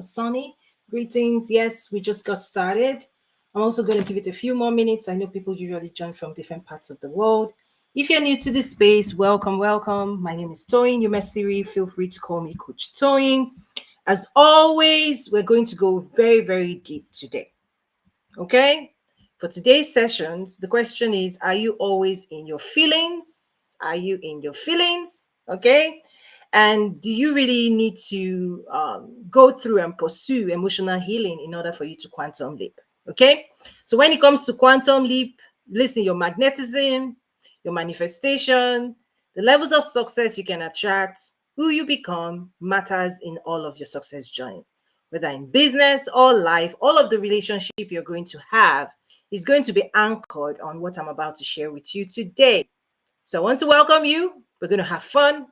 Sunny. Greetings. Yes, we just got started. I'm also going to give it a few more minutes. I know people usually join from different parts of the world. If you're new to this space, welcome, welcome. My name is Toyin. You may Siri. Feel free to call me Coach Toyin. As always, we're going to go very, very deep today. Okay? For today's sessions, the question is, are you always in your feelings? Are you in your feelings? Okay? And do you really need to go through and pursue emotional healing in order for you to quantum leap? Okay? So when it comes to quantum leap, listen, your magnetism, your manifestation, the levels of success you can attract, who you become matters in all of your success journey. Whether in business or life, all of the relationship you're going to have is going to be anchored on what I'm about to share with you today. So I want to welcome you. We're going to have fun.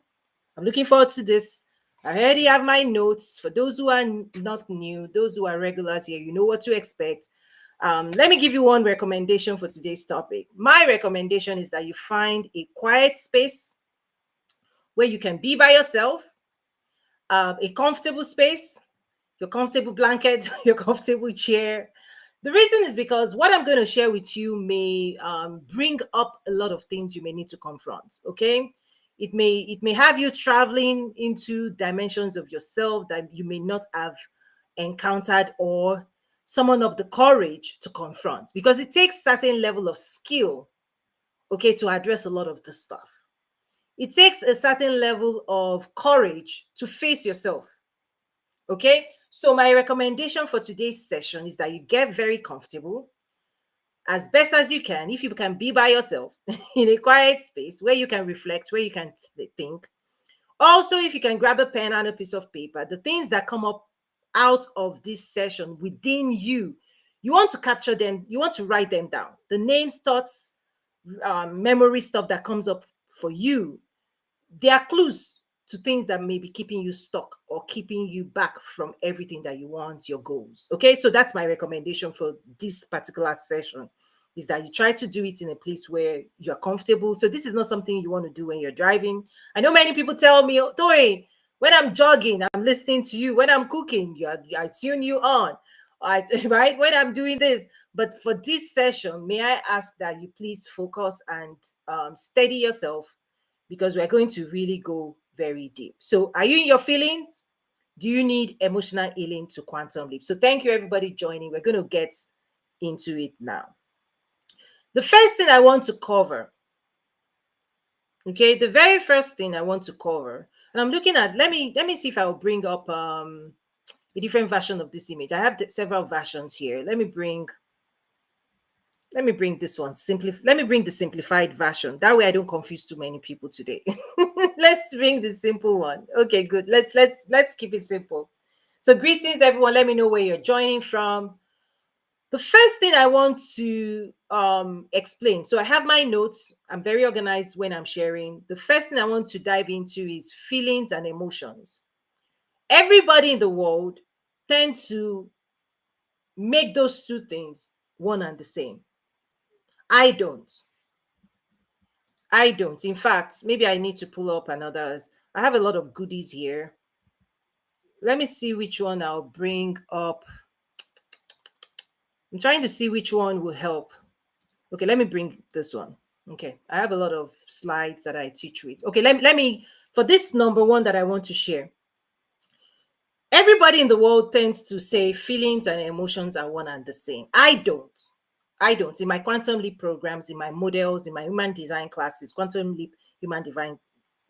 I'm looking forward to this. I already have my notes. For those who are not new, those who are regulars here, you know what to expect. Let me give you one recommendation for today's topic. My recommendation is that you find a quiet space where you can be by yourself, a comfortable space, your comfortable blanket, your comfortable chair. The reason is because what I'm going to share with you may bring up a lot of things you may need to confront. Okay, it may have you traveling into dimensions of yourself that you may not have encountered or summon up the courage to confront, because it takes certain level of skill, okay, to address a lot of this stuff. It takes a certain level of courage to face yourself. Okay, so my recommendation for today's session is that you get very comfortable as best as you can. If you can be by yourself in a quiet space where you can reflect, where you can think. Also, if you can grab a pen and a piece of paper, the things that come up out of this session within you, you want to capture them, you want to write them down. The names, thoughts, memory stuff that comes up for you, they are clues to things that may be keeping you stuck or keeping you back from everything that you want, your goals. Okay, so that's my recommendation for this particular session, is that you try to do it in a place where you're comfortable. So this is not something you want to do when you're driving. I know many people tell me, oh, Toyin, when I'm jogging, I'm listening to you. When I'm cooking, I tune you on. Right? When I'm doing this. But for this session, may I ask that you please focus and steady yourself, because we're going to really go very deep. So are you in your feelings? Do you need emotional healing to quantum leap? So thank you, everybody joining. We're going to get into it now. The first thing I want to cover, okay, the very first thing I want to cover, and I'm looking at, let me see if I'll bring up a different version of this image. I have several versions here. Let me bring this one. Let me bring the simplified version. That way I don't confuse too many people today. Let's bring the simple one. Okay, good. Let's keep it simple. So greetings, everyone. Let me know where you're joining from. The first thing I want to explain. So I have my notes. I'm very organized when I'm sharing. The first thing I want to dive into is feelings and emotions. Everybody in the world tend to make those two things one and the same. I don't. I don't. In fact, maybe I need to pull up another. I have a lot of goodies here. Let me see which one I'll bring up. I'm trying to see which one will help. Okay, let me bring this one. Okay, I have a lot of slides that I teach with. Okay, let me, for this number one that I want to share. Everybody in the world tends to say feelings and emotions are one and the same. I don't. I don't. In my quantum leap programs, in my models, in my human design classes, quantum leap human divine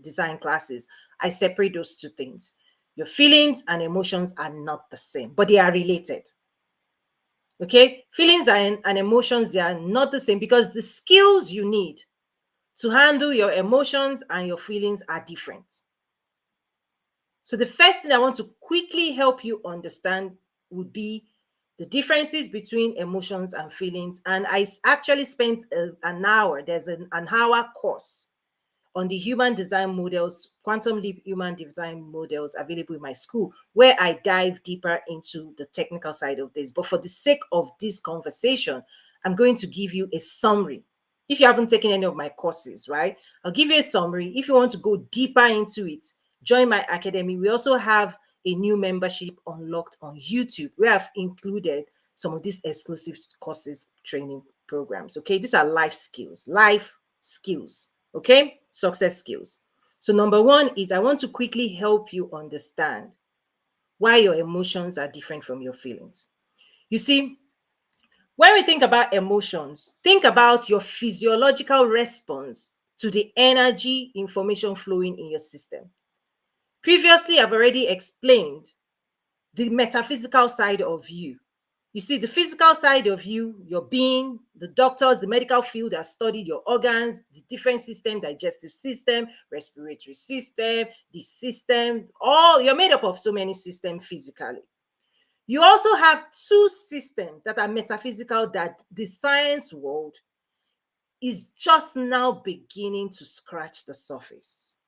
design classes, I separate those two things. Your feelings and emotions are not the same, but they are related. Okay, feelings and emotions, they are not the same, because the skills you need to handle your emotions and your feelings are different. So the first thing I want to quickly help you understand would be the differences between emotions and feelings. And I actually spent an hour, there's an hour course on the human design models, quantum leap human design models available in my school, where I dive deeper into the technical side of this. But for the sake of this conversation, I'm going to give you a summary. If you haven't taken any of my courses, right, I'll give you a summary. If you want to go deeper into it, join my academy. We also have a new membership unlocked on YouTube, where I've included some of these exclusive courses, training programs. Okay, these are life skills. Okay, success skills. So, number one is I want to quickly help you understand why your emotions are different from your feelings. You see, when we think about emotions, think about your physiological response to the energy information flowing in your system. Previously, I've already explained the metaphysical side of you. You see, the physical side of you, your being, the doctors, the medical field that studied your organs, the different system, digestive system, respiratory system, the system, all you're made up of so many systems physically. You also have two systems that are metaphysical that the science world is just now beginning to scratch the surface.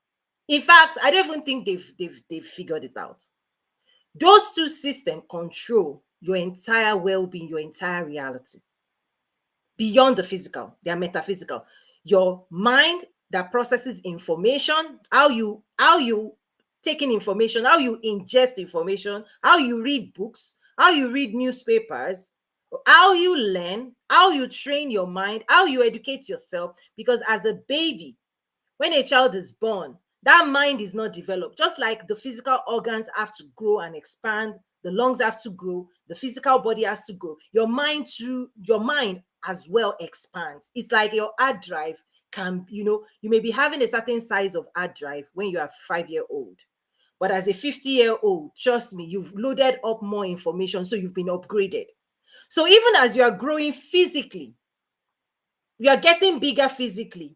In fact, I don't even think they've figured it out. Those two systems control your entire well-being, your entire reality. Beyond the physical, they are metaphysical. Your mind that processes information, how you take in information, how you ingest information, how you read books, how you read newspapers, how you learn, how you train your mind, how you educate yourself. Because as a baby, when a child is born, that mind is not developed. Just like the physical organs have to grow and expand, the lungs have to grow, the physical body has to grow. Your mind as well expands. It's like your hard drive can, you may be having a certain size of hard drive when you are 5-year-old. But as a 50-year-old, trust me, you've loaded up more information, so you've been upgraded. So even as you are growing physically, you are getting bigger physically.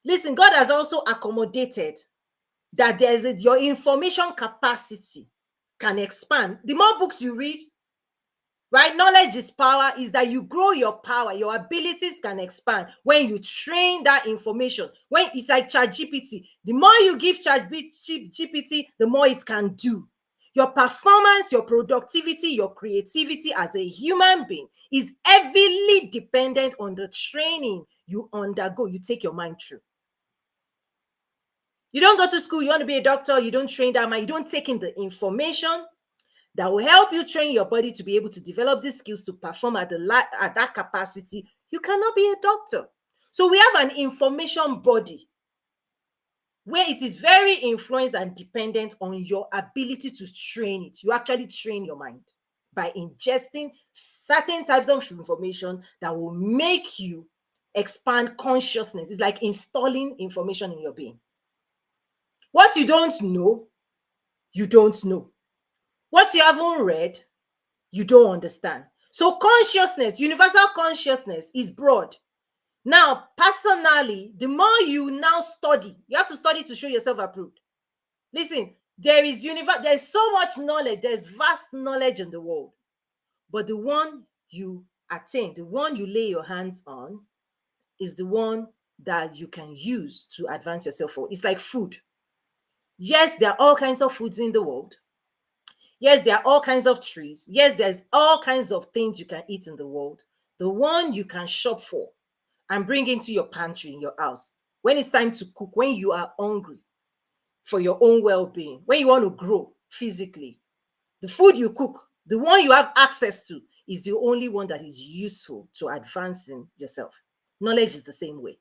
Listen, God has also accommodated that your information capacity can expand. The more books you read, right? Knowledge is power, is that you grow your power, your abilities can expand when you train that information. When it's like ChatGPT, the more you give ChatGPT, the more it can do. Your performance, your productivity, your creativity as a human being is heavily dependent on the training you undergo, you take your mind through. You don't go to school, you want to be a doctor, you don't train that mind, you don't take in the information that will help you train your body to be able to develop these skills to perform at that capacity. You cannot be a doctor. So we have an information body where it is very influenced and dependent on your ability to train it. You actually train your mind by ingesting certain types of information that will make you expand consciousness. It's like installing information in your being. What you don't know, you don't know. What you haven't read, you don't understand. So consciousness, universal consciousness is broad. Now, personally, the more you now study, you have to study to show yourself approved. Listen, there's so much knowledge, there's vast knowledge in the world. But the one you attain, the one you lay your hands on, is the one that you can use to advance yourself forward. It's like food. Yes, there are all kinds of foods in the world. Yes, there are all kinds of trees. Yes, there's all kinds of things you can eat in the world. The one you can shop for and bring into your pantry in your house when it's time to cook, when you are hungry for your own well-being, when you want to grow physically, the food you cook, the one you have access to, is the only one that is useful to advancing yourself. Knowledge is the same way.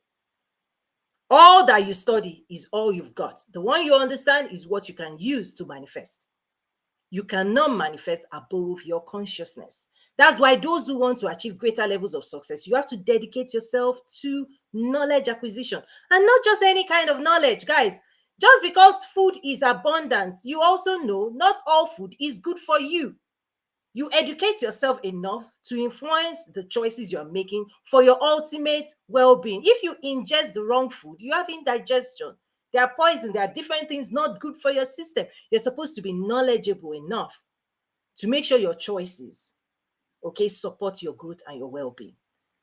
All that you study is all you've got. The one you understand is what you can use to manifest. You cannot manifest above your consciousness. That's why those who want to achieve greater levels of success, you have to dedicate yourself to knowledge acquisition. And not just any kind of knowledge, guys. Just because food is abundant, you also know not all food is good for you. You educate yourself enough to influence the choices you're making for your ultimate well-being. If you ingest the wrong food, you have indigestion. There are poison, there are different things not good for your system. You're supposed to be knowledgeable enough to make sure your choices, okay, support your growth and your well-being.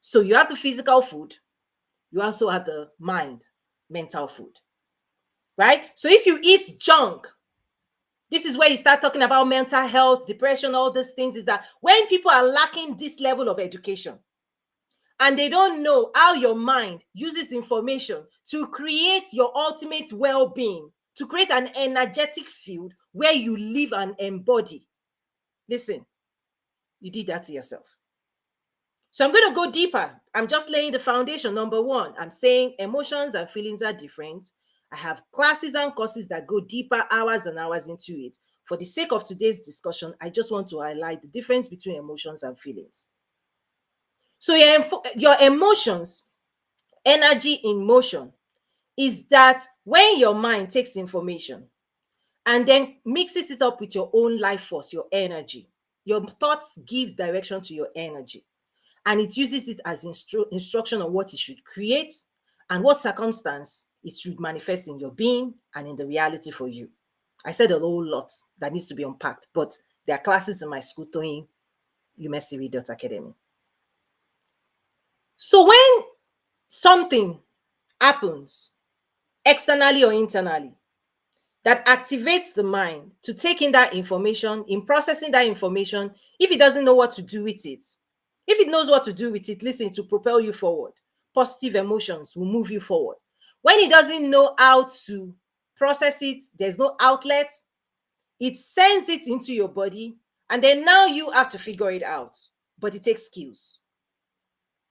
So you have the physical food, you also have the mental food, right? So if you eat junk, this is where you start talking about mental health, depression, all these things, is that when people are lacking this level of education and they don't know how your mind uses information to create your ultimate well-being, to create an energetic field where you live and embody. Listen, you did that to yourself. So I'm going to go deeper. I'm just laying the foundation. Number one, I'm saying emotions and feelings are different. I have classes and courses that go deeper, hours and hours into it. For the sake of today's discussion, I just want to highlight the difference between emotions and feelings. So your emotions, energy in motion, is that when your mind takes information and then mixes it up with your own life force, your energy, your thoughts give direction to your energy, and it uses it as instruction on what it should create and what circumstance it should manifest in your being and in the reality for you. I said a whole lot that needs to be unpacked, but there are classes in my school, Toyin, umesivi.academy. So when something happens externally or internally that activates the mind to take in that information, in processing that information, if it doesn't know what to do with it, if it knows what to do with it, listen, to propel you forward. Positive emotions will move you forward. When it doesn't know how to process it, there's no outlet, it sends it into your body, and then now you have to figure it out. But it takes skills.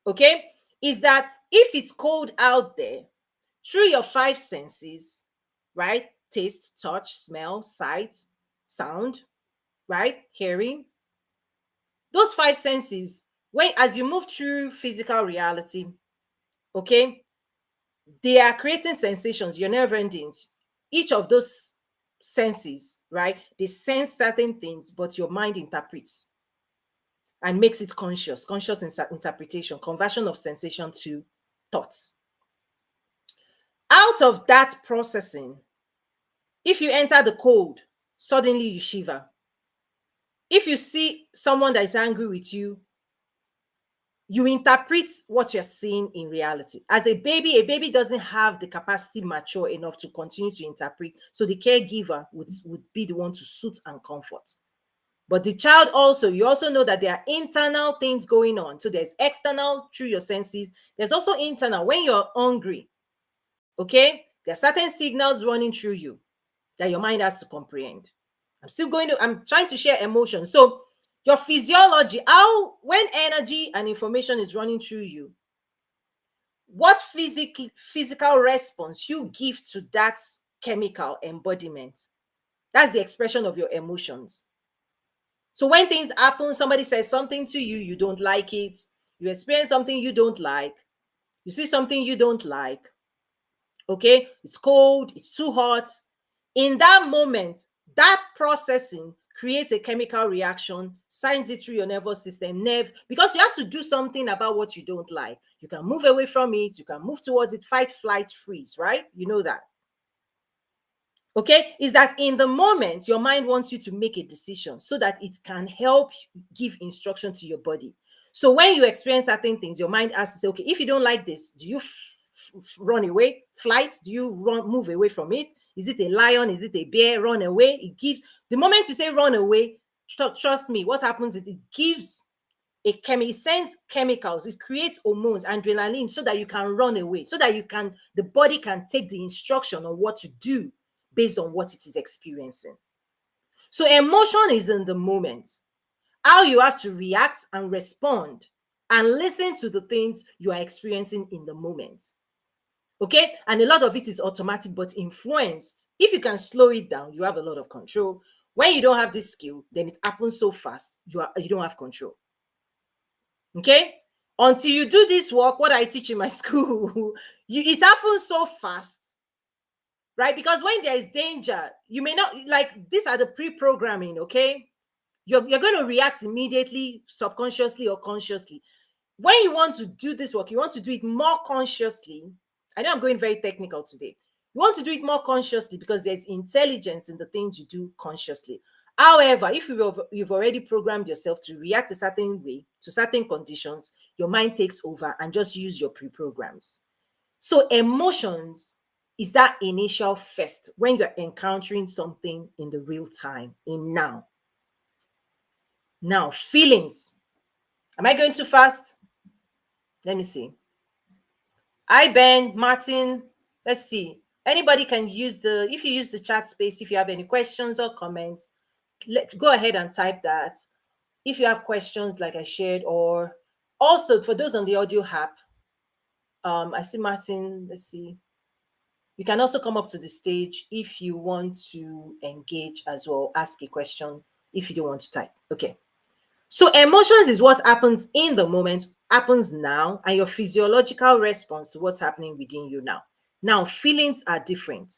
Okay? Is that if it's cold out there, through your five senses, right? Taste, touch, smell, sight, sound, right? Hearing. Those five senses, when as you move through physical reality, okay, they are creating sensations, your nerve endings. Each of those senses, right? They sense certain things, but your mind interprets and makes it conscious, interpretation, conversion of sensation to thoughts. Out of that processing, if you enter the cold, suddenly you shiver. If you see someone that is angry with you, you interpret what you're seeing in reality. As a baby doesn't have the capacity mature enough to continue to interpret. So the caregiver would be the one to soothe and comfort. But the child also, you also know that there are internal things going on. So there's external through your senses. There's also internal when you're hungry. Okay? There are certain signals running through you that your mind has to comprehend. I'm trying to share emotions. So your physiology, how when energy and information is running through you, what physical response you give to that chemical embodiment. That's the expression of your emotions. So when things happen, somebody says something to you, you don't like it, you experience something you don't like, you see something you don't like, okay, it's cold, it's too hot. In that moment, that processing creates a chemical reaction, signs it through your nervous system, because you have to do something about what you don't like. You can move away from it, you can move towards it, fight, flight, freeze, right? You know that. Okay, is that in the moment, your mind wants you to make a decision so that it can help give instruction to your body. So when you experience certain things, your mind has to say, okay, if you don't like this, do you run away, flight? Do you move away from it? Is it a lion? Is it a bear? Run away. It gives, the moment you say run away, trust me, what happens is it gives it sends chemicals, it creates hormones, adrenaline, so that you can run away, so that the body can take the instruction on what to do based on what it is experiencing. So emotion is in the moment, how you have to react and respond and listen to the things you are experiencing in the moment. Okay, and a lot of it is automatic but influenced. If you can slow it down, you have a lot of control. When you don't have this skill, then it happens so fast, you don't have control. Okay, until you do this work, what I teach in my school, it happens so fast, right? Because when there is danger, you may not, like, these are the pre-programming. Okay, you're going to react immediately, subconsciously or consciously. When you want to do this work, you want to do it more consciously. I know I'm going very technical today. You want to do it more consciously because there's intelligence in the things you do consciously. However, if you've already programmed yourself to react a certain way to certain conditions, your mind takes over and just use your pre-programs. So emotions is that initial first when you're encountering something in the real time, in now. Now, feelings. Am I going too fast? Let me see. Hi, Ben, Martin. Let's see. Anybody can use if you use the chat space, if you have any questions or comments, go ahead and type that. If you have questions like I shared, or also for those on the audio app, I see Martin, let's see. You can also come up to the stage if you want to engage as well, ask a question if you don't want to type. Okay. So emotions is what happens in the moment, happens now, and your physiological response to what's happening within you now. Now, feelings are different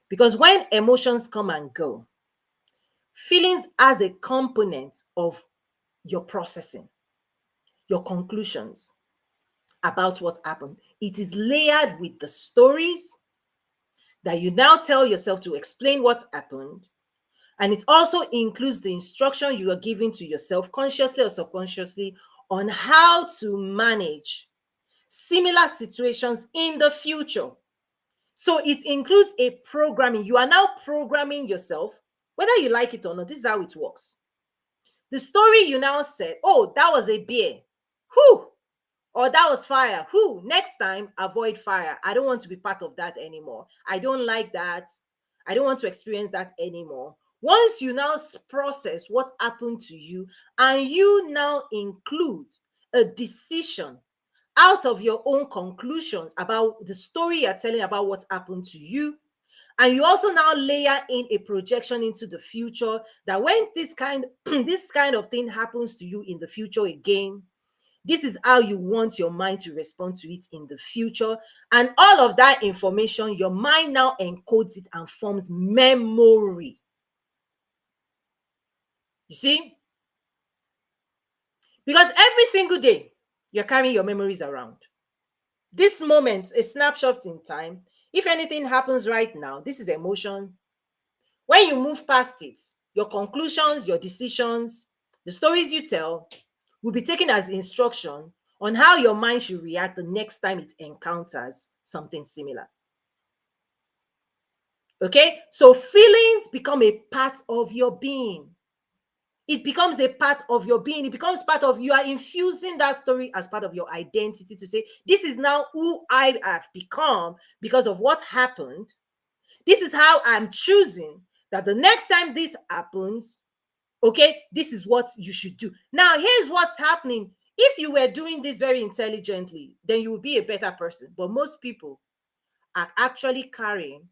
because when emotions come and go, feelings as a component of your processing, your conclusions about what happened. It is layered with the stories that you now tell yourself to explain what happened. And it also includes the instruction you are giving to yourself, consciously or subconsciously, on how to manage similar situations in the future. So it includes a programming. You are now programming yourself, whether you like it or not. This is how it works. The story you now said, oh, that was a bear. Whew, or that was fire. Who next time avoid fire? I don't want to be part of that anymore. I don't like that. I don't want to experience that anymore. Once you now process what happened to you and you now include a decision out of your own conclusions about the story you're telling about what happened to you, and you also now layer in a projection into the future that when this kind this kind of thing happens to you in the future again, this is how you want your mind to respond to it in the future. And all of that information, your mind now encodes it and forms memory. You see? Because every single day, you're carrying your memories around. This moment, a snapshot in time, if anything happens right now, this is emotion. When you move past it, your conclusions, your decisions, the stories you tell will be taken as instruction on how your mind should react the next time it encounters something similar. Okay? So feelings become a part of your being. It becomes a part of your being. It becomes part of you are infusing that story as part of your identity to say, this is now who I have become because of what happened. This is how I'm choosing that the next time this happens, okay, this is what you should do. Now, here's what's happening. If you were doing this very intelligently, then you will be a better person. But most people are actually carrying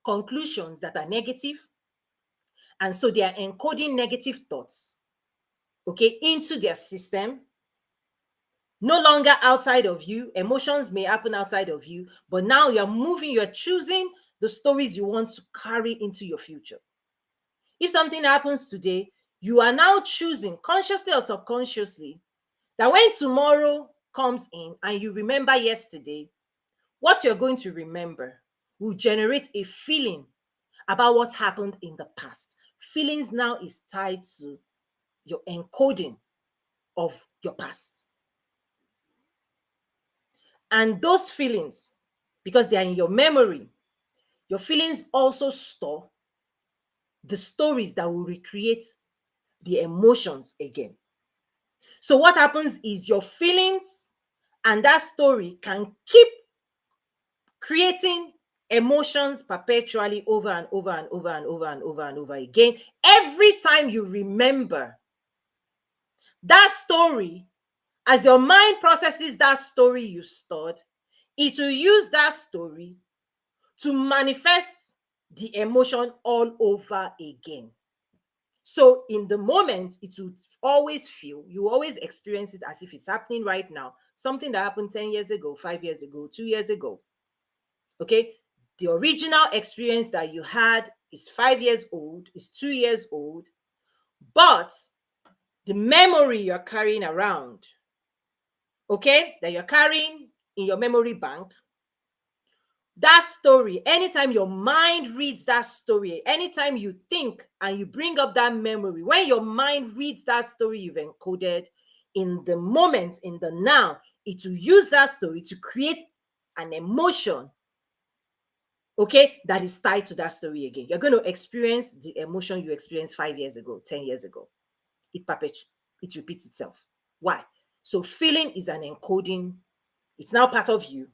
conclusions that are negative. And so they are encoding negative thoughts, okay, into their system. No longer outside of you. Emotions may happen outside of you, but now you're moving, you're choosing the stories you want to carry into your future. If something happens today, you are now choosing consciously or subconsciously that when tomorrow comes in and you remember yesterday, what you're going to remember will generate a feeling about what happened in the past. Feelings now is tied to your encoding of your past. And those feelings, because they are in your memory, your feelings also store the stories that will recreate the emotions again. So what happens is your feelings and that story can keep creating emotions perpetually over and over and over and over and over and over again. Every time you remember that story, as your mind processes that story you stored, it will use that story to manifest the emotion all over again. So in the moment, it would always feel, you always experience it as if it's happening right now. Something that happened 10 years ago, 5 years ago, 2 years ago. Okay? The original experience that you had is 5 years old, is 2 years old, but the memory you're carrying around, okay, that you're carrying in your memory bank, that story, anytime your mind reads that story, anytime you think and you bring up that memory, when your mind reads that story you've encoded, in the moment, in the now, it will use that story to create an emotion, okay, that is tied to that story again. You're going to experience the emotion you experienced 5 years ago, 10 years ago. It repeats itself. Why? So feeling is an encoding. It's now part of you.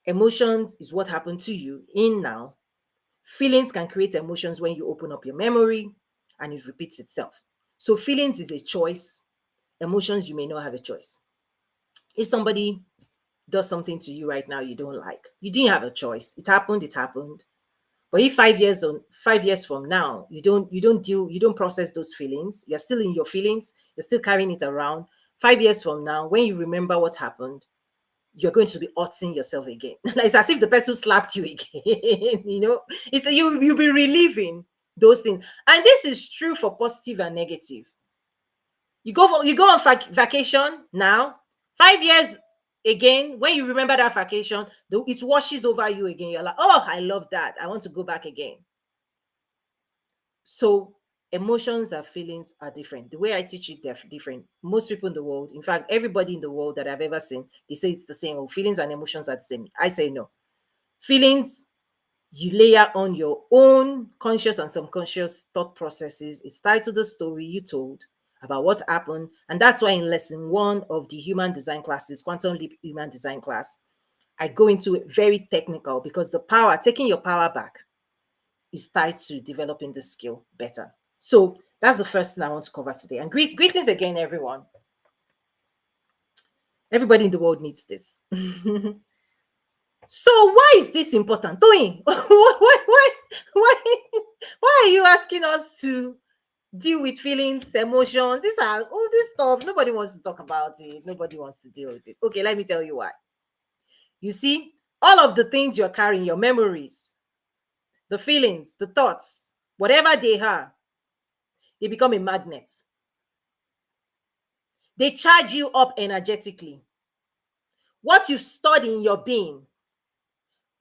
Emotions is what happened to you in now. Feelings can create emotions when you open up your memory and it repeats itself. So feelings is a choice. Emotions, you may not have a choice. If somebody does something to you right now you don't like, you didn't have a choice. It happened, it happened. But if 5 years from now, you don't process those feelings, you're still in your feelings, you're still carrying it around. 5 years from now, when you remember what happened, you're going to be hurting yourself again. It's as if the person slapped you again. It's you'll be reliving those things. And this is true for positive and negative. You go on vacation now, 5 years again, when you remember that vacation, it washes over you again. You're like, oh, I love that. I want to go back again. So emotions and feelings are different. The way I teach it, they're different. Most people in the world, in fact, everybody in the world that I've ever seen, they say it's the same. Oh, feelings and emotions are the same. I say no. Feelings, you layer on your own conscious and subconscious thought processes. It's tied to the story you told about what happened. And that's why in lesson 1 of the human design classes, Quantum Leap Human Design class, I go into it very technical because the power, taking your power back, is tied to developing the skill better. So that's the first thing I want to cover today. And greetings again, everyone. Everybody in the world needs this. So why is this important? Toyin, why are you asking us to deal with feelings, emotions? These are all this stuff. Nobody wants to talk about it. Nobody wants to deal with it. Okay, let me tell you why. You see, all of the things you're carrying, your memories, the feelings, the thoughts, whatever they are, they become a magnet. They charge you up energetically. What you've stored in your being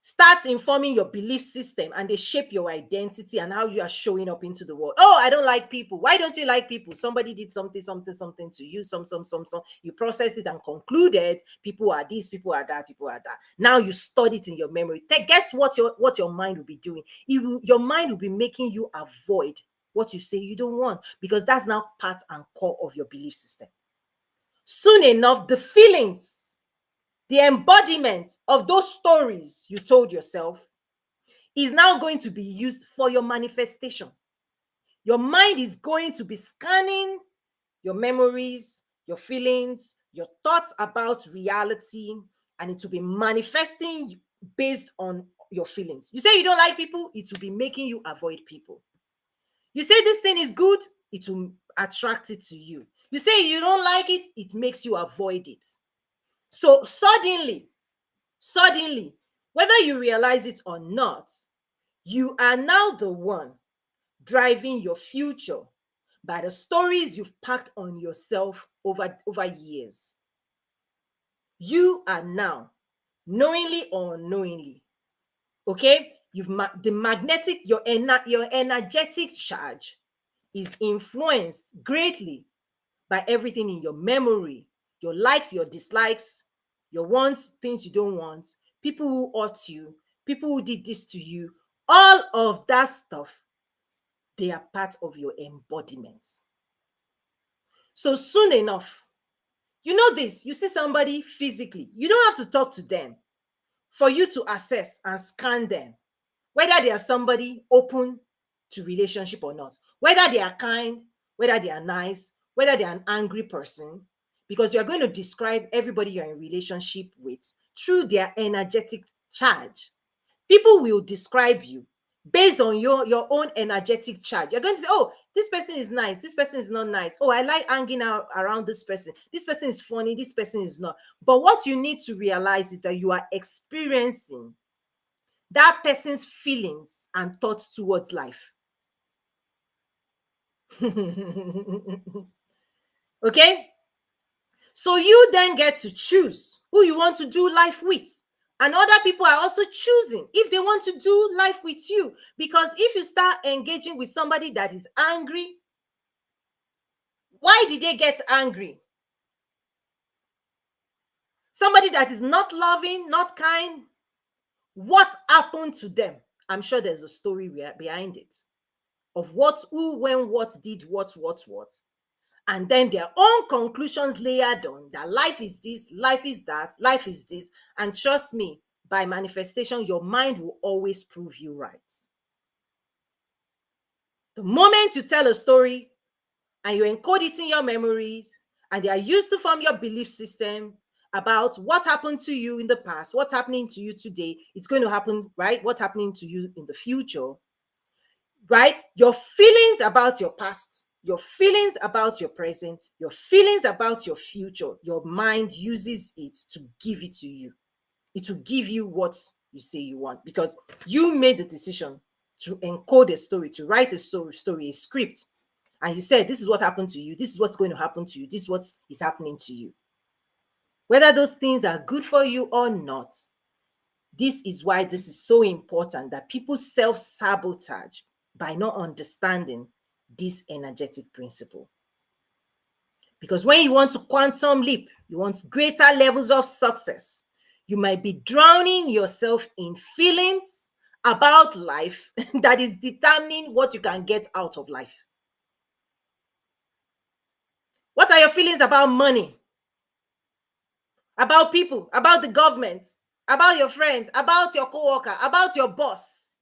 starts informing your belief system, and they shape your identity and how you are showing up into the world. Oh, I don't like people. Why don't you like people? Somebody did something to you, some. You processed it and concluded people are this, people are that, people are that. Now you stored it in your memory. Guess what your mind will be doing? Your mind will be making you avoid what you say you don't want, because that's now part and core of your belief system. Soon enough, the feelings, the embodiment of those stories you told yourself is now going to be used for your manifestation. Your mind is going to be scanning your memories, your feelings, your thoughts about reality, and it will be manifesting based on your feelings. You say you don't like people, it will be making you avoid people. You say this thing is good, it will attract it to you. You say you don't like it, it makes you avoid it. So suddenly, whether you realize it or not, you are now the one driving your future by the stories you've packed on yourself over years. You are now, knowingly or unknowingly, okay, the magnetic, your energetic charge is influenced greatly by everything in your memory, your likes, your dislikes, your wants, things you don't want, people who hurt you, people who did this to you. All of that stuff, they are part of your embodiment. So soon enough, you know this, you see somebody physically, you don't have to talk to them for you to assess and scan them, whether they are somebody open to relationship or not, whether they are kind, whether they are nice, whether they are an angry person, because you're going to describe everybody you're in relationship with through their energetic charge. People will describe you based on your own energetic charge. You're going to say, oh, this person is nice, this person is not nice. Oh, I like hanging out around this person is funny, this person is not. But what you need to realize is that you are experiencing that person's feelings and thoughts towards life. Okay? So you then get to choose who you want to do life with. And other people are also choosing if they want to do life with you. Because if you start engaging with somebody that is angry, why did they get angry? Somebody that is not loving, not kind, what happened to them? I'm sure there's a story behind it of what, who, when, what did, what. And then their own conclusions layered on that life is this, life is that, life is this. And trust me, by manifestation, your mind will always prove you right. The moment you tell a story and you encode it in your memories, and they are used to form your belief system about what happened to you in the past, what's happening to you today, it's going to happen, right? What's happening to you in the future, right? Your feelings about your past, your feelings about your present, your feelings about your future, your mind uses it to give it to you. It will give you what you say you want, because you made the decision to encode a story, to write a story, a script, and you said, this is what happened to you, this is what's going to happen to you, this is what is happening to you. Whether those things are good for you or not, this is why this is so important, that people self-sabotage by not understanding this energetic principle. Because when you want to quantum leap, you want greater levels of success, you might be drowning yourself in feelings about life that is determining what you can get out of life. What are your feelings about money, about people, about the government, about your friends, about your coworker, about your boss?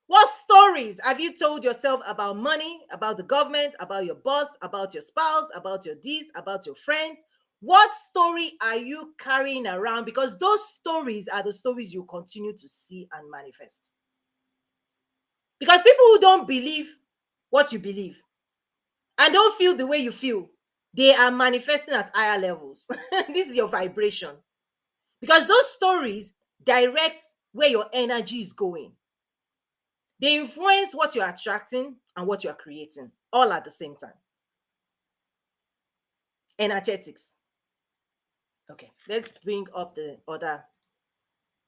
What stories have you told yourself about money, about the government, about your boss, about your spouse, about your this, about your friends? What story are you carrying around? Because those stories are the stories you continue to see and manifest. Because people who don't believe what you believe and don't feel the way you feel, they are manifesting at higher levels. This is your vibration. Because those stories direct where your energy is going. They influence what you're attracting and what you're creating, all at the same time. Energetics. Okay, let's bring up the other.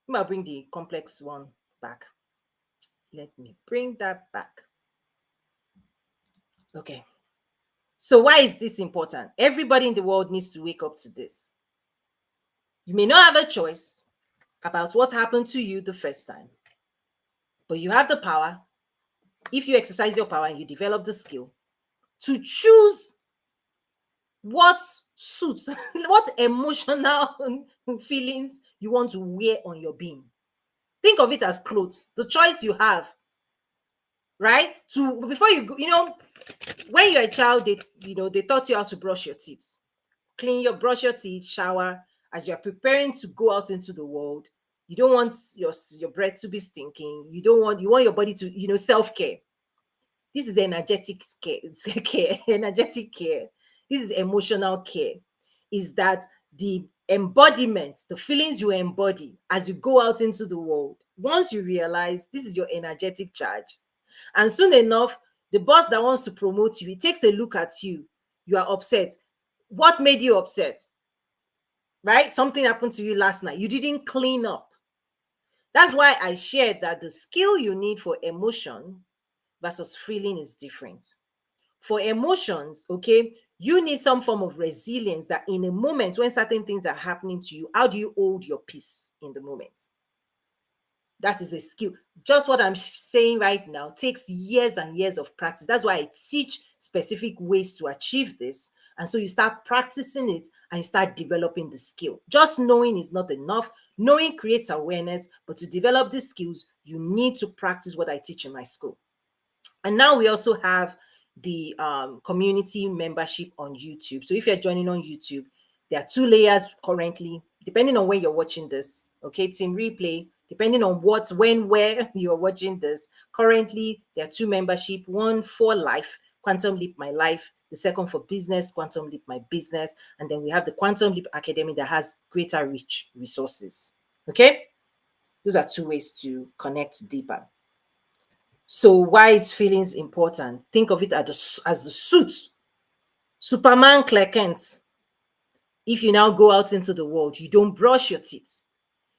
I'm gonna bring the complex one back. Let me bring that back. Okay. So why is this important? Everybody in the world needs to wake up to this. You may not have a choice about what happened to you the first time, but you have the power, if you exercise your power and you develop the skill, to choose what suits, what emotional feelings you want to wear on your being. Think of it as clothes, the choice you have, right? To before you go, when you're a child, they taught you how to brush your teeth, brush your teeth, shower. As you're preparing to go out into the world, you don't want your breath to be stinking. You want your body to, self-care. This is energetic care, energetic care. This is emotional care. Is that the embodiment, the feelings you embody as you go out into the world? Once you realize this is your energetic charge, and soon enough, the boss that wants to promote you, he takes a look at you. You are upset. What made you upset? Right? Something happened to you last night. You didn't clean up. That's why I shared that the skill you need for emotion versus feeling is different. For emotions, okay, you need some form of resilience, that in a moment when certain things are happening to you, how do you hold your peace in the moment? That is a skill. Just what I'm saying right now takes years and years of practice. That's why I teach specific ways to achieve this. And so you start practicing it and you start developing the skill. Just knowing is not enough. Knowing creates awareness, but to develop these skills, you need to practice what I teach in my school. And now we also have the community membership on YouTube. So if you're joining on YouTube, there are two layers currently, depending on when you're watching this. Okay, team replay, depending on what, when, where you're watching this. Currently, there are two membership: one for life, Quantum Leap My Life; the second for business, Quantum Leap My Business. And then we have the Quantum Leap Academy that has greater rich resources. Okay, those are two ways to connect deeper. So why is feelings important? Think of it as the suit. Superman Clark Kent. If you now go out into the world, you don't brush your teeth.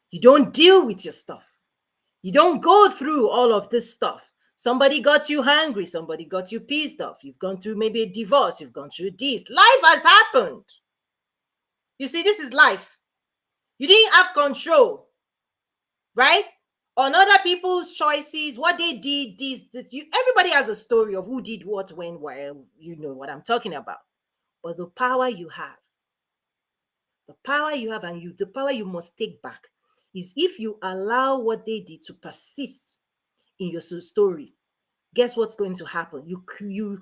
You don't deal with your stuff. You don't go through all of this stuff. Somebody got you hungry. Somebody got you pissed off. You've gone through maybe a divorce. You've gone through this. Life has happened. You see, this is life. You didn't have control, right? On other people's choices, what they did, this. Everybody has a story of who did what, when, where. You know what I'm talking about. But the power you have, and the power you must take back, is if you allow what they did to persist in your story, guess what's going to happen? You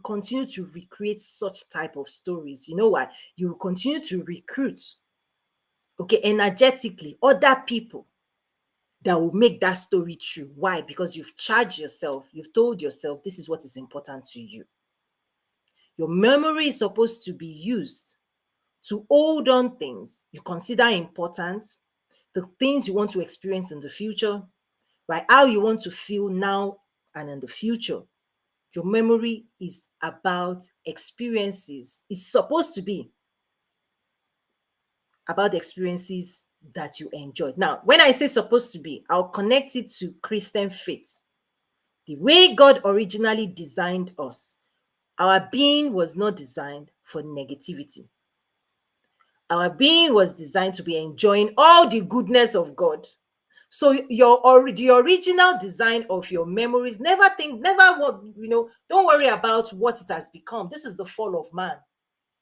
continue to recreate such type of stories. You know why? You will continue to recruit, okay, energetically other people that will make that story true. Why? Because you've charged yourself, you've told yourself this is what is important to you. Your memory is supposed to be used to hold on things you consider important, the things you want to experience in the future, right? How you want to feel now and in the future. Your memory is about experiences. It's supposed to be about the experiences that you enjoyed. Now, when I say supposed to be, I'll connect it to Christian faith. The way God originally designed us, our being was not designed for negativity. Our being was designed to be enjoying all the goodness of God. So the original design of your memories, don't worry about what it has become. This is the fall of man.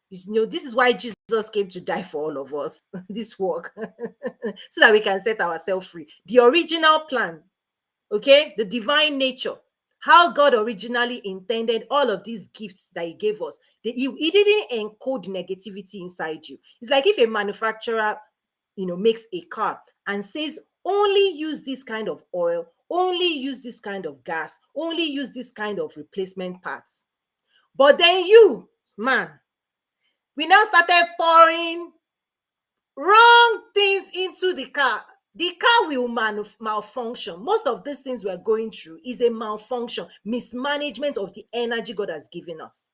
This is why Jesus came to die for all of us, this work, so that we can set ourselves free. The original plan, okay, the divine nature, how God originally intended all of these gifts that he gave us. He didn't encode negativity inside you. It's like if a manufacturer, makes a car and says, only use this kind of oil, only use this kind of gas, only use this kind of replacement parts. But then we now started pouring wrong things into the car. The car will malfunction. Most of these things we're going through is a malfunction, mismanagement of the energy God has given us,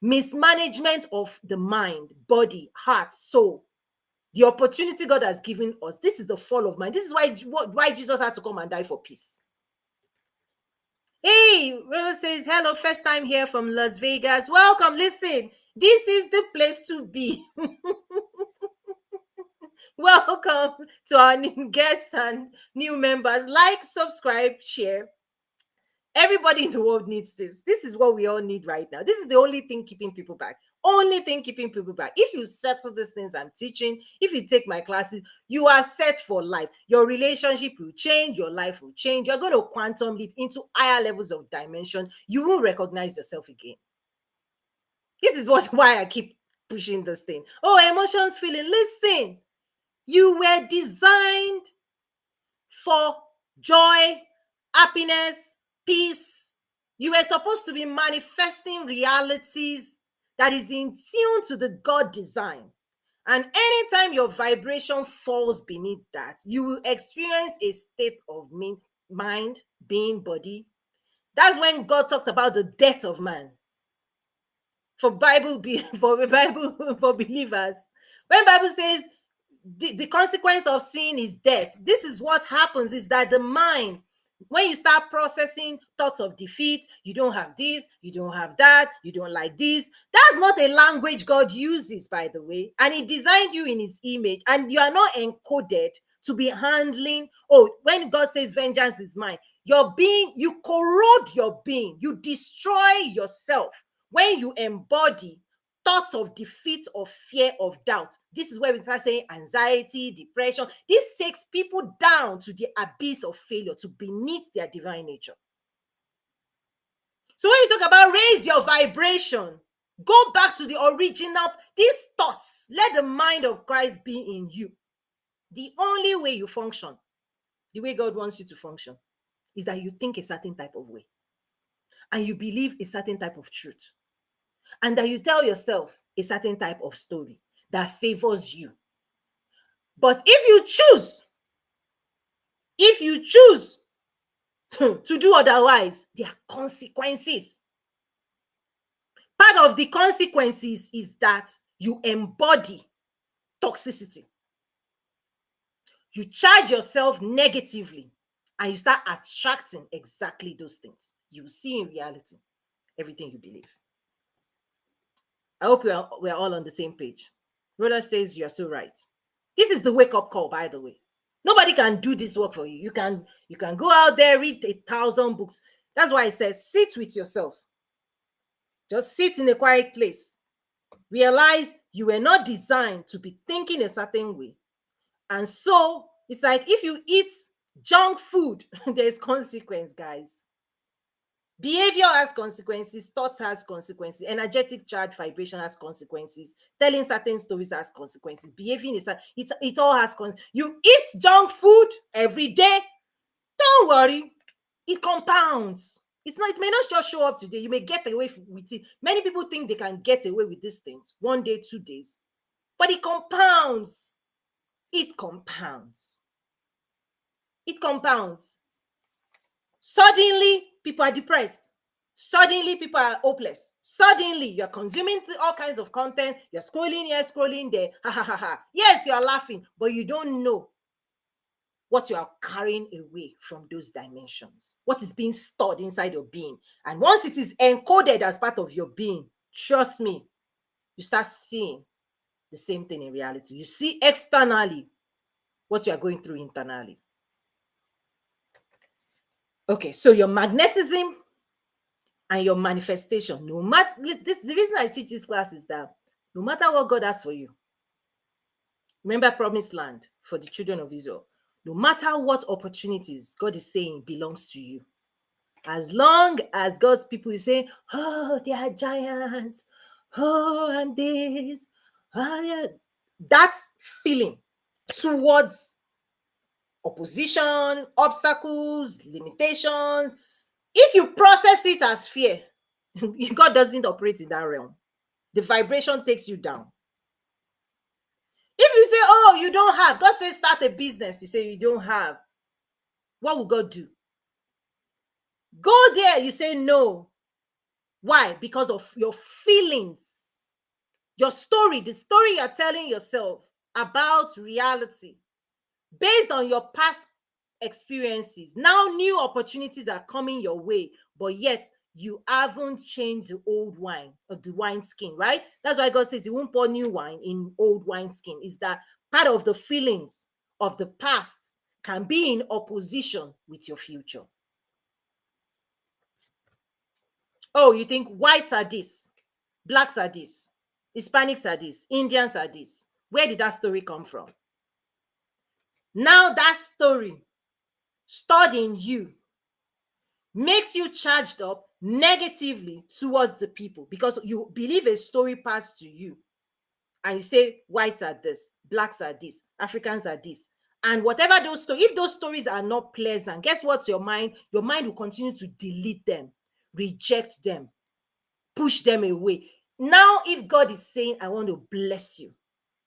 mismanagement of the mind, body, heart, soul, the opportunity God has given us. This is the fall of man. This is why Jesus had to come and die for peace. Hey, Rosa says, hello, first time here from Las Vegas. Welcome. Listen, this is the place to be. Welcome to our new guests and new members. Like, subscribe, share. Everybody in the world needs this. This is what we all need right now. This is the only thing keeping people back. Only thing keeping people back. If you settle these things I'm teaching, if you take my classes, you are set for life. Your relationship will change. Your life will change. You're going to quantum leap into higher levels of dimension. You will recognize yourself again. This is why I keep pushing this thing. Oh, emotions, feeling. Listen, you were designed for joy, happiness, peace. You were supposed to be manifesting realities that is in tune to the God design. And anytime your vibration falls beneath that, you will experience a state of mind, being, body. That's when God talks about the death of man. For believers, when Bible says the consequence of sin is death, this is what happens, is that the mind, when you start processing thoughts of defeat, you don't have this, you don't have that, you don't like this. That's not a language God uses, by the way. And he designed you in his image, and you are not encoded to be handling. When God says vengeance is mine, your being, you corrode your being, you destroy yourself when you embody thoughts of defeat, of fear, of doubt. This is where we start saying anxiety, depression. This takes people down to the abyss of failure, to beneath their divine nature. So when you talk about raise your vibration, go back to the original, these thoughts, let the mind of Christ be in you. The only way you function, the way God wants you to function, is that you think a certain type of way and you believe a certain type of truth, and that you tell yourself a certain type of story that favors you. But if you choose to do otherwise, there are consequences. Part of the consequences is that you embody toxicity. You charge yourself negatively and you start attracting exactly those things. You will see in reality everything you believe. I hope we're all on the same page. Rhoda says you're so right. This is the wake-up call, by the way. Nobody can do this work for you. You can go out there, read 1,000 books. That's why it says sit with yourself. Just sit in a quiet place. Realize you were not designed to be thinking a certain way. And so It's like if you eat junk food, there's consequence, guys. Behavior has consequences, thoughts has consequences, energetic charge vibration has consequences, telling certain stories has consequences, behaving is it all has consequences. You eat junk food every day, don't worry, it compounds. It's not, it may not just show up today, you may get away with it. Many people think they can get away with these things 1 day, 2 days, but it compounds. It compounds. It compounds. Suddenly, people are depressed. Suddenly, people are hopeless. Suddenly, you're consuming all kinds of content. You're scrolling here, scrolling there. Ha ha ha ha. Yes, you're laughing, but you don't know what you are carrying away from those dimensions. What is being stored inside your being. And once it is encoded as part of your being, trust me, you start seeing the same thing in reality. You see externally what you are going through internally. Okay, so your magnetism and your manifestation, no matter this, the reason I teach this class is that no matter what God has for you, remember promised land for the children of Israel, no matter what opportunities God is saying belongs to you, as long as God's people, you say, oh, they are giants, oh, and this, oh, yeah, that feeling towards opposition, obstacles, limitations, if you process it as fear, God doesn't operate in that realm. The vibration takes you down. If you say, oh, you don't have, God says start a business, you say you don't have, what will God do? Go there, you say no. Why? Because of your feelings, your story, the story you're telling yourself about reality based on your past experiences. Now new opportunities are coming your way, but yet you haven't changed the old wine or the wine skin, right? That's why God says he won't pour new wine in old wine skin. Is that part of the feelings of the past can be in opposition with your future. Oh, you think whites are this, blacks are this, Hispanics are this, Indians are this. Where did that story come from? Now that story stored in you makes you charged up negatively towards the people because you believe a story passed to you and you say whites are this, blacks are this, Africans are this, and whatever those stories, if those stories are not pleasant, guess what? Your mind will continue to delete them, reject them, push them away. Now if God is saying I want to bless you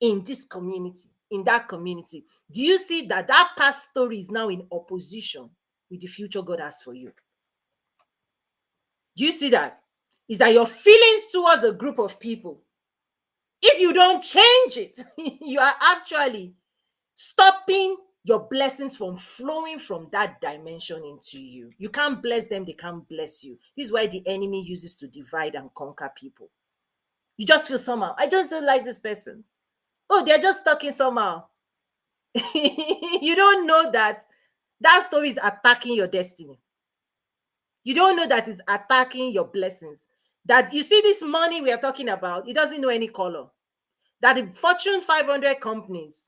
in this community, in that community, do you see that that past story is now in opposition with the future God has for you? Do you see that? Is that your feelings towards a group of people, if you don't change it, you are actually stopping your blessings from flowing from that dimension into you. You can't bless them, they can't bless you. This is why the enemy uses to divide and conquer people. You just feel somehow, I just don't like this person. Oh, they're just talking somehow. You don't know that that story is attacking your destiny. You don't know that it's attacking your blessings. That you see this money we are talking about, it doesn't know any color. That the Fortune 500 companies,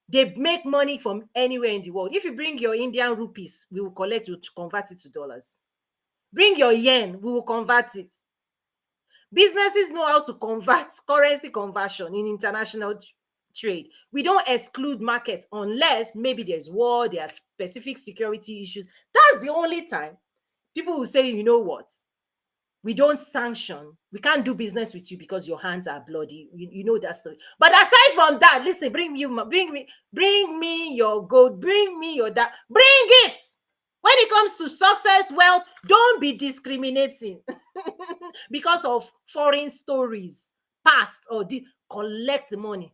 they make money from anywhere in the world. If you bring your Indian rupees, we will collect you to convert it to dollars. Bring your yen, we will convert it. Businesses know how to convert currency conversion in international trade. We don't exclude markets unless maybe there's war, there are specific security issues. That's the only time people will say, you know what? We don't sanction. We can't do business with you because your hands are bloody. You know that story. But aside from that, listen, bring me your gold, bring me your that, bring it. When it comes to success, wealth, don't be discriminating because of foreign stories, past or collect the money.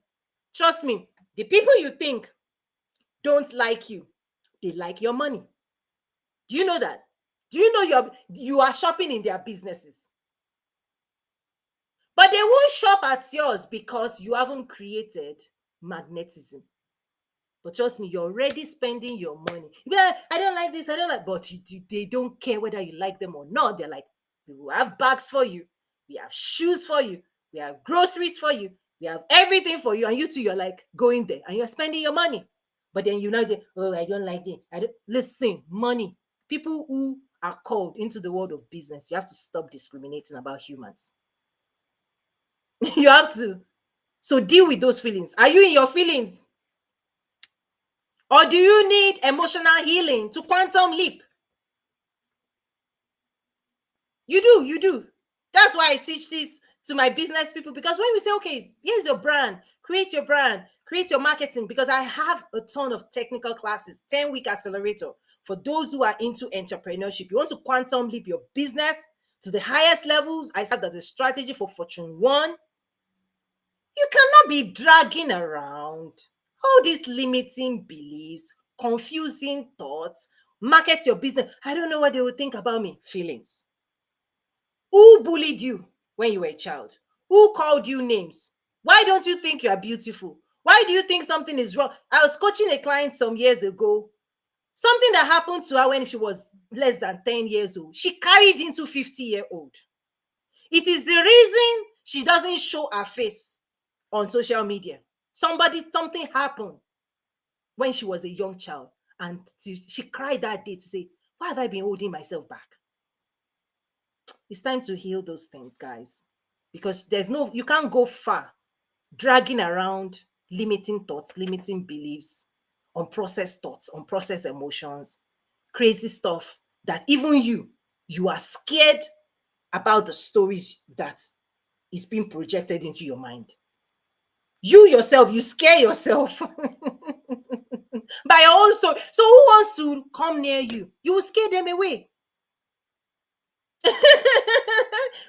Trust me, the people you think don't like you, they like your money. Do you know that? Do you know you are shopping in their businesses? But they won't shop at yours because you haven't created magnetism. But trust me, you're already spending your money. You be like, I don't like this, I don't like, but they don't care whether you like them or not. They're like, we will have bags for you, we have shoes for you, we have groceries for you, we have everything for you. And you two, you're like going there and you're spending your money. But then you know, oh, I don't like it. I don't listen. Money, people who are called into the world of business, you have to stop discriminating about humans. You have to. So deal with those feelings. Are you in your feelings? Or do you need emotional healing to quantum leap? You do. That's why I teach this to my business people, because when we say, okay, here's your brand, create your marketing, because I have a ton of technical classes, 10-week accelerator for those who are into entrepreneurship. You want to quantum leap your business to the highest levels. I serve as a strategy for Fortune 1. You cannot be dragging around all these limiting beliefs, confusing thoughts, market your business. I don't know what they will think about me. Feelings. Who bullied you when you were a child? Who called you names? Why don't you think you are beautiful? Why do you think something is wrong? I was coaching a client some years ago. Something that happened to her when she was less than 10 years old, she carried into 50-year-old. It is the reason she doesn't show her face on social media. Something happened when she was a young child, and she cried that day to say, why have I been holding myself back? It's time to heal those things, guys, because you can't go far dragging around limiting thoughts, limiting beliefs, unprocessed thoughts, unprocessed emotions, crazy stuff that even you are scared about the stories that is being projected into your mind. You yourself, you scare yourself by your own story. So who wants to come near you? You will scare them away.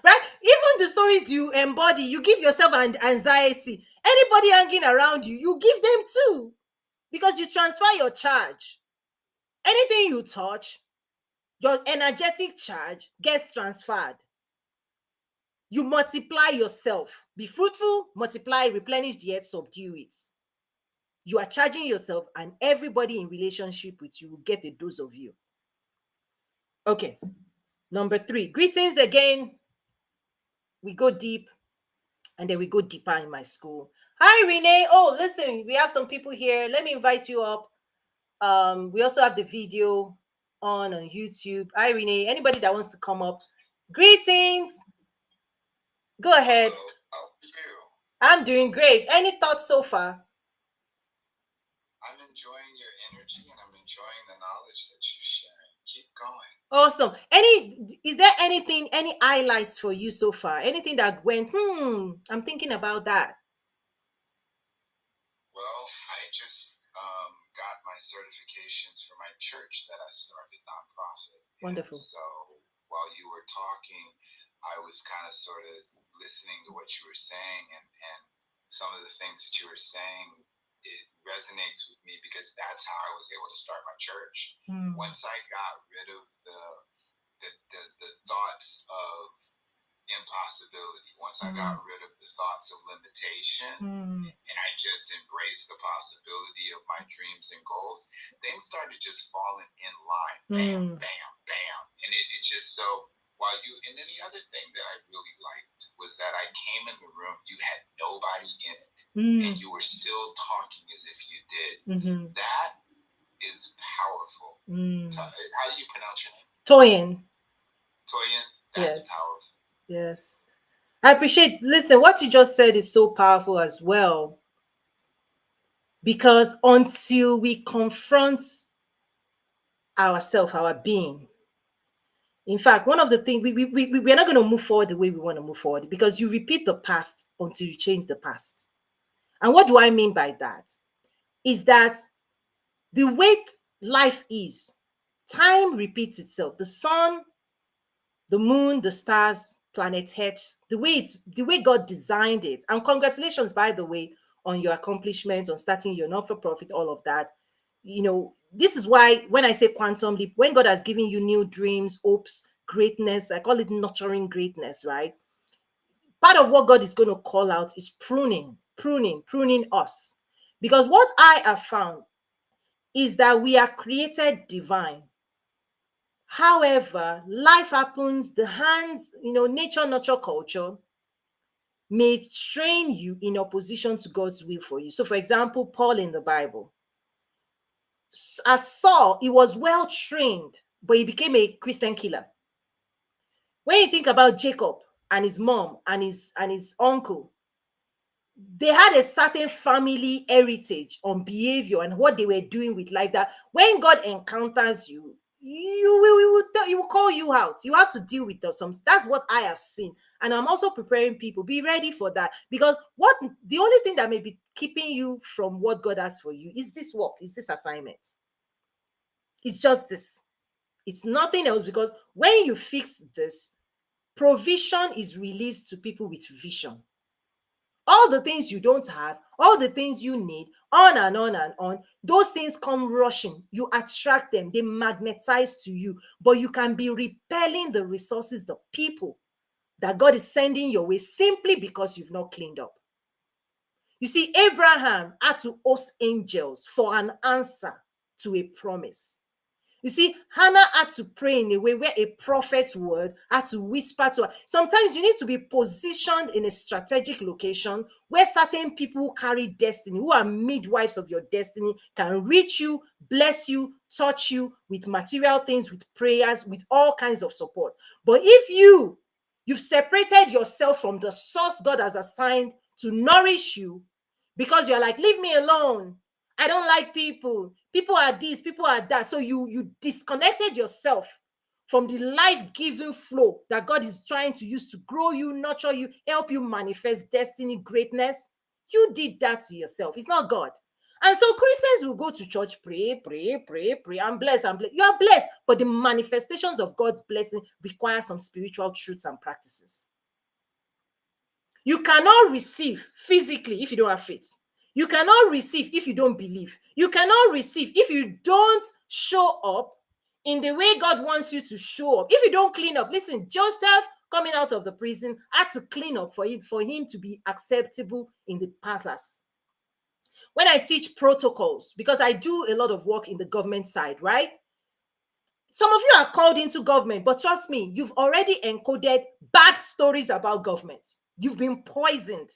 Right? Even the stories you embody, you give yourself an anxiety. Anybody hanging around you, you give them too, because you transfer your charge. Anything you touch, your energetic charge gets transferred. You multiply yourself. Be fruitful, multiply, replenish the earth, subdue it. You are charging yourself, and everybody in relationship with you will get a dose of you. Okay. Number 3. Greetings again. We go deep, and then we go deeper in my school. Hi, Renee. Oh, listen, we have some people here. Let me invite you up. We also have the video on YouTube. Hi, Renee. Anybody that wants to come up, greetings. Go ahead. How are you? I'm doing great. Any thoughts so far? I'm enjoying your energy and I'm enjoying the knowledge that you're sharing. Keep going. Awesome. Is there any highlights for you so far? Anything that went, I'm thinking about that. Well, I just got my certifications for my church that I started, nonprofit. Wonderful. And so while you were talking, I was kind of sort of listening to what you were saying, and some of the things that you were saying, it resonates with me because that's how I was able to start my church. Once I got rid of the thoughts of impossibility, once I got rid of the thoughts of limitation, and I just embraced the possibility of my dreams and goals, things started just falling in line. Bam, bam, bam. And it just so while you, and then the other thing that I really liked was that I came in the room, you had nobody in it, and you were still talking as if you did. That is powerful. How do you pronounce your name? Toyin. Toyin, that's powerful. Yes. I appreciate, listen, what you just said is so powerful as well. Because until we confront ourselves, our being, in fact, one of the things we're not going to move forward the way we want to move forward, because you repeat the past until you change the past. And what do I mean by that? Is that the way life is, time repeats itself. The sun, the moon, the stars, planet Earth, the way God designed it. And congratulations, by the way, on your accomplishments, on starting your not-for-profit, all of that. This is why when I say quantum leap, when God has given you new dreams, hopes, greatness, I call it nurturing greatness, right? Part of what God is going to call out is pruning us. Because what I have found is that we are created divine. However, life happens, the hands, nature, nurture, culture may strain you in opposition to God's will for you. So, for example, Paul in the Bible, As Saul, he was well trained, but he became a Christian killer. When you think about Jacob and his mom and his uncle, they had a certain family heritage on behavior and what they were doing with life, that when God encounters you, he will call you out. You have to deal with some. That's what I have seen, and I'm also preparing people. Be ready for that, because what the only thing that may be keeping you from what God has for you is this work, is this assignment. It's just this. It's nothing else, because when you fix this, provision is released to people with vision. All the things you don't have, all the things you need, on and on and on, those things come rushing. You attract them, they magnetize to you, but you can be repelling the resources, the people that God is sending your way, simply because you've not cleaned up. You see, Abraham had to host angels for an answer to a promise. You see, Hannah had to pray in a way where a prophet's word had to whisper to her. Sometimes you need to be positioned in a strategic location where certain people who carry destiny, who are midwives of your destiny, can reach you, bless you, touch you with material things, with prayers, with all kinds of support. But if you've separated yourself from the source God has assigned to nourish you, because you're like, leave me alone, I don't like people. People are this, people are that. So you disconnected yourself from the life-giving flow that God is trying to use to grow you, nurture you, help you manifest destiny, greatness. You did that to yourself. It's not God. And so Christians will go to church, pray, pray, pray, pray. I'm blessed, I'm blessed. You are blessed, but the manifestations of God's blessing require some spiritual truths and practices. You cannot receive physically if you don't have faith. You cannot receive if you don't believe. You cannot receive if you don't show up in the way God wants you to show up. If you don't clean up, listen, Joseph coming out of the prison had to clean up for him to be acceptable in the palace. When I teach protocols, because I do a lot of work in the government side, right? Some of you are called into government, but trust me, you've already encoded bad stories about government. You've been poisoned.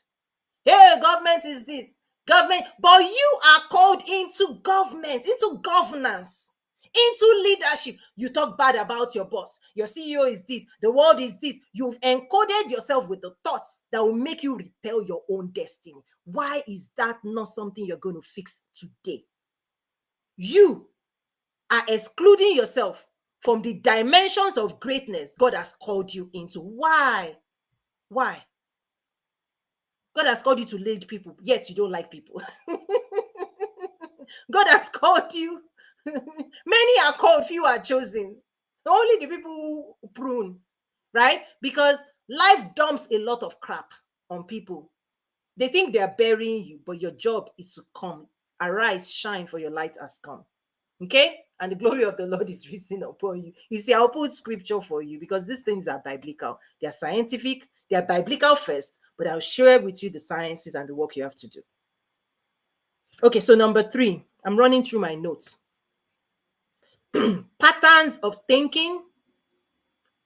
Hey, government is this, government, but you are called into government, into governance, into leadership. You talk bad about your boss. Your CEO is this, the world is this. You've encoded yourself with the thoughts that will make you repel your own destiny. Why is that not something you're going to fix today? You are excluding yourself from the dimensions of greatness God has called you into. Why? Why? God has called you to lead people, yet you don't like people. God has called you. Many are called, few are chosen. Only the people who prune, right? Because life dumps a lot of crap on people. They think they are burying you, but your job is to come. Arise, shine, for your light has come. Okay? And the glory of the Lord is risen upon you. You see, I'll put scripture for you because these things are biblical. They are scientific. They are biblical first, but I'll share with you the sciences and the work you have to do. Okay, so number 3, I'm running through my notes. Patterns of thinking,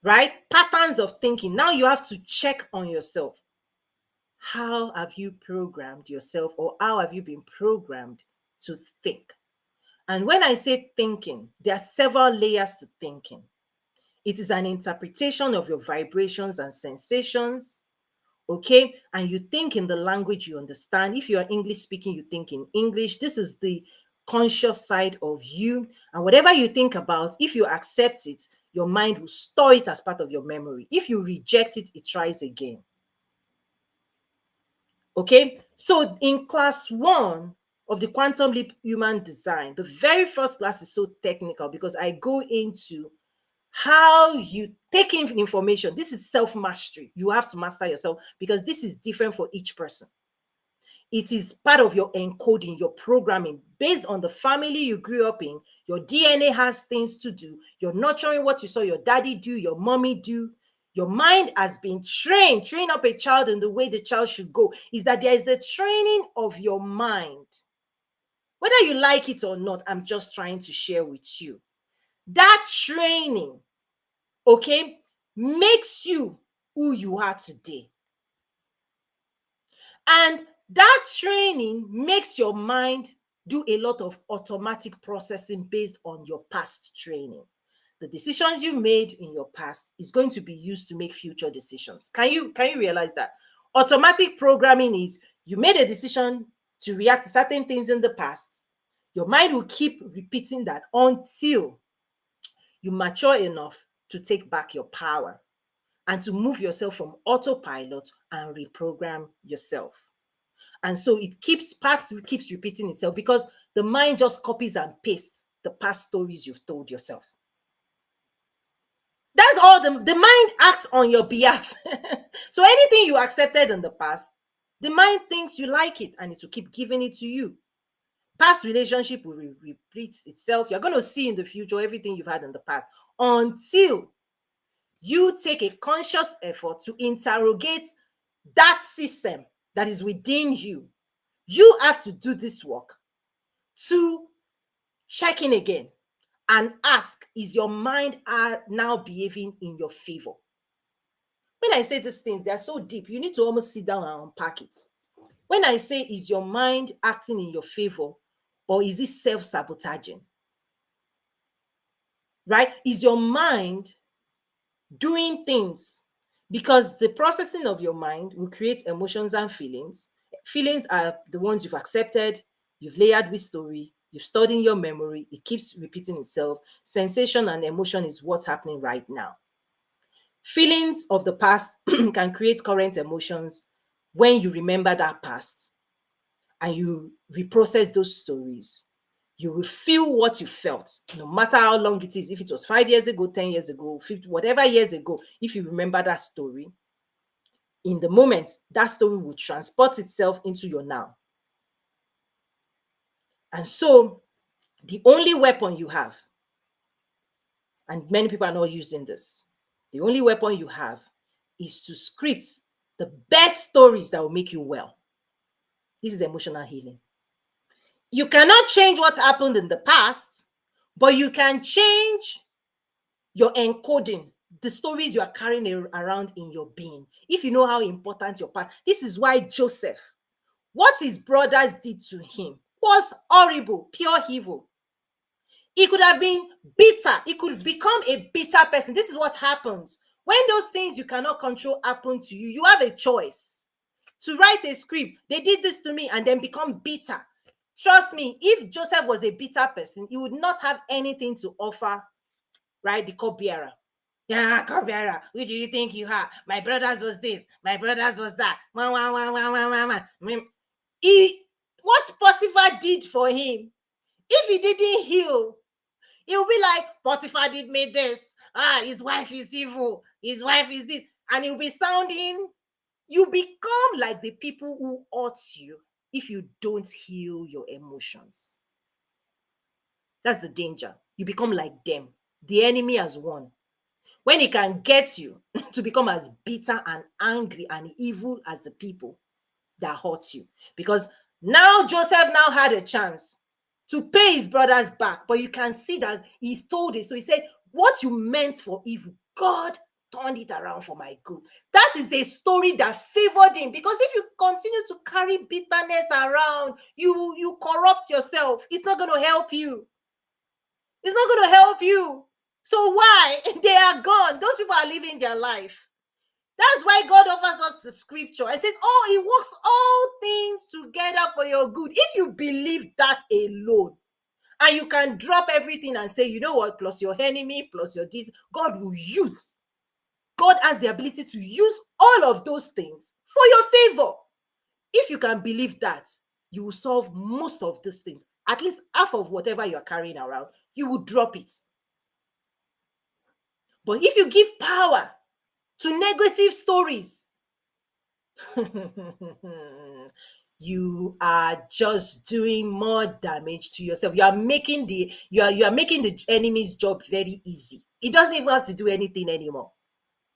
right? Patterns of thinking. Now you have to check on yourself. How have you programmed yourself, or how have you been programmed to think? And when I say thinking, there are several layers to thinking. It is an interpretation of your vibrations and sensations, okay? And you think in the language you understand. If you are English speaking, you think in English. This is the conscious side of you. And whatever you think about, if you accept it, your mind will store it as part of your memory. If you reject it, it tries again. Okay? So in class 1 of the Quantum Leap Human Design, the very first class is so technical because I go into how you take in information. This is self-mastery. You have to master yourself because this is different for each person. It is part of your encoding, your programming, based on the family you grew up in. Your DNA has things to do. You're nurturing what you saw your daddy do, your mommy do. Your mind has been trained. Train up a child in the way the child should go. Is that there is a training of your mind. Whether you like it or not, I'm just trying to share with you. That training, okay, makes you who you are today. And that training makes your mind do a lot of automatic processing based on your past training. The decisions you made in your past is going to be used to make future decisions. Can you realize that? Automatic programming is you made a decision to react to certain things in the past. Your mind will keep repeating that until you mature enough to take back your power and to move yourself from autopilot and reprogram yourself. And so it keeps repeating itself because the mind just copies and pastes the past stories you've told yourself. That's all. The mind acts on your behalf. So anything you accepted in the past, the mind thinks you like it and it will keep giving it to you. Past relationship will repeat itself. You're going to see in the future everything you've had in the past until you take a conscious effort to interrogate that system that is within you. You have to do this work to check in again and ask, is your mind now behaving in your favor? When I say these things, they're so deep, you need to almost sit down and unpack it. When I say, is your mind acting in your favor or is it self-sabotaging? Right? Is your mind doing things? Because the processing of your mind will create emotions and feelings. Feelings are the ones you've accepted, you've layered with story, you've stored in your memory, it keeps repeating itself. Sensation and emotion is what's happening right now. Feelings of the past can create current emotions when you remember that past and you reprocess those stories. You will feel what you felt, no matter how long it is. If it was 5 years ago, 10 years ago, 50, whatever years ago, if you remember that story, in the moment, that story will transport itself into your now. And so, the only weapon you have, and many people are not using this, the only weapon you have is to script the best stories that will make you well. This is emotional healing. You cannot change what happened in the past, but you can change your encoding, the stories you are carrying around in your being. If you know how important your past, this is why Joseph, what his brothers did to him was horrible, pure evil. He could have been bitter. He could become a bitter person. This is what happens. When those things you cannot control happen to you, you have a choice to write a script. They did this to me and then become bitter. Trust me, if Joseph was a bitter person, he would not have anything to offer, right? The cupbearer. Yeah, cupbearer. Who do you think you are? My brothers was this. My brothers was that. What Potiphar did for him, if he didn't heal, he will be like, Potiphar did me this. His wife is evil. His wife is this. And he'll be sounding, you become like the people who hurt you if you don't heal your emotions. That's the danger. You become like them. The enemy has won. When he can get you to become as bitter and angry and evil as the people that hurt you. Because now Joseph now had a chance to pay his brothers back, but you can see that he's told it. So he said, what you meant for evil, God turned it around for my good. That is a story that favored him, because if you continue to carry bitterness around, you corrupt yourself. It's not going to help you. It's not going to help you. So why? They are gone. Those people are living their life. That's why God offers us the scripture and says, oh, it works all things together for your good. If you believe that alone, and you can drop everything and say, you know what, plus your enemy, plus your this, God will use. God has the ability to use all of those things for your favor. If you can believe that, you will solve most of these things. At least half of whatever you're carrying around, you will drop it. But if you give power to negative stories, you are just doing more damage to yourself. You are making the enemy's job very easy. It doesn't even have to do anything anymore.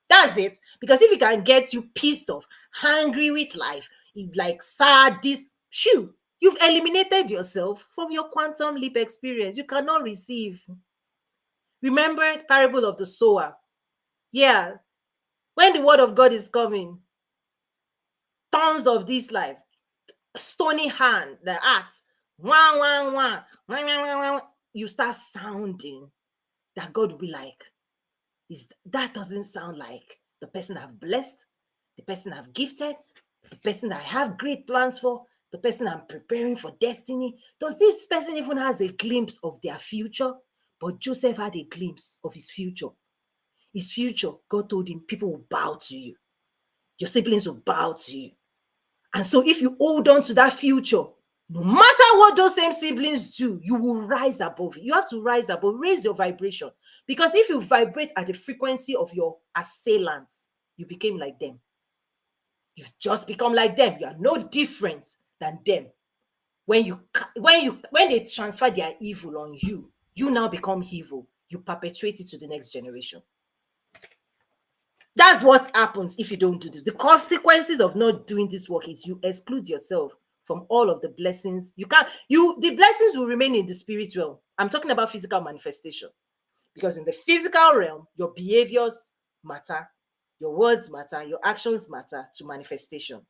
That's it. Because if it can get you pissed off, angry with life, like sad, you've eliminated yourself from your quantum leap experience. You cannot receive. Remember parable of the sower. Yeah. When the word of God is coming, tons of this life, stony hand, the heart wah, wah, wah, wah, wah, wah, wah, you start sounding, that God will be like, that doesn't sound like the person I've blessed, the person I've gifted, the person I have great plans for, the person I'm preparing for destiny. Does this person even has a glimpse of their future? But Joseph had a glimpse of his future. His future, God told him, people will bow to you. Your siblings will bow to you. And so if you hold on to that future, no matter what those same siblings do, you will rise above it. You have to rise above, raise your vibration. Because if you vibrate at the frequency of your assailants, you became like them. You've just become like them. You are no different than them. When they transfer their evil on you, you now become evil. You perpetuate it to the next generation. That's what happens if you don't do this. The consequences of not doing this work is you exclude yourself from all of the blessings. The blessings will remain in the spirit realm. I'm talking about physical manifestation. Because in the physical realm, your behaviors matter, your words matter, your actions matter to manifestation.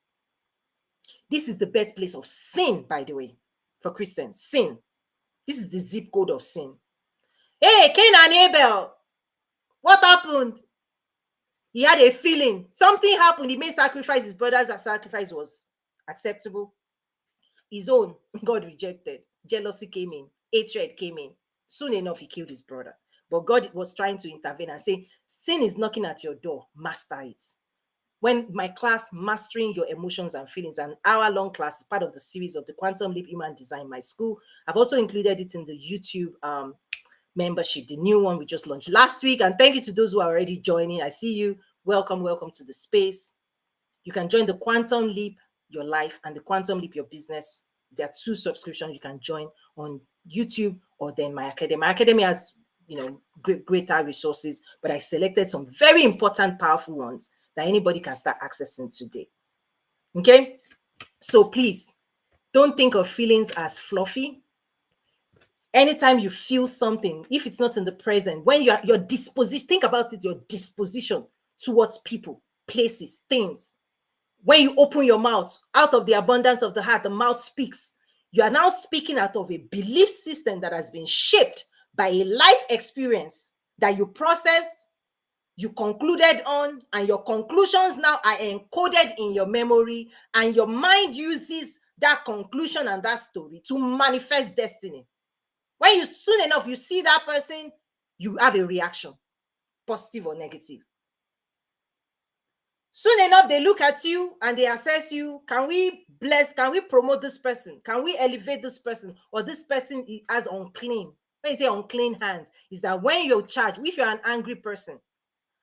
This is the birthplace of sin, by the way, for Christians. Sin. This is the zip code of sin. Hey, Cain and Abel, what happened? He had a feeling. Something happened. He made sacrifice. His brother's sacrifice was acceptable. His own, God rejected. Jealousy came in. Hatred came in. Soon enough, he killed his brother. But God was trying to intervene and say, sin is knocking at your door. Master it. When my class, Mastering Your Emotions and Feelings, an hour-long class, part of the series of the Quantum Leap Human Design, my school, I've also included it in the YouTube membership, the new one we just launched last week. And thank you to those who are already joining. I see you. Welcome to the space. You can join the Quantum Leap Your Life and the Quantum Leap Your Business. There are 2 subscriptions you can join on YouTube or then my academy. My academy has greater resources, but I selected some very important, powerful ones that anybody can start accessing today. Okay, so please don't think of feelings as fluffy. Anytime you feel something, if it's not in the present, when your disposition, think about it, your disposition towards people, places, things. When you open your mouth, out of the abundance of the heart, the mouth speaks. You are now speaking out of a belief system that has been shaped by a life experience that you processed, you concluded on, and your conclusions now are encoded in your memory, and your mind uses that conclusion and that story to manifest destiny. When you soon enough, you see that person, you have a reaction, positive or negative. Soon enough, they look at you and they assess you. Can we bless? Can we promote this person? Can we elevate this person? Or this person has unclean. When you say unclean hands, is that when you're charged, if you're an angry person,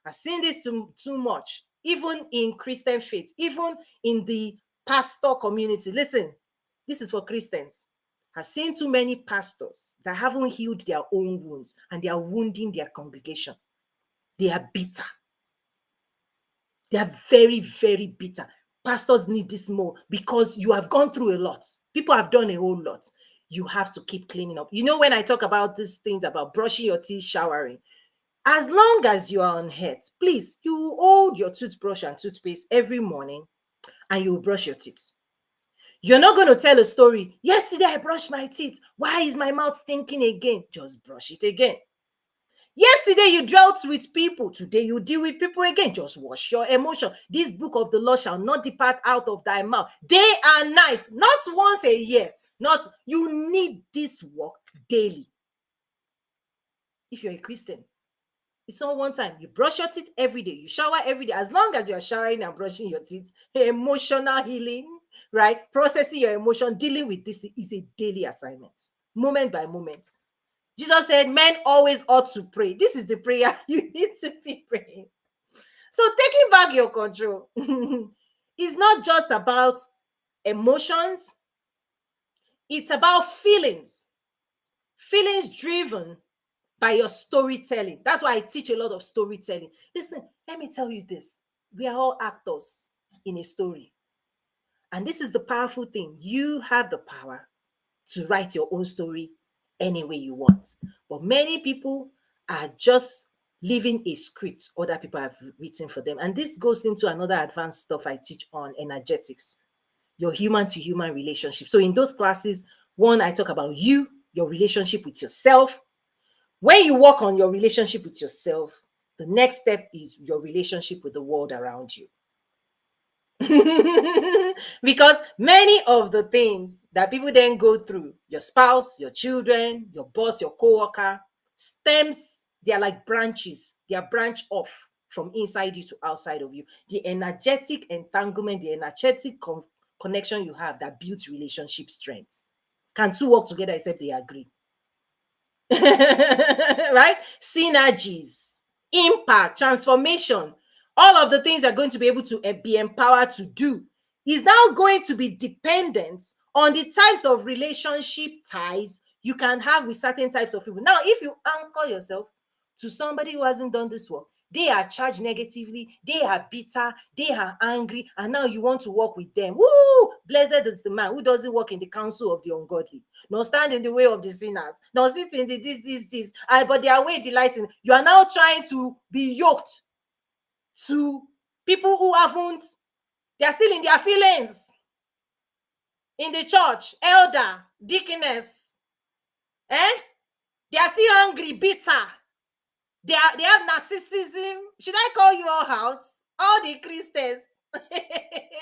I've seen this too much, even in Christian faith, even in the pastor community. Listen, this is for Christians. I've seen too many pastors that haven't healed their own wounds and they are wounding their congregation. They are bitter. They are very, very bitter. Pastors need this more because you have gone through a lot. People have done a whole lot. You have to keep cleaning up. When I talk about these things about brushing your teeth, showering, as long as you are on head, please, you hold your toothbrush and toothpaste every morning and you brush your teeth. You're not going to tell a story. Yesterday I brushed my teeth. Why is my mouth stinking again? Just brush it again. Yesterday you dealt with people. Today you deal with people again. Just wash your emotion. This book of the law shall not depart out of thy mouth day and night, not once a year. You need this work daily. If you're a Christian, it's not one time. You brush your teeth every day. You shower every day. As long as you're showering and brushing your teeth, emotional healing, right? Processing your emotion, dealing with this is a daily assignment, moment by moment. Jesus said, men always ought to pray. This is the prayer you need to be praying. So taking back your control is not just about emotions. It's about feelings. Feelings driven by your storytelling. That's why I teach a lot of storytelling. Listen, let me tell you this. We are all actors in a story. And this is the powerful thing. You have the power to write your own story any way you want. But many people are just living a script other people have written for them. And this goes into another advanced stuff I teach on energetics, your human to human relationship. So in those classes, One, I talk about you, your relationship with yourself. When you work on your relationship with yourself, the next step is your relationship with the world around you. Because many of the things that people then go through, your spouse, your children, your boss, your co-worker, stems, they are like branches. They are branch off from inside you to outside of you. The energetic entanglement, the energetic connection you have that builds relationship strength. Can two work together except they agree? Right? Synergies, impact, transformation, all of the things are going to be able to be empowered to do is now going to be dependent on the types of relationship ties you can have with certain types of people. Now, if you anchor yourself to somebody who hasn't done this work, they are charged negatively, they are bitter, they are angry, and now you want to work with them. Woo! Blessed is the man who doesn't walk in the counsel of the ungodly, nor stand in the way of the sinners, nor sit in the this, but their way delighting. You are now trying to be yoked to people who haven't, they are still in their feelings in the church, elder, deaconess, they are still angry, bitter. They have narcissism. Should I call you all out? All the Christians. Okay.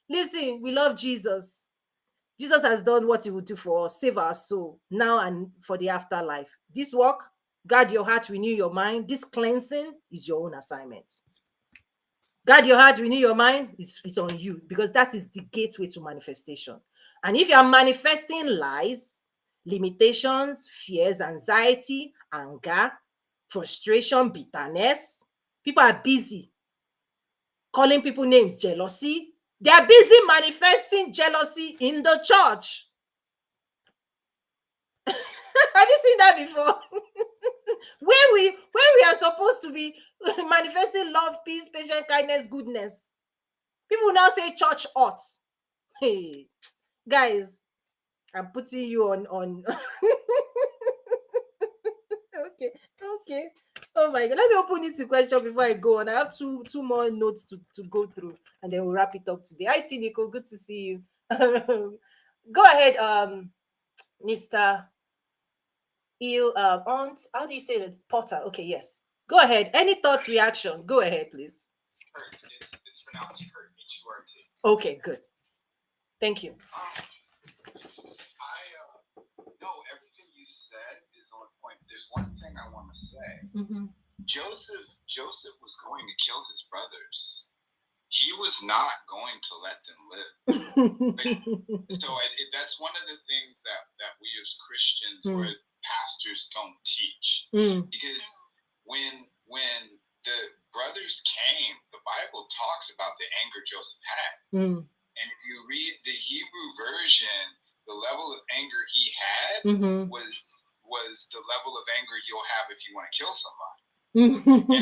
Listen, we love Jesus. Jesus has done what he would do for us, save our soul now and for the afterlife. This work, guard your heart, renew your mind. This cleansing is your own assignment. Guard your heart, renew your mind. It's on you, because that is the gateway to manifestation. And if you are manifesting lies, limitations, fears, anxiety, anger, frustration, bitterness, people are busy calling people names, jealousy. They are busy manifesting jealousy in the church. Have you seen that before? When we are supposed to be manifesting love, peace, patience, kindness, goodness, people now say church ought. Hey, guys, I'm putting you on. Okay. Oh my God, let me open it to question before I go on. I have two more notes to go through, and then we'll wrap it up today. Hi, Nico, good to see you. Go ahead, Mr. Aunt, how do you say it? Potter. Okay, yes. Go ahead. Any thoughts, reaction? Go ahead, please. It's pronounced Hurt. H-U-R-T. Okay, good. Thank you. No, everything you said is on point. There's one thing I want to say. Mm-hmm. Joseph was going to kill his brothers. He was not going to let them live. So that's one of the things that we as Christians or pastors don't teach. Because when the brothers came, the Bible talks about the anger Joseph had. And if you read the Hebrew version, the level of anger he had was the level of anger you'll have if you want to kill somebody.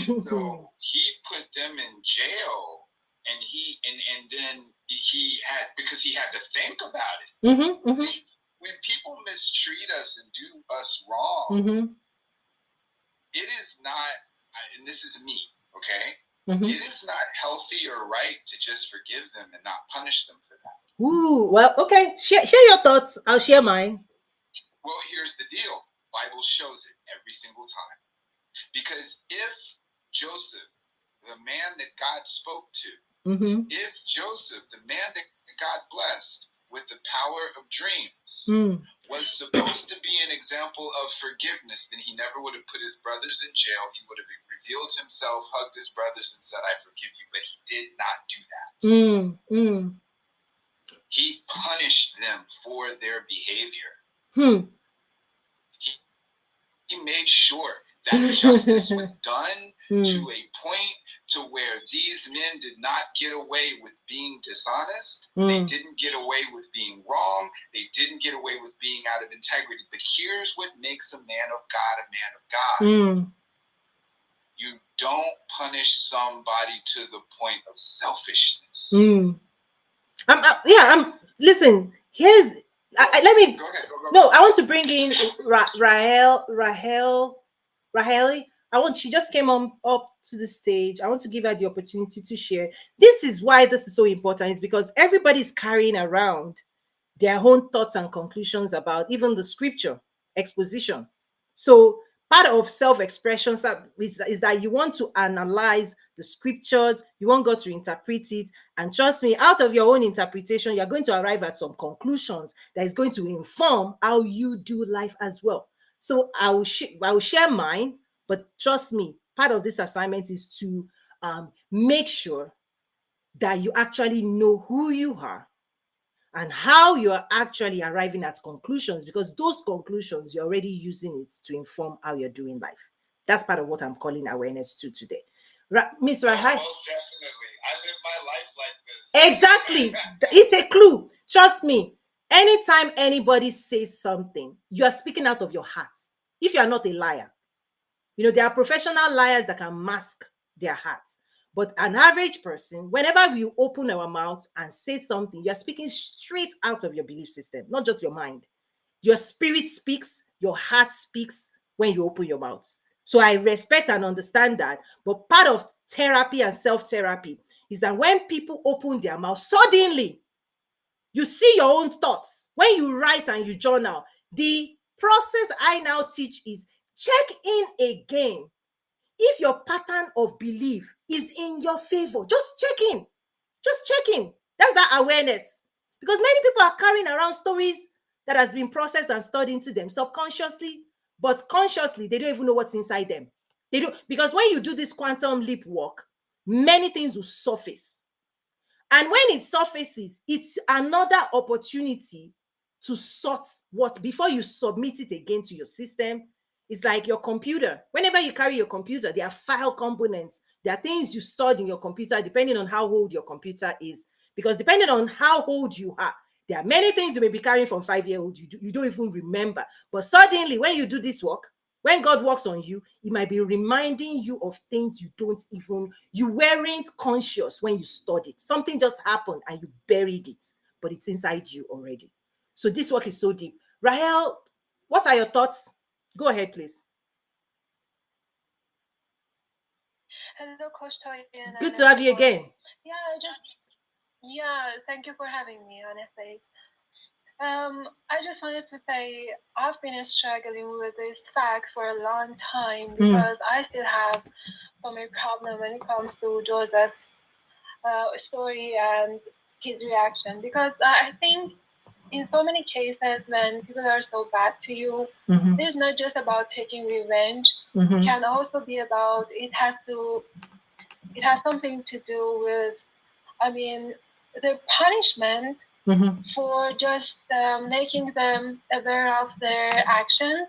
And so he put them in jail, and then he had, because he had to think about it. See, when people mistreat us and do us wrong, it is not, and this is me, okay? It is not healthy or right to just forgive them and not punish them for that. Ooh, well, okay. Share your thoughts. I'll share mine. Well, here's the deal. Bible shows it every single time. Because if Joseph, the man that God spoke to, if Joseph, the man that God blessed with the power of dreams, was supposed to be an example of forgiveness, then he never would have put his brothers in jail. He would have revealed himself, hugged his brothers, and said, I forgive you. But he did not do that. He punished them for their behavior. He made sure that justice was done to a point to where these men did not get away with being dishonest. They didn't get away with being wrong. They didn't get away with being out of integrity. But here's what makes a man of God a man of God. You don't punish somebody to the point of selfishness. Listen, here's, let me, go ahead. No, I want to bring in Raheli. She just came on up to the stage. I want to give her the opportunity to share. This is why this is so important, is because everybody's carrying around their own thoughts and conclusions about even the scripture exposition. So part of self-expression is that you want to analyze the scriptures, you want God to interpret it, and trust me, out of your own interpretation, you're going to arrive at some conclusions that is going to inform how you do life as well. So I will share mine, but trust me, part of this assignment is to make sure that you actually know who you are and how you're actually arriving at conclusions, because those conclusions, you're already using it to inform how you're doing life. That's part of what I'm calling awareness to today. Miss Rahai. Most definitely. I live my life like this. Exactly. It's a clue. Trust me. Anytime anybody says something, you are speaking out of your heart. If you are not a liar, there are professional liars that can mask their hearts. But an average person, whenever we open our mouth and say something, you're speaking straight out of your belief system, not just your mind. Your spirit speaks, your heart speaks when you open your mouth. So I respect and understand that. But part of therapy and self-therapy is that when people open their mouth, suddenly you see your own thoughts. When you write and you journal, the process I now teach is check in again. If your pattern of belief is in your favor, just check in. Just check in. That's that awareness. Because many people are carrying around stories that has been processed and stored into them subconsciously, but consciously, they don't even know what's inside them. They don't, because when you do this quantum leap work, many things will surface. And when it surfaces, it's another opportunity to sort what, before you submit it again to your system. It's like your computer. Whenever you carry your computer, there are file components. There are things you stored in your computer, depending on how old your computer is. Because depending on how old you are, there are many things you may be carrying from 5-year-old you don't even remember. But suddenly, when you do this work, when God works on you, He might be reminding you of things you weren't conscious when you stored it. Something just happened and you buried it, but it's inside you already. So this work is so deep. Rahel, what are your thoughts? Go ahead, please. Hello, Coach Toyin. Good to have you again. Thank you for having me on stage. I just wanted to say I've been struggling with this fact for a long time because I still have so many problems when it comes to Joseph's story and his reaction. Because I think in so many cases when people are so bad to you, it's not just about taking revenge. It can also be about it has something to do with, the punishment for just making them aware of their actions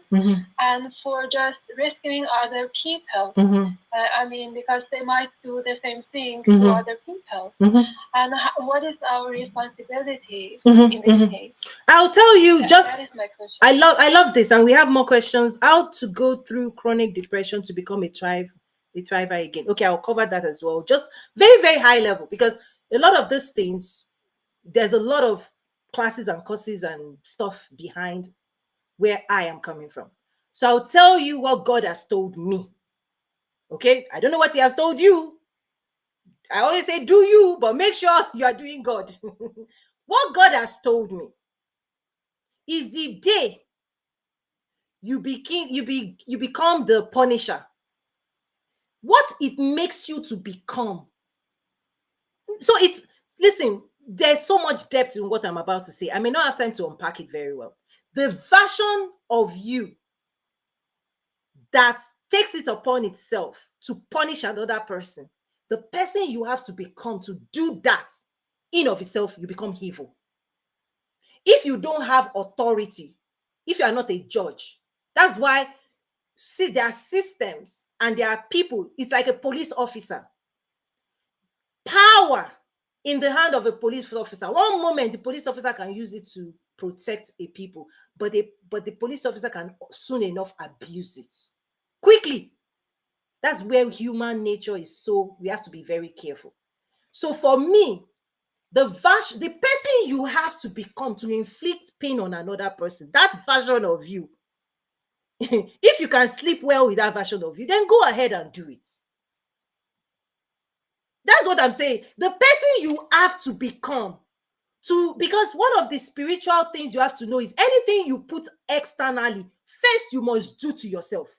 and for just rescuing other people. Because they might do the same thing to other people. And what is our responsibility in this case? I'll tell you, that is my question. I love this, and we have more questions. How to go through chronic depression to become a thriver again. Okay, I'll cover that as well. Just very, very high level, because a lot of these things, there's a lot of classes and courses and stuff behind where I am coming from. So I'll tell you what God has told me. Okay, I don't know what He has told you. I always say do you, but make sure you are doing God. What God has told me is the day you become the punisher, what it makes you to become. So listen, there's so much depth in what I'm about to say. I may not have time to unpack it very well. The version of you that takes it upon itself to punish another person, the person you have to become to do that, in of itself, you become evil. If you don't have authority, if you are not a judge, that's why, see, there are systems and there are people. It's like a police officer. Power in the hand of a police officer. One moment, the police officer can use it to protect a people, but the police officer can soon enough abuse it quickly. That's where human nature is. So we have to be very careful. So for me, the person you have to become to inflict pain on another person, that version of you, If you can sleep well with that version of you, then go ahead and do it. That's what I'm saying. The person you have to become, because one of the spiritual things you have to know is anything you put externally, first you must do to yourself.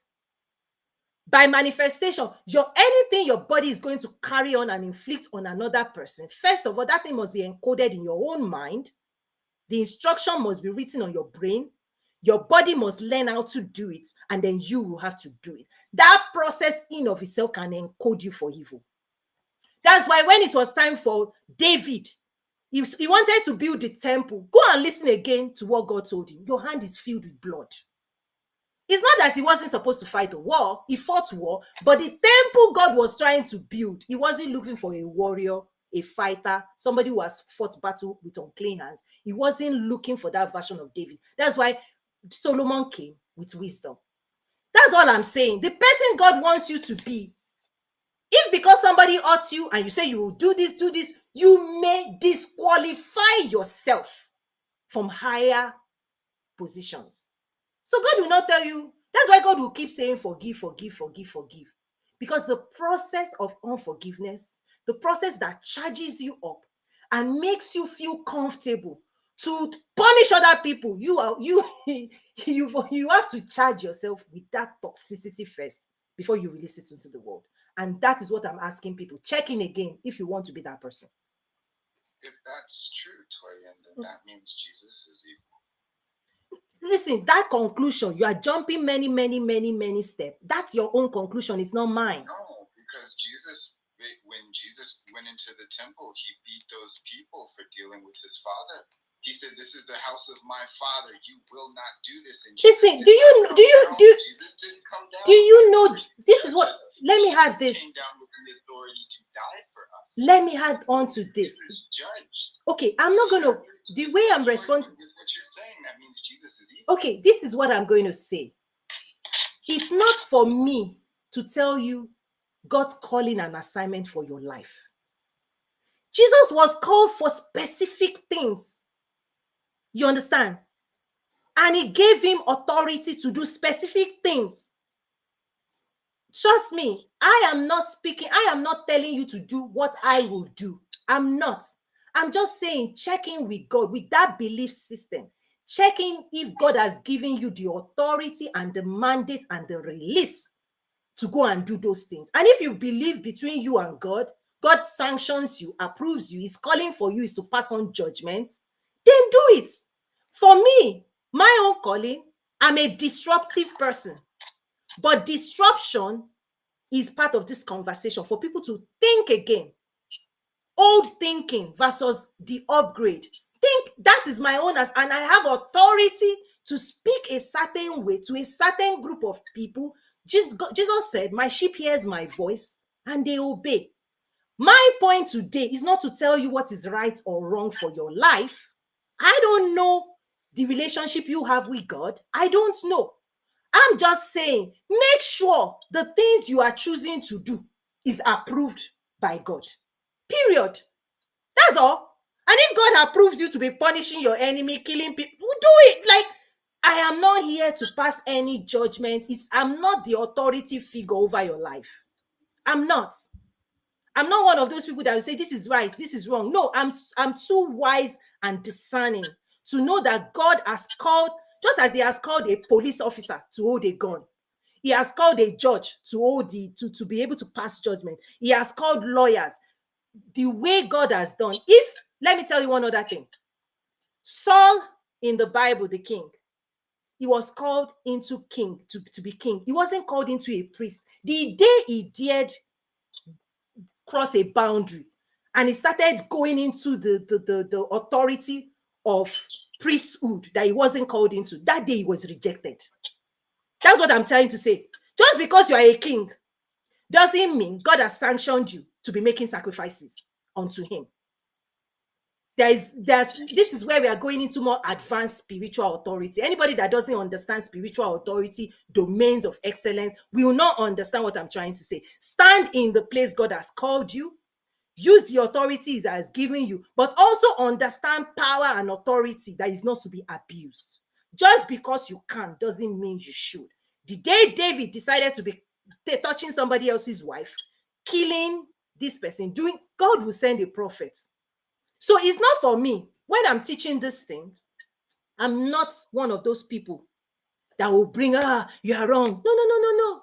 By manifestation, anything your body is going to carry on and inflict on another person, first of all, that thing must be encoded in your own mind. The instruction must be written on your brain. Your body must learn how to do it, and then you will have to do it. That process in of itself can encode you for evil. That's why when it was time for David, he wanted to build the temple. Go and listen again to what God told him. Your hand is filled with blood. It's not that he wasn't supposed to fight a war. He fought war, but the temple God was trying to build, he wasn't looking for a warrior, a fighter, somebody who has fought battle with unclean hands. He wasn't looking for that version of David. That's why Solomon came with wisdom. That's all I'm saying. The person God wants you to be, if because somebody hurts you and you say you will do this, you may disqualify yourself from higher positions. So God will not tell you. That's why God will keep saying forgive, forgive, forgive, forgive. Because the process of unforgiveness, the process that charges you up and makes you feel comfortable to punish other people, you have to charge yourself with that toxicity first before you release it into the world. And that is what I'm asking people. Check in again if you want to be that person. If that's true, Toyin, then that means Jesus is evil. Listen, that conclusion, you are jumping many steps. That's your own conclusion. It's not mine. No, because when Jesus went into the temple, he beat those people for dealing with his father. He said, "This is the house of my father. You will not do this." And listen, do Jesus didn't come down. Do you know this is what? Let me add this. Came down with the authority to die for us. Let me add on to this. Jesus judged. Okay, I'm not gonna. The way I'm responding. With what you're saying, that means Jesus is evil. Okay, this is what I'm going to say. It's not for me to tell you God's calling and assignment for your life. Jesus was called for specific things. You understand? And he gave him authority to do specific things. Trust me, I am not speaking. I am not telling you to do what I will do. I'm not. I'm just saying, checking with God, with that belief system. Checking if God has given you the authority and the mandate and the release to go and do those things. And if you believe between you and God, God sanctions you, approves you, is calling for you is to pass on judgment, then do it. For me, my own calling, I'm a disruptive person. But disruption is part of this conversation for people to think again. Old thinking versus the upgrade. Think that is my own, and I have authority to speak a certain way to a certain group of people. Jesus said, "My sheep hears my voice and they obey." My point today is not to tell you what is right or wrong for your life. I don't know the relationship you have with God. I don't know. I'm just saying, make sure the things you are choosing to do is approved by God. Period. That's all. And if God approves you to be punishing your enemy, killing people, do it. Like, I am not here to pass any judgment. I'm not the authority figure over your life. I'm not. I'm not one of those people that will say this is right, this is wrong. No, I'm too wise and discerning to know that God has called, just as he has called a police officer to hold a gun. He has called a judge to be able to pass judgment. He has called lawyers. The way God has done. Let me tell you one other thing. Saul in the Bible, the king, he was called into king to be king. He wasn't called into a priest. The day he dared cross a boundary and he started going into the authority of priesthood that he wasn't called into, that day he was rejected. That's what I'm trying to say. Just because you are a king doesn't mean God has sanctioned you to be making sacrifices unto him. This is where we are going into more advanced spiritual authority. Anybody that doesn't understand spiritual authority, domains of excellence, will not understand what I'm trying to say. Stand in the place God has called you. Use the authorities that has given you, but also understand power and authority that is not to be abused. Just because you can doesn't mean you should. The day David decided to be touching somebody else's wife, killing this person, doing, God will send a prophet. So it's not for me. When I'm teaching this thing, I'm not one of those people that will bring, you are wrong. No, no, no, no, no.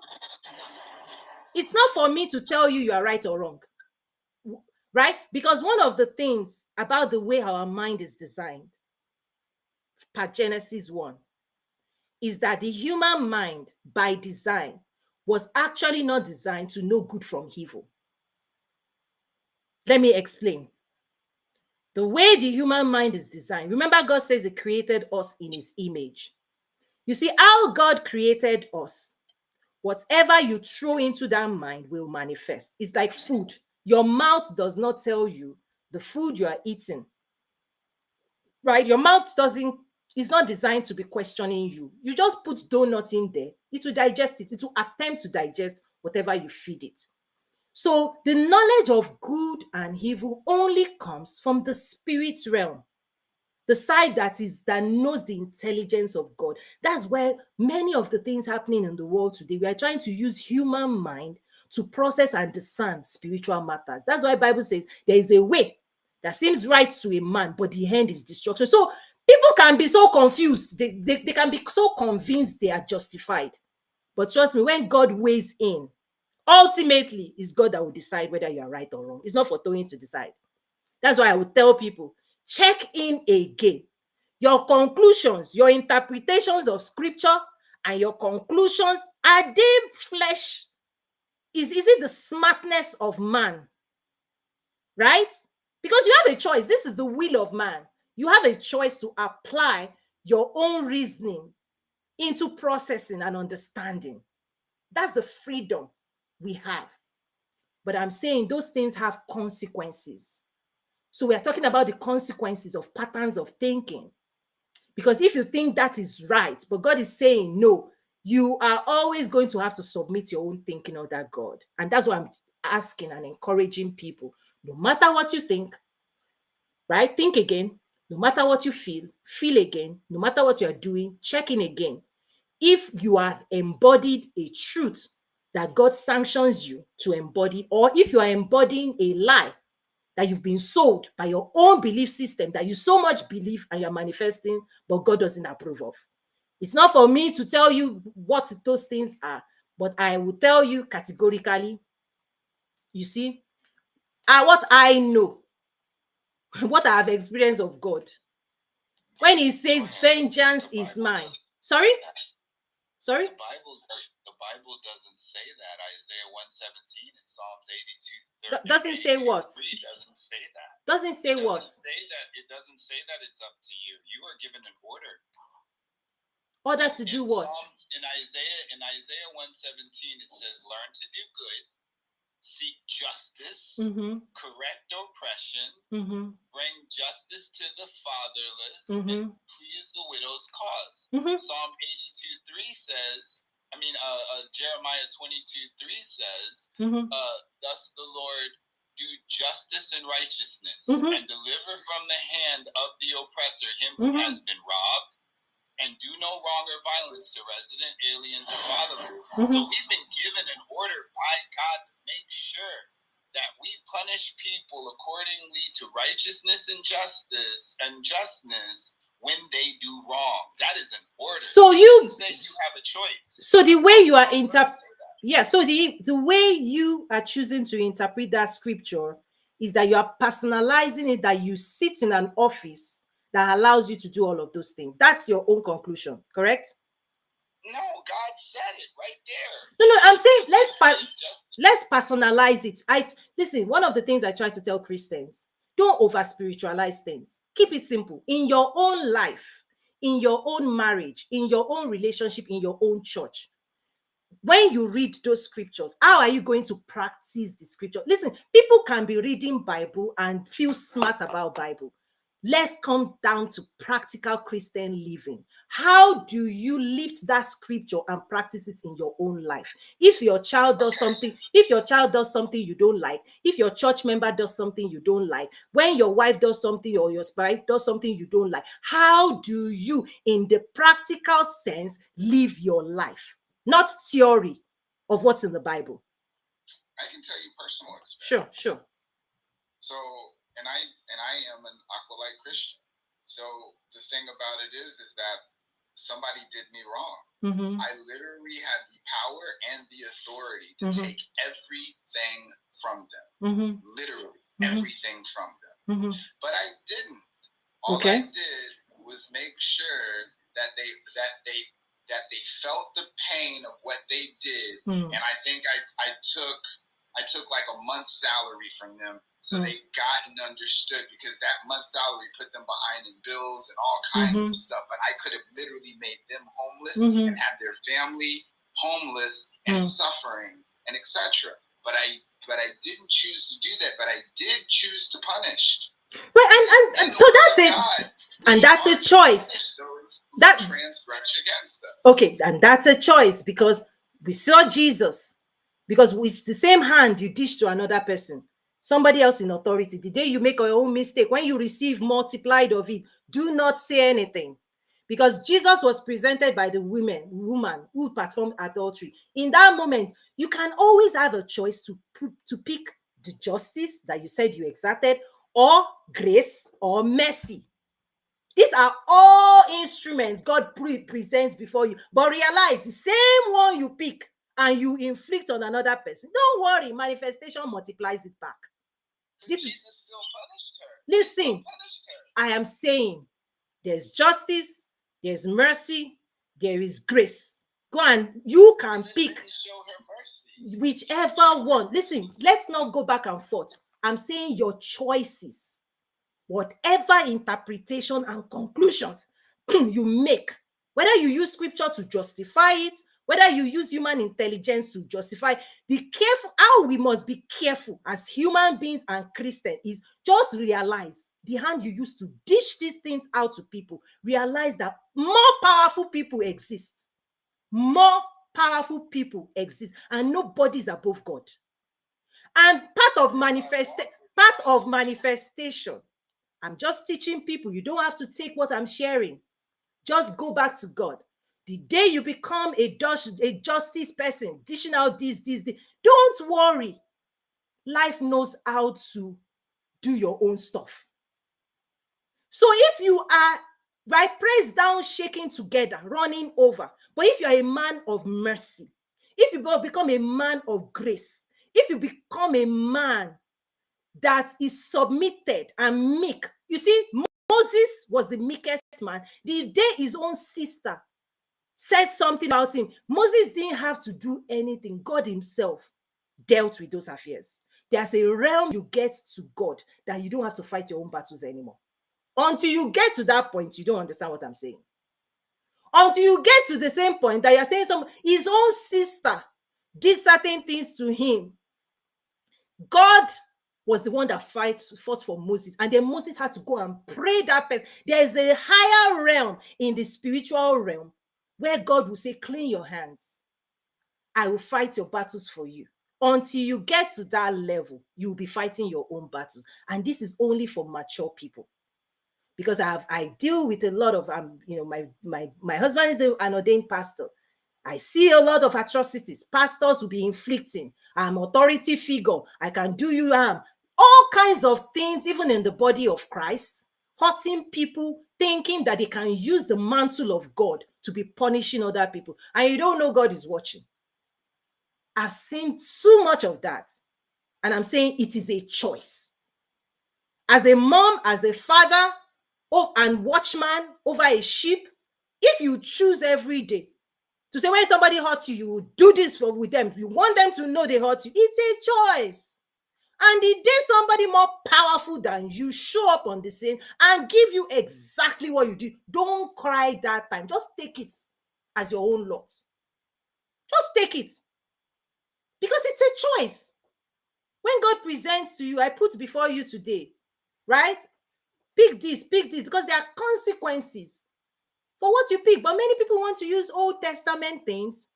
It's not for me to tell you are right or wrong. Right? Because one of the things about the way our mind is designed, per Genesis 1, is that the human mind, by design, was actually not designed to know good from evil. Let me explain. The way the human mind is designed, remember, God says He created us in His image. You see, how God created us, whatever you throw into that mind will manifest. It's like food. Your mouth does not tell you the food you are eating, right? Your mouth is not designed to be questioning you. You just put donuts in there, it will digest it. It will attempt to digest whatever you feed it. So the knowledge of good and evil only comes from the spirit realm, the side that knows the intelligence of God. That's where many of the things happening in the world today, we are trying to use human mind to process and discern spiritual matters. That's why the Bible says there is a way that seems right to a man, but the end is destruction. So people can be so confused. They can be so convinced they are justified. But trust me, when God weighs in, ultimately, it's God that will decide whether you are right or wrong. It's not for Toyin to decide. That's why I would tell people, check in again. Your conclusions, your interpretations of scripture and your conclusions, are they flesh? Is it the smartness of man? Right? Because you have a choice. This is the will of man. You have a choice to apply your own reasoning into processing and understanding. That's the freedom we have. But I'm saying those things have consequences. So we are talking about the consequences of patterns of thinking. Because if you think that is right, but God is saying no, you are always going to have to submit your own thinking under God. And that's what I'm asking and encouraging people. No matter what you think, right? Think again. No matter what you feel again. No matter what you're doing, check in again. If you have embodied a truth that God sanctions you to embody, or if you are embodying a lie that you've been sold by your own belief system that you so much believe and you're manifesting, but God doesn't approve of. It's not for me to tell you what those things are, but I will tell you categorically, you see, what I know, what I have experienced of God. When He says vengeance is mine. Sorry? Sorry? The Bible doesn't say that. Isaiah 117 and Psalms 82. Doesn't say what? Doesn't say that. Doesn't say what? It doesn't say that it's up to you. You are given an order. Order to do what? In Isaiah 117, it says, learn to do good, seek justice, correct oppression, bring justice to the fatherless, and please the widow's cause. Psalm 82:3 says, Jeremiah 22:3 says, thus the Lord do justice and righteousness, and deliver from the hand of the oppressor him who has been robbed, and do no wrong or violence to resident aliens or fatherless. So we've been given an order by God to make sure that we punish people accordingly to righteousness and justness when they do wrong. That is an order. So you have a choice. So the way you are so the way you are choosing to interpret that scripture is that you are personalizing it, that you sit in an office that allows you to do all of those things. That's your own conclusion, correct? No, God said it right there. No, I'm saying let's personalize it. Listen, one of the things I try to tell Christians, don't over spiritualize things. Keep it simple. In your own life, in your own marriage, in your own relationship, in your own church, when you read those scriptures, how are you going to practice the scripture? Listen, people can be reading Bible and feel smart about Bible. Let's come down to practical Christian living. How do you lift that scripture and practice it in your own life? If your child does something, you don't like, if your church member does something you don't like, when your wife does something or your spouse does something you don't like, how do you, in the practical sense, live your life? not theory of what's in the Bible. I can tell you personal experience. Sure, sure. So, and I am an Aqualite Christian. So the thing about it is that somebody did me wrong. Mm-hmm. I literally had the power and the authority to Mm-hmm. take everything from them. Mm-hmm. Literally Mm-hmm. everything from them. Mm-hmm. But I didn't. All Okay. I did was make sure that they felt the pain of what they did. And I think I took like a month's salary from them, so they got and understood, because that month's salary put them behind in bills and all kinds of stuff. But I could have literally made them homeless and had their family homeless and suffering and etc. But I didn't choose to do that. But I did choose to punish. Right, and so that's it. And that's a choice. That transgress against us. Okay, and that's a choice, because we saw Jesus. Because with the same hand you dish to another person, somebody else in authority, the day you make your own mistake, when you receive multiplied of it, do not say anything. Because Jesus was presented by the woman who performed adultery. In that moment, you can always have a choice to pick the justice that you said you exacted, or grace, or mercy. These are all instruments God presents before you. But realize the same one you pick and you inflict on another person, don't worry, manifestation multiplies it back. This Jesus is still punished her. Listen, I am saying there's justice, there's mercy, there is grace. Go and you can pick whichever one. Listen, let's not go back and forth. I'm saying your choices, whatever interpretation and conclusions you make, whether you use scripture to justify it, whether you use human intelligence to justify, be careful. How we must be careful as human beings and Christians is just realize the hand you use to dish these things out to people. Realize that more powerful people exist. More powerful people exist, and nobody is above God. And part of manifestation, I'm just teaching people. You don't have to take what I'm sharing. Just go back to God. The day you become a justice person, dishing out this, don't worry. Life knows how to do your own stuff. So if you are, right, praise down, shaking together, running over, but if you're a man of mercy, if you become a man of grace, if you become a man that is submitted and meek. You see, Moses was the meekest man. The day his own sister said something about him, Moses didn't have to do anything. God himself dealt with those affairs. There's a realm you get to God that you don't have to fight your own battles anymore. Until you get to that point, you don't understand what I'm saying. Until you get to the same point that you're saying his own sister did certain things to him. God was the one that fought for Moses, and then Moses had to go and pray that person. There is a higher realm in the spiritual realm where God will say, clean your hands. I will fight your battles for you. Until you get to that level, you'll be fighting your own battles. And this is only for mature people. Because I deal with a lot of my husband is an ordained pastor. I see a lot of atrocities. Pastors will be inflicting. I'm authority figure. I can do you harm. All kinds of things, even in the body of Christ, hurting people, thinking that they can use the mantle of God to be punishing other people. And you don't know God is watching. I've seen too much of that. And I'm saying it is a choice. As a mom, as a father, and watchman over a sheep, if you choose every day to say when somebody hurts you, you will do this with them. You want them to know they hurt you. It's a choice. And the day somebody more powerful than you show up on the scene and give you exactly what you do, don't cry that time. Just take it as your own lot. Just take it. Because it's a choice. When God presents to you, I put before you today, right? Pick this, because there are consequences for what you pick. But many people want to use Old Testament things,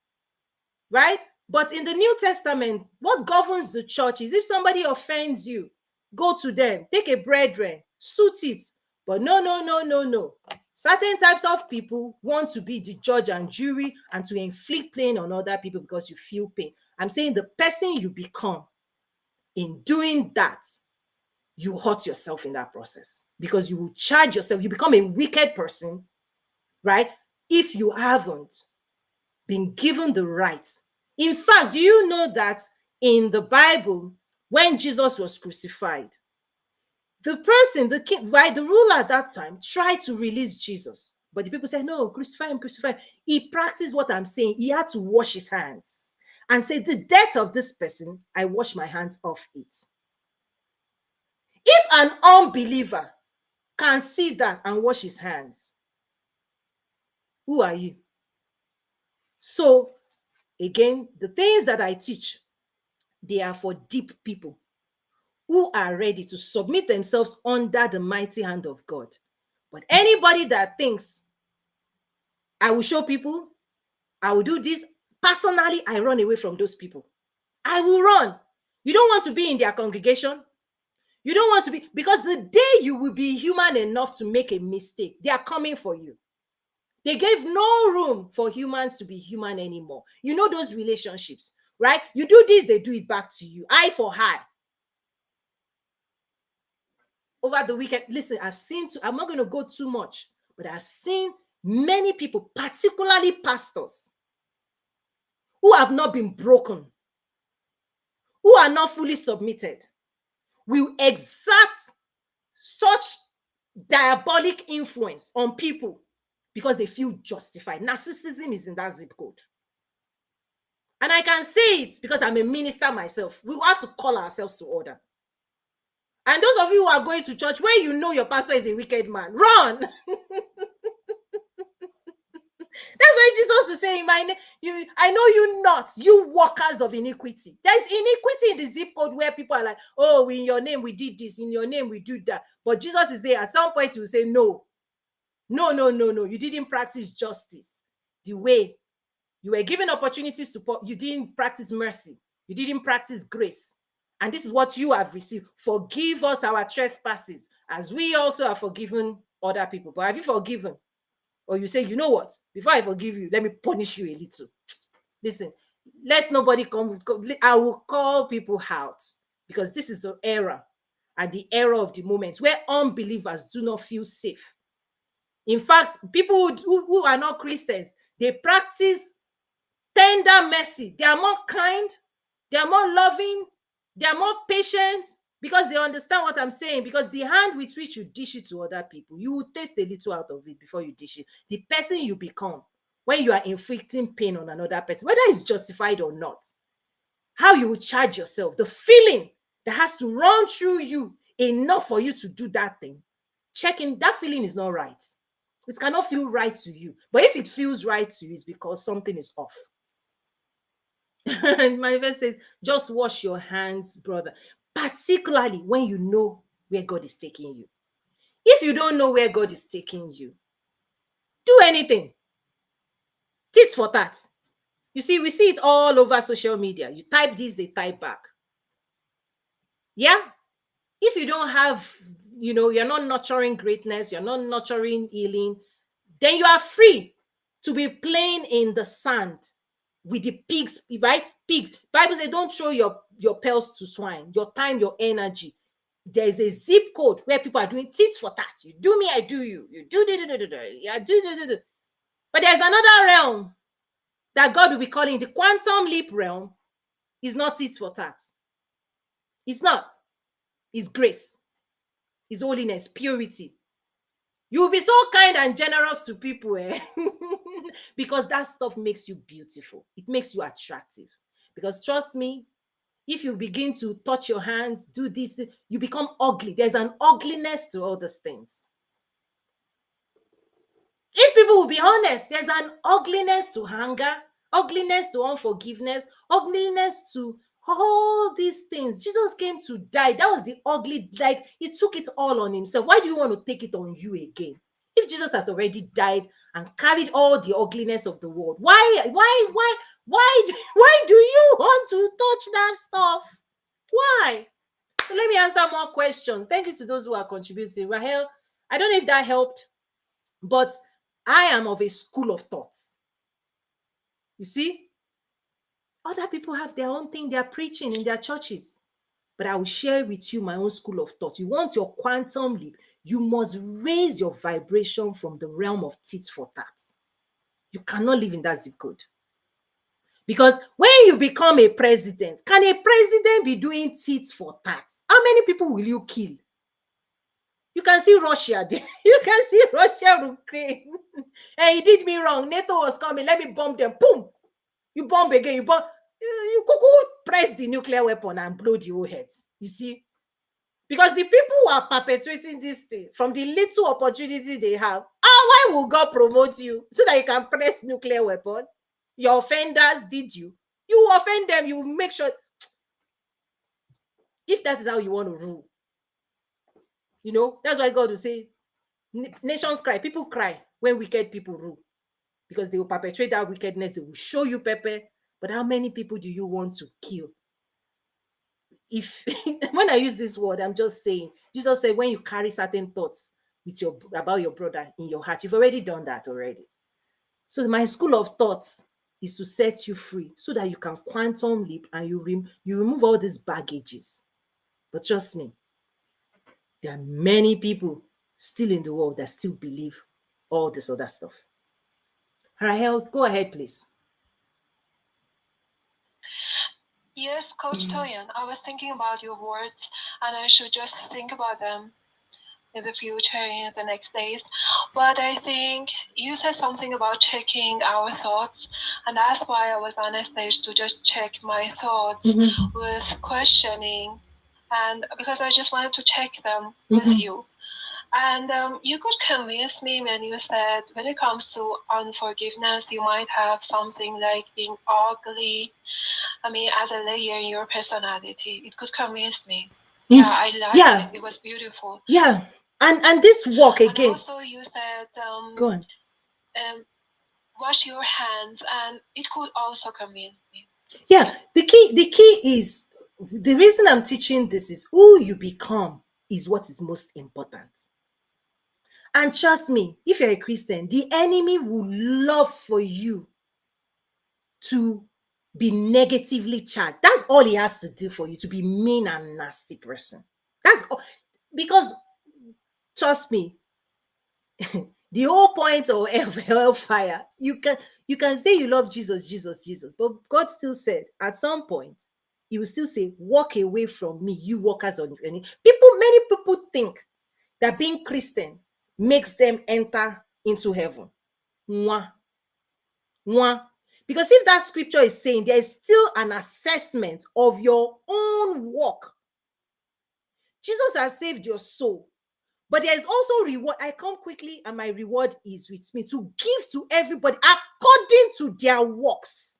right? But in the New Testament, what governs the church is if somebody offends you, go to them, take a brethren, suit it. But no. Certain types of people want to be the judge and jury and to inflict pain on other people because you feel pain. I'm saying the person you become in doing that, you hurt yourself in that process because you will charge yourself. You become a wicked person, right? If you haven't been given the right. In fact, do you know that in the Bible, when Jesus was crucified, the person, the king, right, the ruler at that time tried to release Jesus. But the people said, no, crucify him, crucify him. He practiced what I'm saying. He had to wash his hands and say, the death of this person, I wash my hands off it. If an unbeliever can see that and wash his hands, who are you? So, again, the things that I teach, they are for deep people who are ready to submit themselves under the mighty hand of God. But anybody that thinks, I will show people, I will do this, personally, I run away from those people. I will run. You don't want to be in their congregation. You don't want to be, because the day you will be human enough to make a mistake, they are coming for you. They gave no room for humans to be human anymore. You know those relationships, right? You do this, they do it back to you. Eye for eye. Over the weekend, listen, I'm not going to go too much, but I've seen many people, particularly pastors, who have not been broken, who are not fully submitted, will exert such diabolic influence on people because they feel justified. Narcissism is in that zip code. And I can say it because I'm a minister myself. We will have to call ourselves to order. And those of you who are going to church, where you know your pastor is a wicked man, run. That's why Jesus was saying, I know you not, you workers of iniquity. There's iniquity in the zip code where people are like, oh, in your name we did this, in your name we do that. But Jesus is there. At some point he will say, no. You didn't practice justice the way you were given opportunities to, you didn't practice mercy. You didn't practice grace. And this is what you have received. Forgive us our trespasses as we also are forgiven other people. But have you forgiven? Or you say, you know what? Before I forgive you, let me punish you a little. Listen, let nobody come. I will call people out because this is the era and the era of the moment where unbelievers do not feel safe. In fact, people who are not Christians, they practice tender mercy. They are more kind. They are more loving. They are more patient because they understand what I'm saying. Because the hand with which you dish it to other people, you will taste a little out of it before you dish it. The person you become when you are inflicting pain on another person, whether it's justified or not, how you will charge yourself, the feeling that has to run through you enough for you to do that thing. Checking that feeling is not right. It cannot feel right to you. But if it feels right to you, it's because something is off. And my verse says, just wash your hands, brother, particularly when you know where God is taking you. If you don't know where God is taking you, do anything. Tit for tat. You see, we see it all over social media. You type this, they type back. Yeah? If you don't have, you're not nurturing greatness, you're not nurturing healing, then you are free to be playing in the sand with the pigs, right? Pigs. Bible says, don't throw your pearls to swine, your time, your energy. There's a zip code where people are doing tit for tat. You do me, I do you. You do. Yeah, do. But there's another realm that God will be calling the quantum leap realm. Is not tit for tat. It's not. It's grace. It's holiness, purity. You will be so kind and generous to people, because that stuff makes you beautiful. It makes you attractive. Because trust me, if you begin to touch your hands, do this, you become ugly. There's an ugliness to all these things. If people will be honest, there's an ugliness to anger, ugliness to unforgiveness, ugliness to all these things. Jesus came to die. That was the ugly, like he took it all on himself. Why do you want to take it on you again? If Jesus has already died and carried all the ugliness of the world, why do you want to touch that stuff? Why? So let me answer more questions. Thank you to those who are contributing. Rahel, I don't know if that helped. But I am of a school of thoughts. You see, other people have their own thing they are preaching in their churches. But I will share with you my own school of thought. You want your quantum leap, you must raise your vibration from the realm of tit for tat. You cannot live in that zip code. Because when you become a president, can a president be doing tit for tat? How many people will you kill? You can see Russia there. You can see Russia, Ukraine. And he did me wrong. NATO was coming. Let me bomb them. Boom. You bomb again. You bomb. You could press the nuclear weapon and blow the whole heads. You see? Because the people who are perpetuating this thing, from the little opportunity they have, why will God promote you? So that you can press nuclear weapon? Your offenders did you. You offend them, you make sure. If that is how you want to rule, that's why God will say, nations cry, people cry when wicked people rule. Because they will perpetuate that wickedness, they will show you pepper. But how many people do you want to kill? If when I use this word, I'm just saying, Jesus said, when you carry certain thoughts about your brother in your heart, you've already done that already. So my school of thoughts is to set you free so that you can quantum leap and you remove all these baggages. But trust me, there are many people still in the world that still believe all this other stuff. Rahel, go ahead, please. Yes, Coach Toyin, I was thinking about your words, and I should just think about them in the future, in the next days. But I think you said something about checking our thoughts, and that's why I was on a stage to just check my thoughts with questioning, and because I just wanted to check them with you. And you could convince me when you said when it comes to unforgiveness, you might have something like being ugly. I mean, as a layer in your personality, it could convince me. Yeah, I liked it. It was beautiful. Yeah. And this walk again. And also, you said, go on. Wash your hands, and it could also convince me. Yeah. The key is, the reason I'm teaching this is who you become is what is most important. And trust me, if you're a Christian, the enemy would love for you to be negatively charged. That's all he has to do for you, to be mean and nasty person. That's all. Because trust me, the whole point of hellfire, you can say you love Jesus, but God still said at some point, he will still say, walk away from me, you workers on any people. Many people think that being Christian makes them enter into heaven. Mwah. Mwah. Because if that scripture is saying there is still an assessment of your own work, Jesus has saved your soul, but there is also reward. I come quickly and my reward is with me to give to everybody according to their works.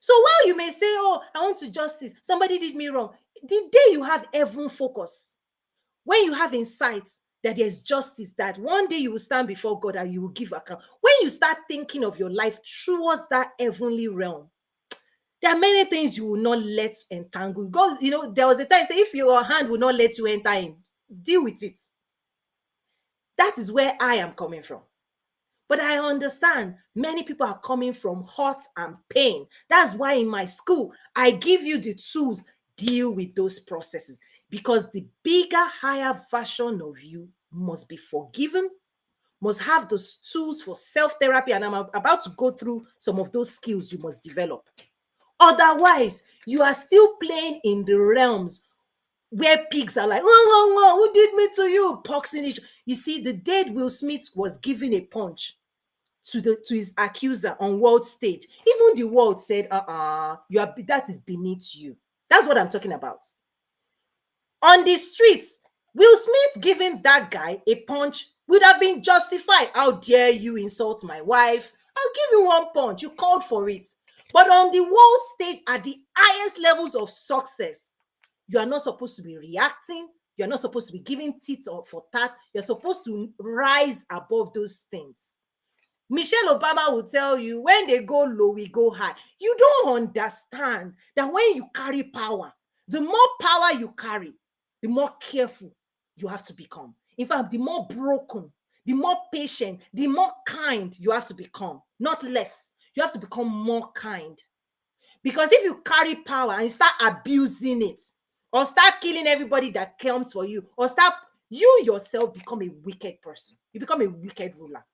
So while you may say, oh, I want to justice, somebody did me wrong, the day you have heaven focus, when you have insight that there's justice, that one day you will stand before God and you will give account, when you start thinking of your life towards that heavenly realm, there are many things you will not let entangle. God, there was a time, say, if your hand will not let you enter in, deal with it. That is where I am coming from. But I understand many people are coming from hurt and pain. That's why in my school, I give you the tools, deal with those processes. Because the bigger, higher version of you must be forgiven, must have those tools for self-therapy. And I'm about to go through some of those skills you must develop. Otherwise, you are still playing in the realms where pigs are like, who did me to you? Boxing each. You see, the day Will Smith was giving a punch to his accuser on world stage, even the world said, that is beneath you. That's what I'm talking about. On the streets, Will Smith giving that guy a punch would have been justified. How dare you insult my wife? I'll give you one punch. You called for it. But on the world stage, at the highest levels of success, you are not supposed to be reacting. You're not supposed to be giving tit for tat. You're supposed to rise above those things. Michelle Obama will tell you, when they go low, we go high. You don't understand that when you carry power, the more power you carry, the more careful you have to become. In fact, the more broken, the more patient, the more kind you have to become, not less. You have to become more kind. Because if you carry power and you start abusing it, or start killing everybody that comes for you, or start, you yourself become a wicked person. You become a wicked ruler.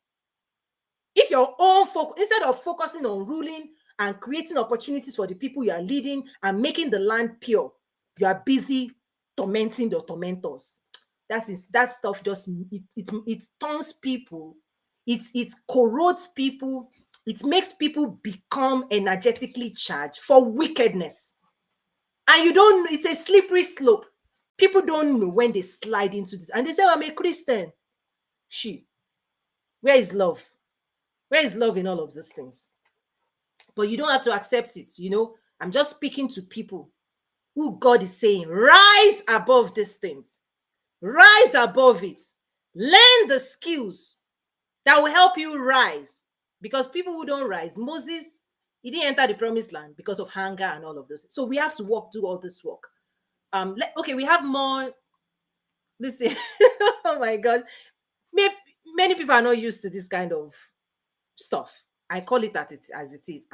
If your own focus, instead of focusing on ruling and creating opportunities for the people you are leading and making the land pure, you are busy tormenting the tormentors. That stuff just it turns people, it corrodes people, it makes people become energetically charged for wickedness. And you don't, it's a slippery slope. People don't know when they slide into this. And they say, I'm a Christian. Where is love? Where is love in all of these things? But you don't have to accept it. I'm just speaking to people who God is saying, rise above these things. Rise above it. Learn the skills that will help you rise. Because people who don't rise, Moses, he didn't enter the promised land because of hunger and all of this. So we have to do all this work. Okay, we have more. Listen, oh my God. Many people are not used to this kind of stuff. I call it as it is.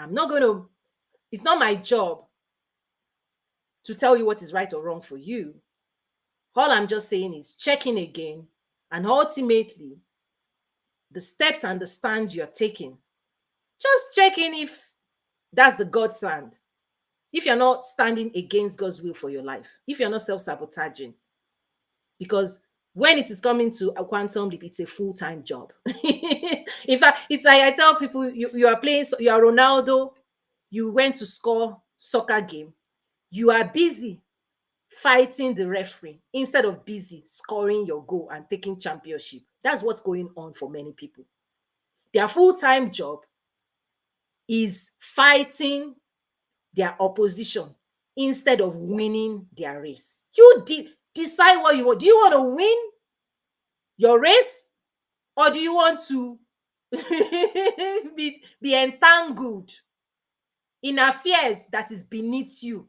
It's not my job to tell you what is right or wrong for you. All I'm just saying is checking again, and ultimately the steps and the stand you're taking, just checking if that's the God's stand. If you're not standing against God's will for your life, if you're not self-sabotaging, because when it is coming to a quantum leap, it's a full-time job. In fact, it's like I tell people, you are Ronaldo, you went to score soccer game, you are busy fighting the referee instead of busy scoring your goal and taking championship. That's what's going on for many people. Their full-time job is fighting their opposition instead of winning their race. You decide what you want. Do you want to win your race, or do you want to be entangled in affairs that is beneath you?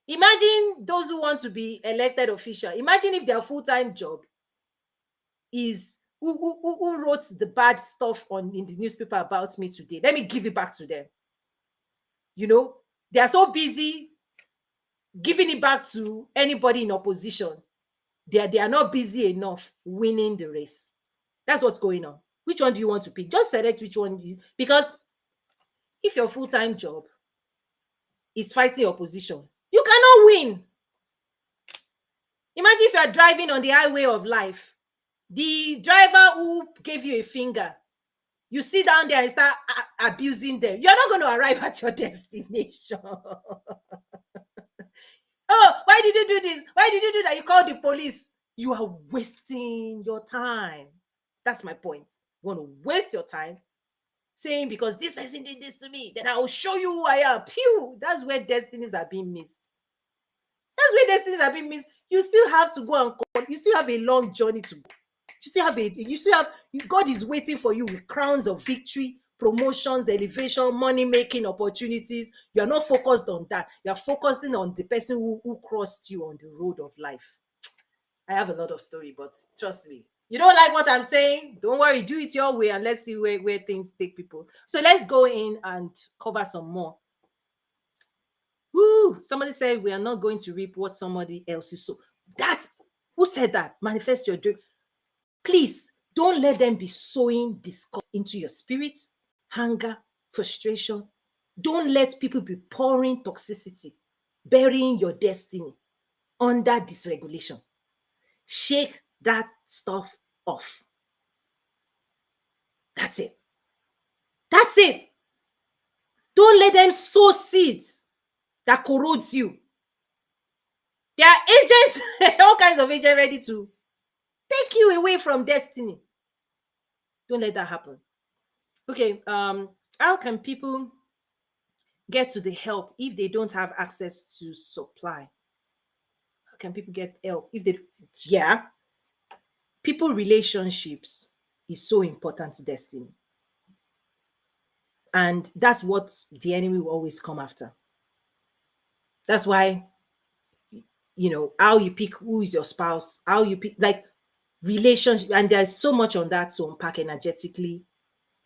Imagine those who want to be elected official. Imagine if their full-time job is who wrote the bad stuff in the newspaper about me today. Let me give it back to them. They are so busy giving it back to anybody in opposition. They are not busy enough winning the race. That's what's going on. Which one do you want to pick? Just select which one because if your full-time job is fighting opposition, you cannot win. Imagine if you are driving on the highway of life. The driver who gave you a finger, you sit down there and start abusing them. You're not going to arrive at your destination. Oh, why did you do this? Why did you do that? You called the police. You are wasting your time. That's my point. You want to waste your time saying, because this person did this to me, then I will show you who I am. Phew, that's where destinies are being missed. That's where destinies are being missed. You still have to go and call. You still have a long journey to go. God is waiting for you with crowns of victory, promotions, elevation, money-making opportunities. You're not focused on that. You're focusing on the person who crossed you on the road of life. I have a lot of story, but trust me. You don't like what I'm saying? Don't worry, do it your way and let's see where things take people. So let's go in and cover some more. Woo! Somebody said we are not going to reap what somebody else is so. Who said that? Manifest your dream. Please don't let them be sowing discord into your spirit, hunger, frustration. Don't let people be pouring toxicity, burying your destiny under dysregulation. Shake that stuff off. That's it. That's it. Don't let them sow seeds that corrodes you. There are agents, all kinds of agents ready to take you away from destiny. Don't let that happen. Okay, how can people get to the help if they don't have access to supply? How can people get help if they? Yeah, people relationships is so important to destiny, and that's what the enemy will always come after. That's why how you pick who is your spouse, how you pick, like relationship, and there's so much on that to unpack energetically,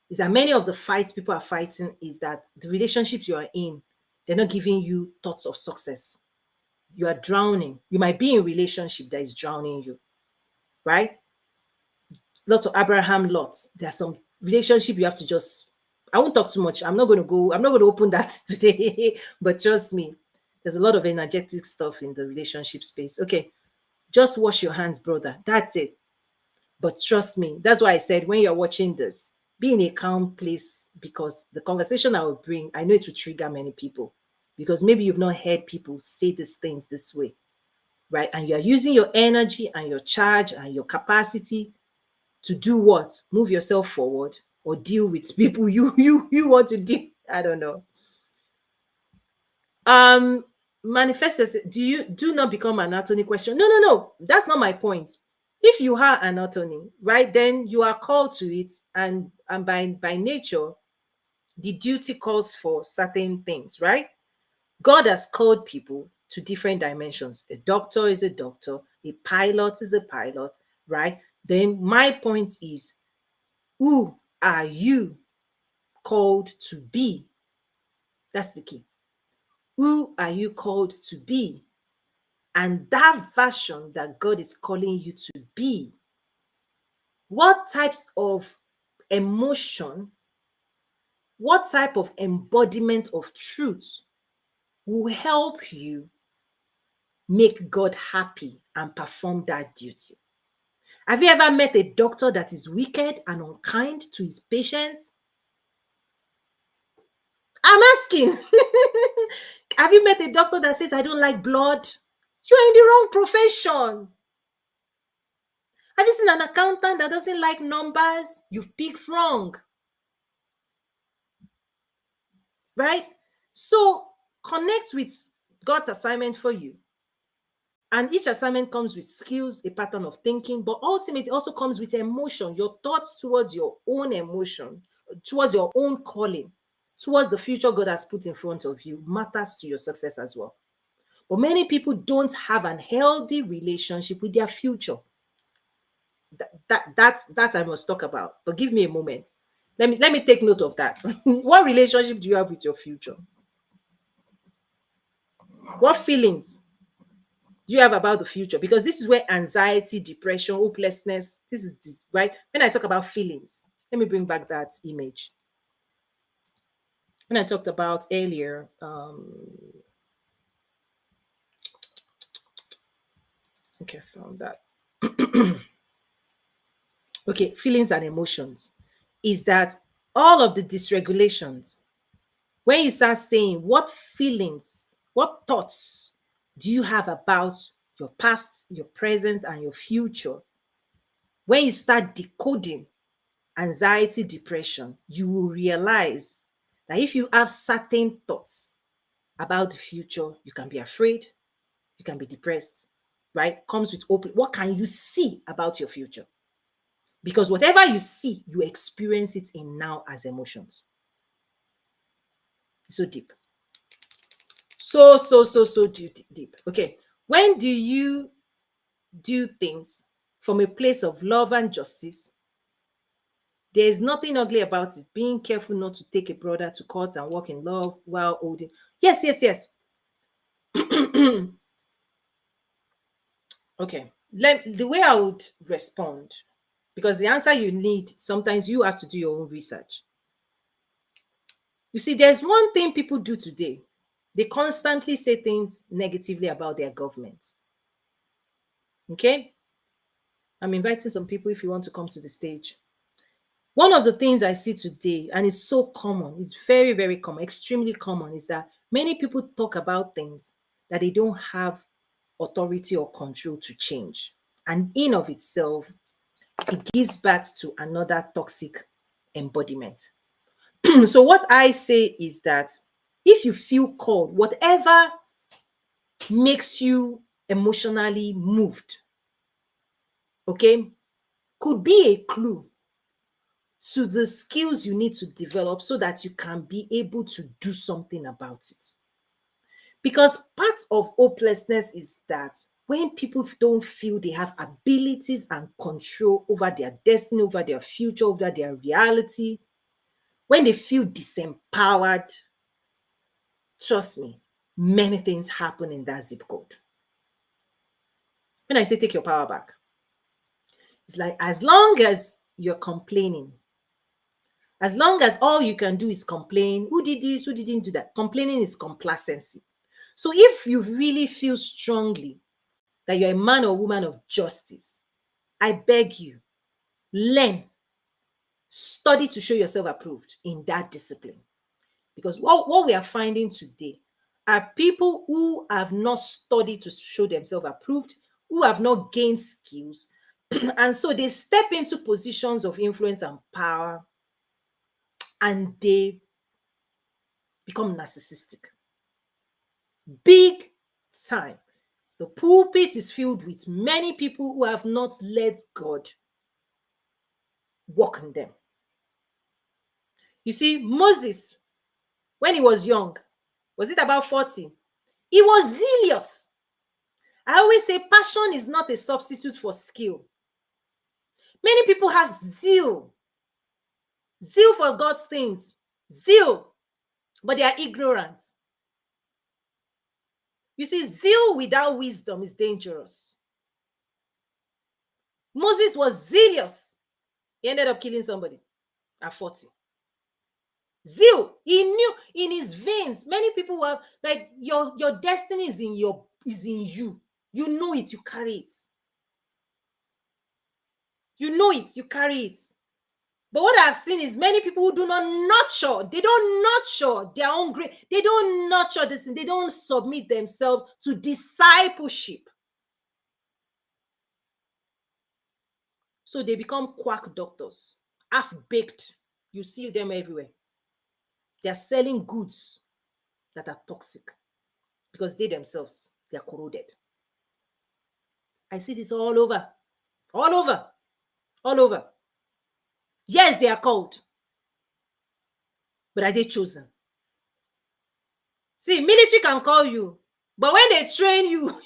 is that many of the fights people are fighting is that the relationships you are in, they're not giving you thoughts of success. You are drowning. You might be in a relationship that is drowning you, right? Lots of Abraham lots. There are some relationship you have to just, I won't talk too much. I'm not going to open that today, but trust me, there's a lot of energetic stuff in the relationship space. Okay, just wash your hands, brother. That's it. But trust me, that's why I said when you're watching this, be in a calm place, because the conversation I will bring, I know it will trigger many people, because maybe you've not heard people say these things this way, right? And you're using your energy and your charge and your capacity to do what? Move yourself forward or deal with people you want to deal. I don't know. Um, Manifest yourself. Do not become an attorney question? No, no, no. That's not my point. If you are an attorney, right, then you are called to it, and by nature, the duty calls for certain things, right? God has called people to different dimensions. A doctor is a doctor, a pilot is a pilot, right? Then my point is, who are you called to be? That's the key. Who are you called to be? And that version that God is calling you to be, what types of emotion, what type of embodiment of truth will help you make God happy and perform that duty? Have you ever met a doctor that is wicked and unkind to his patients? I'm asking. Have you met a doctor that says, I don't like blood? You're in the wrong profession. Have you seen an accountant that doesn't like numbers? You've picked wrong. Right? So connect with God's assignment for you. And each assignment comes with skills, a pattern of thinking, but ultimately it also comes with emotion, your thoughts towards your own emotion, towards your own calling, towards the future God has put in front of you matters to your success as well. But many people don't have an healthy relationship with their future. That I must talk about. But give me a moment. Let me take note of that. What relationship do you have with your future? What feelings do you have about the future? Because this is where anxiety, depression, hopelessness, this is this, right? When I talk about feelings, let me bring back that image. When I talked about earlier, okay, found that. Okay, feelings and emotions is that all of the dysregulations, when you start saying what feelings, what thoughts do you have about your past, your present, and your future, when you start decoding anxiety, depression, you will realize that if you have certain thoughts about the future, you can be afraid, you can be depressed, right? Comes with open. What can you see about your future? Because whatever you see, you experience it in now as emotions. It's so deep. So deep. Okay. When do you do things from a place of love and justice? There is nothing ugly about it. Being careful not to take a brother to court and walk in love while holding. Yes, yes, yes. Okay. The way I would respond, because the answer you need, sometimes you have to do your own research. You see, there's one thing people do today. They constantly say things negatively about their government. Okay? I'm inviting some people if you want to come to the stage. One of the things I see today, and it's so common, it's very, very common, extremely common, is that many people talk about things that they don't have authority or control to change. And in of itself, it gives birth to another toxic embodiment. So what I say is that if you feel called, whatever makes you emotionally moved, okay, could be a clue to the skills you need to develop so that you can be able to do something about it. Because part of hopelessness is that When people don't feel they have abilities and control over their destiny, over their future, over their reality, when they feel disempowered, trust me, many things happen in that zip code. When I say take your power back, it's like as long as you're complaining, as long as all you can do is complain, who did this, who didn't do that, complaining is complacency. So if you really feel strongly that you're a man or woman of justice, I beg you, learn, study to show yourself approved in that discipline. Because what we are finding today are people who have not studied to show themselves approved, who have not gained skills. And so they step into positions of influence and power and they become narcissistic. Big time. The pulpit is filled with many people who have not let God work in them. You see, Moses, when he was young, was it about 40? He was zealous. I always say passion is not a substitute for skill. Many people have zeal for God's things, zeal, but they are ignorant. You see, zeal without wisdom is dangerous. Moses was zealous. He ended up killing somebody at 40. Zeal, he knew in his veins. Many people have, like, your destiny is in you. You know it, you carry it. You know it, you carry it. But what I've seen is many people who do not nurture, they don't nurture their own grace. They don't nurture this thing. They don't submit themselves to discipleship. So they become quack doctors, half-baked. You see them everywhere. They are selling goods that are toxic because they themselves, they are corroded. I see this all over, all over, all over. Yes, they are called, but are they chosen? See, military can call you, but when they train you,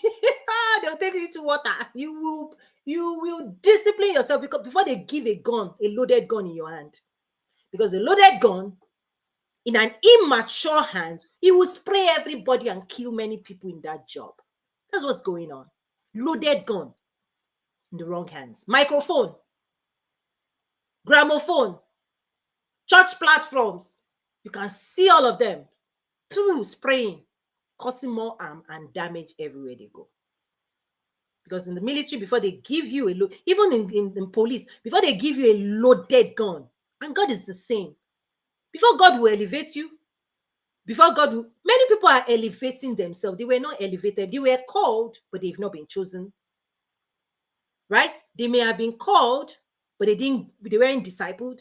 they'll take you to water. You will discipline yourself because before they give a gun, a loaded gun in your hand, because a loaded gun in an immature hand, it will spray everybody and kill many people in that job. That's what's going on. Loaded gun in the wrong hands. Microphone, gramophone, church platforms. You can see all of them spraying, causing more harm and damage everywhere they go. Because in the military, before they give you a load, even in police, before they give you a loaded gun, and God is the same. Before God will elevate you, many people are elevating themselves. They were not elevated. They were called, but they've not been chosen. Right? They may have been called, but they weren't discipled.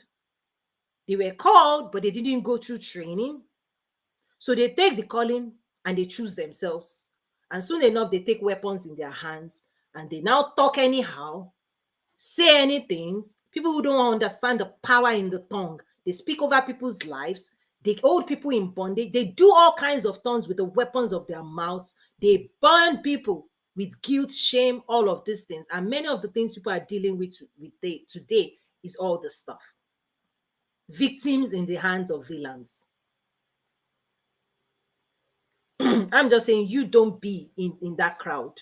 They were called, but they didn't go through training. So they take the calling and they choose themselves. And soon enough, they take weapons in their hands and they now talk anyhow, say anything. People who don't understand the power in the tongue, they speak over people's lives. They hold people in bondage. They do all kinds of things with the weapons of their mouths. They burn people with guilt, shame, all of these things. And many of the things people are dealing with today is all the stuff. Victims in the hands of villains. I'm just saying, you don't be in that crowd,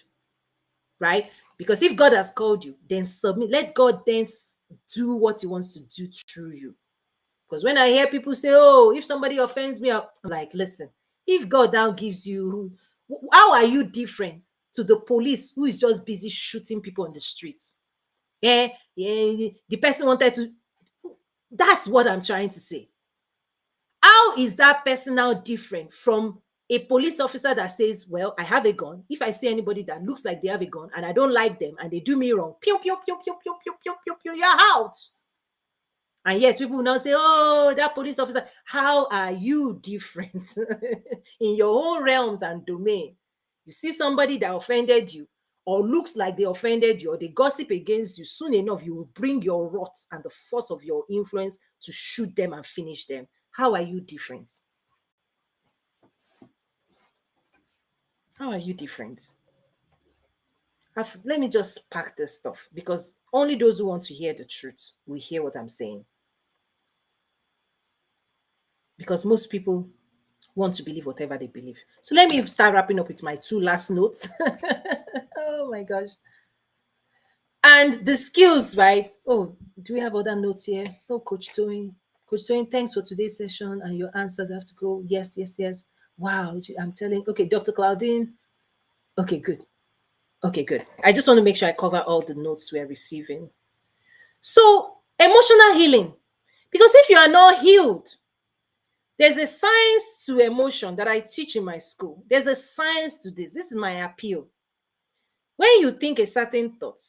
right? Because if God has called you, then submit. Let God then do what he wants to do through you. Because when I hear people say, oh, if somebody offends me, I'm like, listen, if God now gives you, how are you different to the police who is just busy shooting people on the streets? Yeah, the person wanted to. That's what I'm trying to say. How is that person now different from a police officer that says, well, I have a gun. If I see anybody that looks like they have a gun and I don't like them and they do me wrong, pew, pew, pew, pew, pew, pew, pew, pew, pew, you're out. And yet people will now say, oh, that police officer, how are you different in your own realms and domain? You see somebody that offended you or looks like they offended you or they gossip against you, soon enough, you will bring your wrath and the force of your influence to shoot them and finish them. How are you different? How are you different? let me just pack this stuff because only those who want to hear the truth will hear what I'm saying. Because most people want to believe whatever they believe. So let me start wrapping up with my two last notes. Oh my gosh. And the skills, right? Oh, do we have other notes here? Oh, Coach Toyin. Coach Toyin, thanks for today's session and your answers. I have to go. Yes, yes, yes. Wow, I'm telling. Okay, Dr. Claudine. Okay, good. Okay, good. I just want to make sure I cover all the notes we're receiving. So, emotional healing. Because if you are not healed, there's a science to emotion that I teach in my school. There's a science to this. This is my appeal. When you think a certain thought,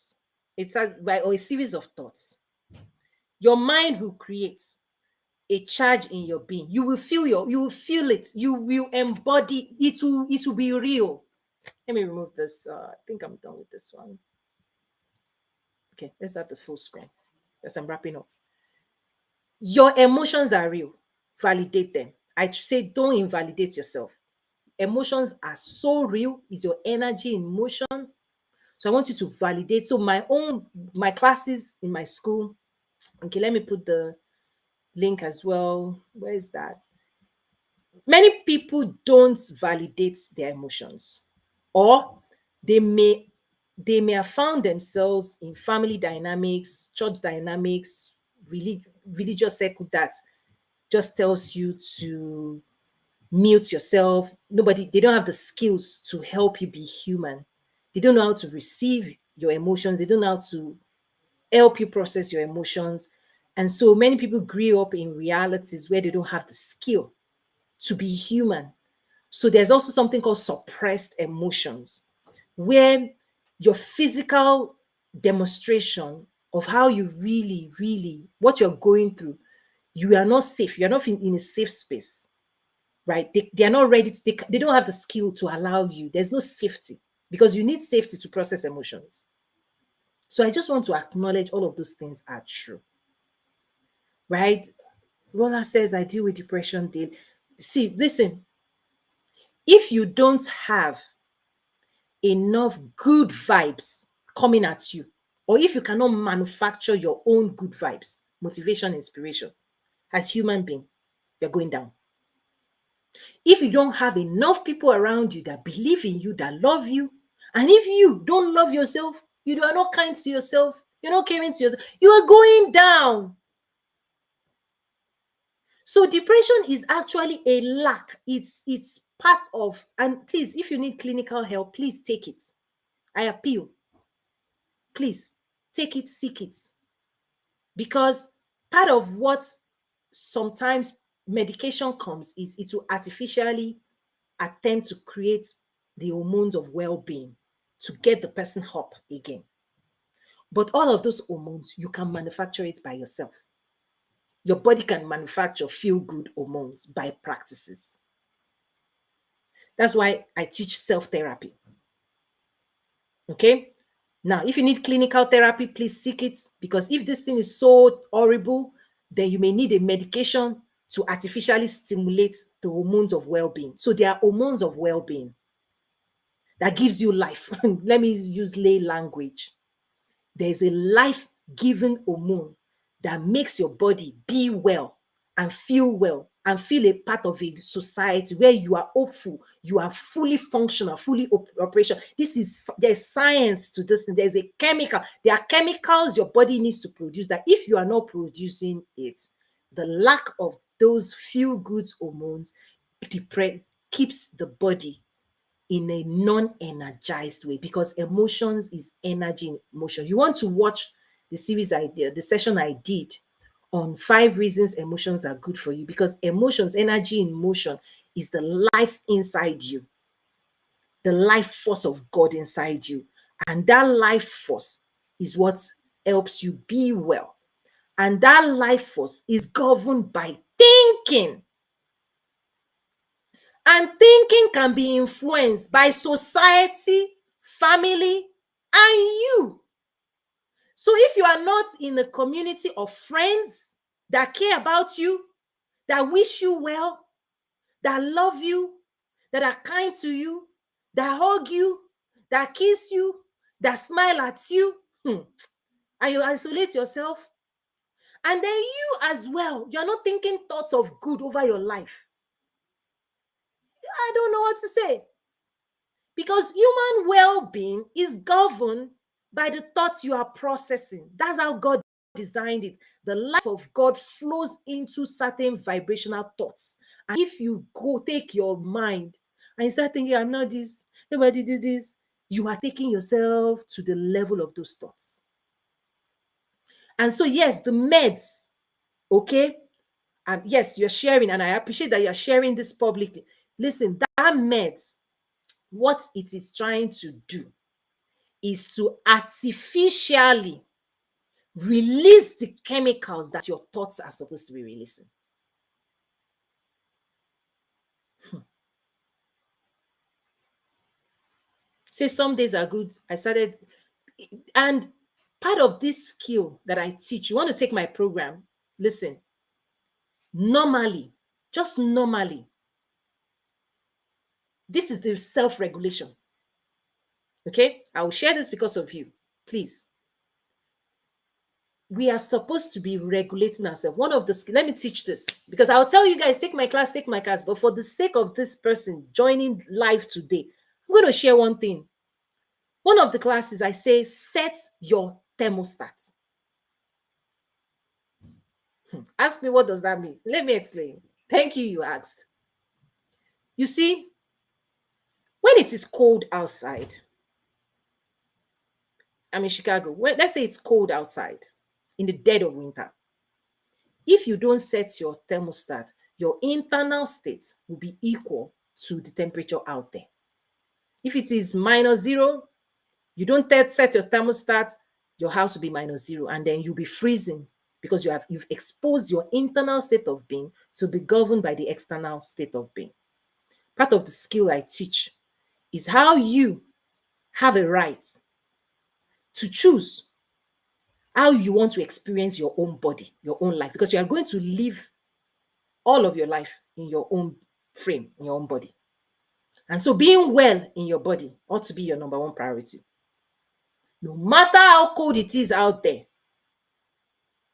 or a series of thoughts, your mind will create a charge in your being. You will feel it. You will embody it. Will be real. Let me remove this. I think I'm done with this one. Okay, let's have the full screen. Yes, I'm wrapping up. Your emotions are real. Validate them. I say don't invalidate yourself. Emotions are so real. It's your energy in motion. So I want you to validate. So my classes in my school. Okay, let me put the link as well. Where is that? Many people don't validate their emotions, or they may have found themselves in family dynamics, church dynamics, religious circle that just tells you to mute yourself. They don't have the skills to help you be human. They don't know how to receive your emotions. They don't know how to help you process your emotions. And so many people grew up in realities where they don't have the skill to be human. So there's also something called suppressed emotions, where your physical demonstration of how you really, really, what you're going through, you are not safe. You're not in a safe space, right? They are not ready. They don't have the skill to allow you. There's no safety because you need safety to process emotions. So I just want to acknowledge all of those things are true, right? Rolla says, I deal with depression daily. See, listen, if you don't have enough good vibes coming at you, or if you cannot manufacture your own good vibes, motivation, inspiration, as human being, you're going down. If you don't have enough people around you that believe in you, that love you, and if you don't love yourself, you are not kind to yourself, you're not caring to yourself, you are going down. So depression is actually a lack. It's part of, and please, if you need clinical help, please take it. I appeal. Please take it, seek it. Because part of what sometimes medication comes is it will artificially attempt to create the hormones of well-being to get the person up again. But all of those hormones, you can manufacture it by yourself. Your body can manufacture feel-good hormones by practices. That's why I teach self-therapy. Okay? Now, if you need clinical therapy, please seek it, because if this thing is so horrible, then you may need a medication to artificially stimulate the hormones of well-being. So there are hormones of well-being that gives you life. Let me use lay language. There's a life-giving hormone that makes your body be well and feel a part of a society where you are hopeful, you are fully functional, fully operational. There's science to this thing. There's a chemical. There are chemicals your body needs to produce that if you are not producing it, the lack of those feel-good hormones keeps the body in a non-energized way, because emotions is energy in motion. You want to watch the series I did, the session I did on 5 reasons emotions are good for you, because emotions, energy in motion, is the life inside you, the life force of God inside you. And that life force is what helps you be well. And that life force is governed by thinking. And thinking can be influenced by society, family, and you. So if you are not in a community of friends that care about you, that wish you well, that love you, that are kind to you, that hug you, that kiss you, that smile at you, and you isolate yourself. And then you as well, you're not thinking thoughts of good over your life. I don't know what to say. Because human well-being is governed by the thoughts you are processing. That's how God designed it. The life of God flows into certain vibrational thoughts. And if you go take your mind and you start thinking, I'm not this, nobody did this, you are taking yourself to the level of those thoughts. And so, yes, the meds, okay? And yes, you're sharing, and I appreciate that you're sharing this publicly. Listen, that meds, what it is trying to do is to artificially release the chemicals that your thoughts are supposed to be releasing. Say some days are good. I started, and part of this skill that I teach, you want to take my program, listen, normally, just normally, this is the self-regulation. Okay? I will share this because of you. Please. We are supposed to be regulating ourselves. One of the, let me teach this because I'll tell you guys, take my class, but for the sake of this person joining live today, I'm going to share one thing. One of the classes, I say, set your thermostat. Ask me, what does that mean? Let me explain. Thank you, you asked. You see, when it is cold outside, I'm in Chicago. Let's say it's cold outside in the dead of winter. If you don't set your thermostat, your internal state will be equal to the temperature out there. If it is -0, you don't set your thermostat, your house will be -0, and then you'll be freezing because you've exposed your internal state of being to be governed by the external state of being. Part of the skill I teach is how you have a right to choose how you want to experience your own body, your own life, because you are going to live all of your life in your own frame, in your own body. And so being well in your body ought to be your number one priority. No matter how cold it is out there,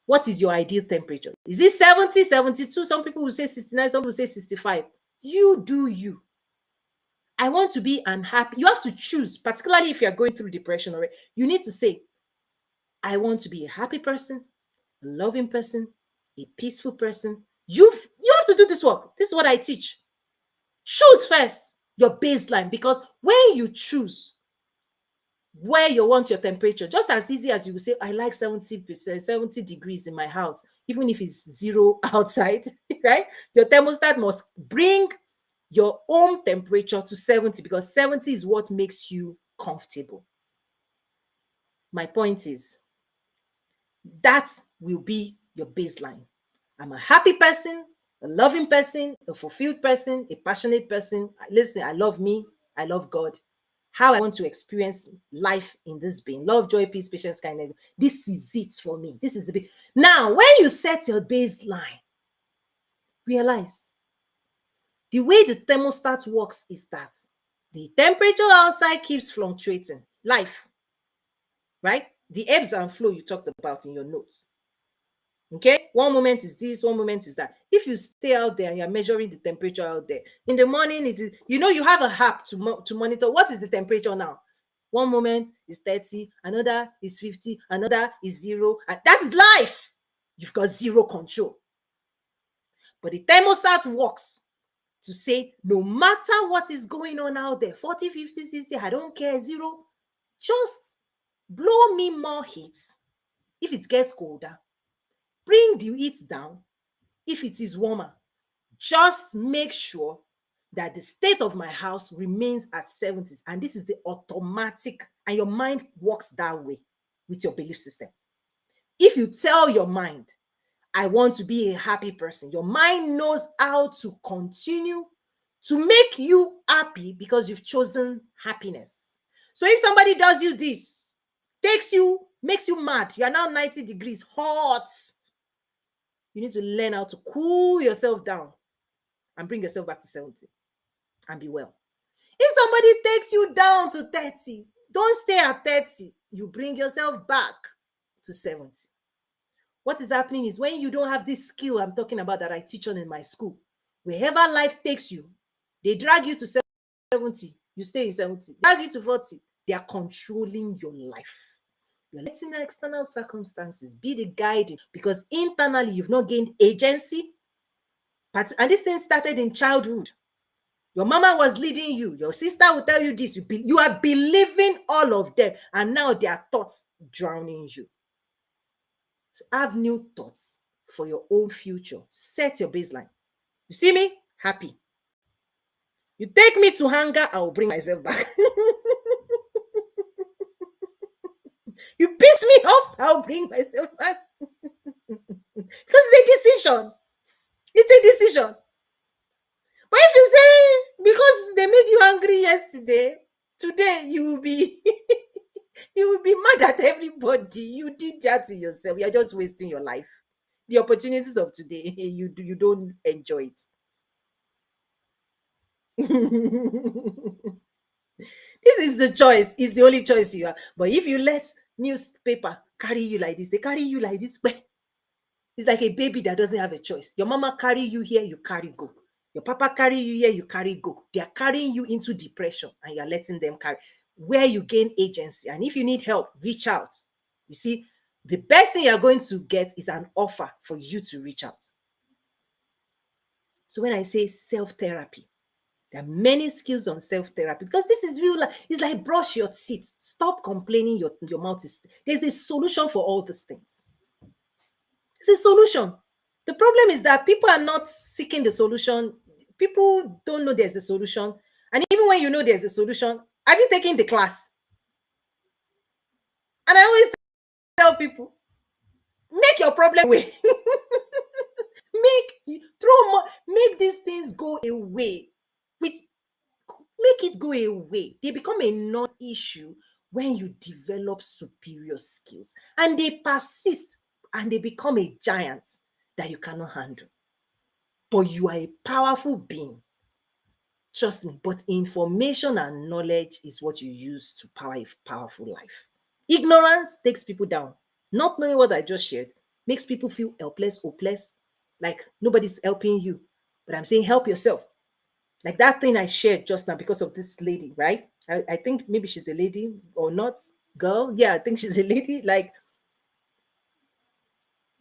what is your ideal temperature? Is it 70, 72? Some people will say 69, some people will say 65. You do you. I want to be unhappy. You have to choose, particularly if you're going through depression already. You need to say, I want to be a happy person, a loving person, a peaceful person. You have to do this work. This is what I teach. Choose first your baseline, because when you choose where you want your temperature, just as easy as you will say, I like 70%, 70 degrees in my house, even if it's 0 outside, right? Your thermostat must bring your own temperature to 70, because 70 is what makes you comfortable. My point is, that will be your baseline. I'm a happy person, a loving person, a fulfilled person, a passionate person. Listen, I love me, I love God. How I want to experience life in this being. Love, joy, peace, patience, kindness. This is it for me. This is the big. Now, when you set your baseline, realize the way the thermostat works is that the temperature outside keeps fluctuating. Life, right? The ebbs and flow you talked about in your notes. Okay, one moment is this, one moment is that. If you stay out there and you're measuring the temperature out there, in the morning it is, you have a app to monitor what is the temperature now. One moment is 30, another is 50, another is 0, and that is life. You've got zero control. But the thermostat works to say, no matter what is going on out there, 40, 50, 60, I don't care, 0, just blow me more heat. If it gets colder, bring the heat down. If it is warmer, just make sure that the state of my house remains at 70s. And this is the automatic, and your mind works that way with your belief system. If you tell your mind, I want to be a happy person, your mind knows how to continue to make you happy because you've chosen happiness. So if somebody does you this, makes you mad, you are now 90 degrees hot, you need to learn how to cool yourself down and bring yourself back to 70 and be well. If somebody takes you down to 30, Don't stay at 30. You bring yourself back to 70. What is happening is when you don't have this skill I'm talking about that I teach on in my school, wherever life takes you, they drag you to 70, you stay in 70. They drag you to 40, they are controlling your life. You're letting the external circumstances be the guiding because internally you've not gained agency. And this thing started in childhood. Your mama was leading you. Your sister will tell you this. You are believing all of them. And now their thoughts drowning you. So have new thoughts for your own future. Set your baseline. You see me? Happy. You take me to hunger, I will bring myself back. You piss me off, I'll bring myself back. Because it's a decision. It's a decision. But if you say because they made you angry yesterday, today you will be you will be mad at everybody. You did that to yourself. You're just wasting your life. The opportunities of today, you don't enjoy it. This is the choice. It's the only choice you have. But if you let newspaper carry you like this, they carry you like this. It's like a baby that doesn't have a choice. Your mama carry you here, you carry go. Your papa carry you here, you carry go. They are carrying you into depression and you're letting them carry. Where you gain agency. And if you need help, reach out. You see, the best thing you're going to get is an offer for you to reach out. So when I say self-therapy, there are many skills on self-therapy because this is real life. It's like brush your teeth. Stop complaining your mouth is. There's a solution for all these things. It's a solution. The problem is that people are not seeking the solution. People don't know there's a solution. And even when you know there's a solution, have you taken the class? And I always tell people, make your problem away. Make these things go away. Make it go away. They become a non-issue when you develop superior skills. And they persist and they become a giant that you cannot handle. But you are a powerful being. Trust me. But information and knowledge is what you use to power a powerful life. Ignorance takes people down. Not knowing what I just shared makes people feel helpless, hopeless, like nobody's helping you. But I'm saying help yourself. Like that thing I shared just now because of this lady, right? I think maybe she's a lady or not. Girl, yeah, I think she's a lady. Like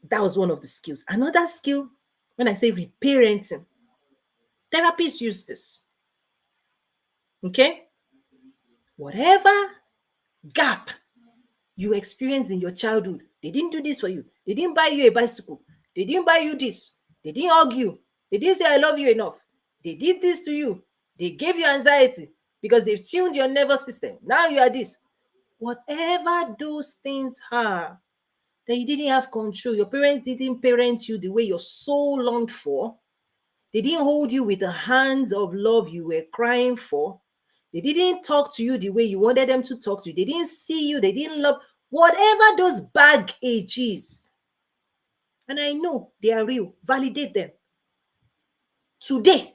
that was one of the skills. Another skill, when I say reparenting, therapists use this. Okay? Whatever gap you experienced in your childhood, they didn't do this for you. They didn't buy you a bicycle. They didn't buy you this. They didn't argue. They didn't say, I love you enough. They did this to you. They gave you anxiety because they've tuned your nervous system. Now you are this. Whatever those things are that you didn't have control, your parents didn't parent you the way your soul longed for. They didn't hold you with the hands of love you were crying for. They didn't talk to you the way you wanted them to talk to you. They didn't see you. They didn't love. Whatever those baggage is, and I know they are real, validate them. Today,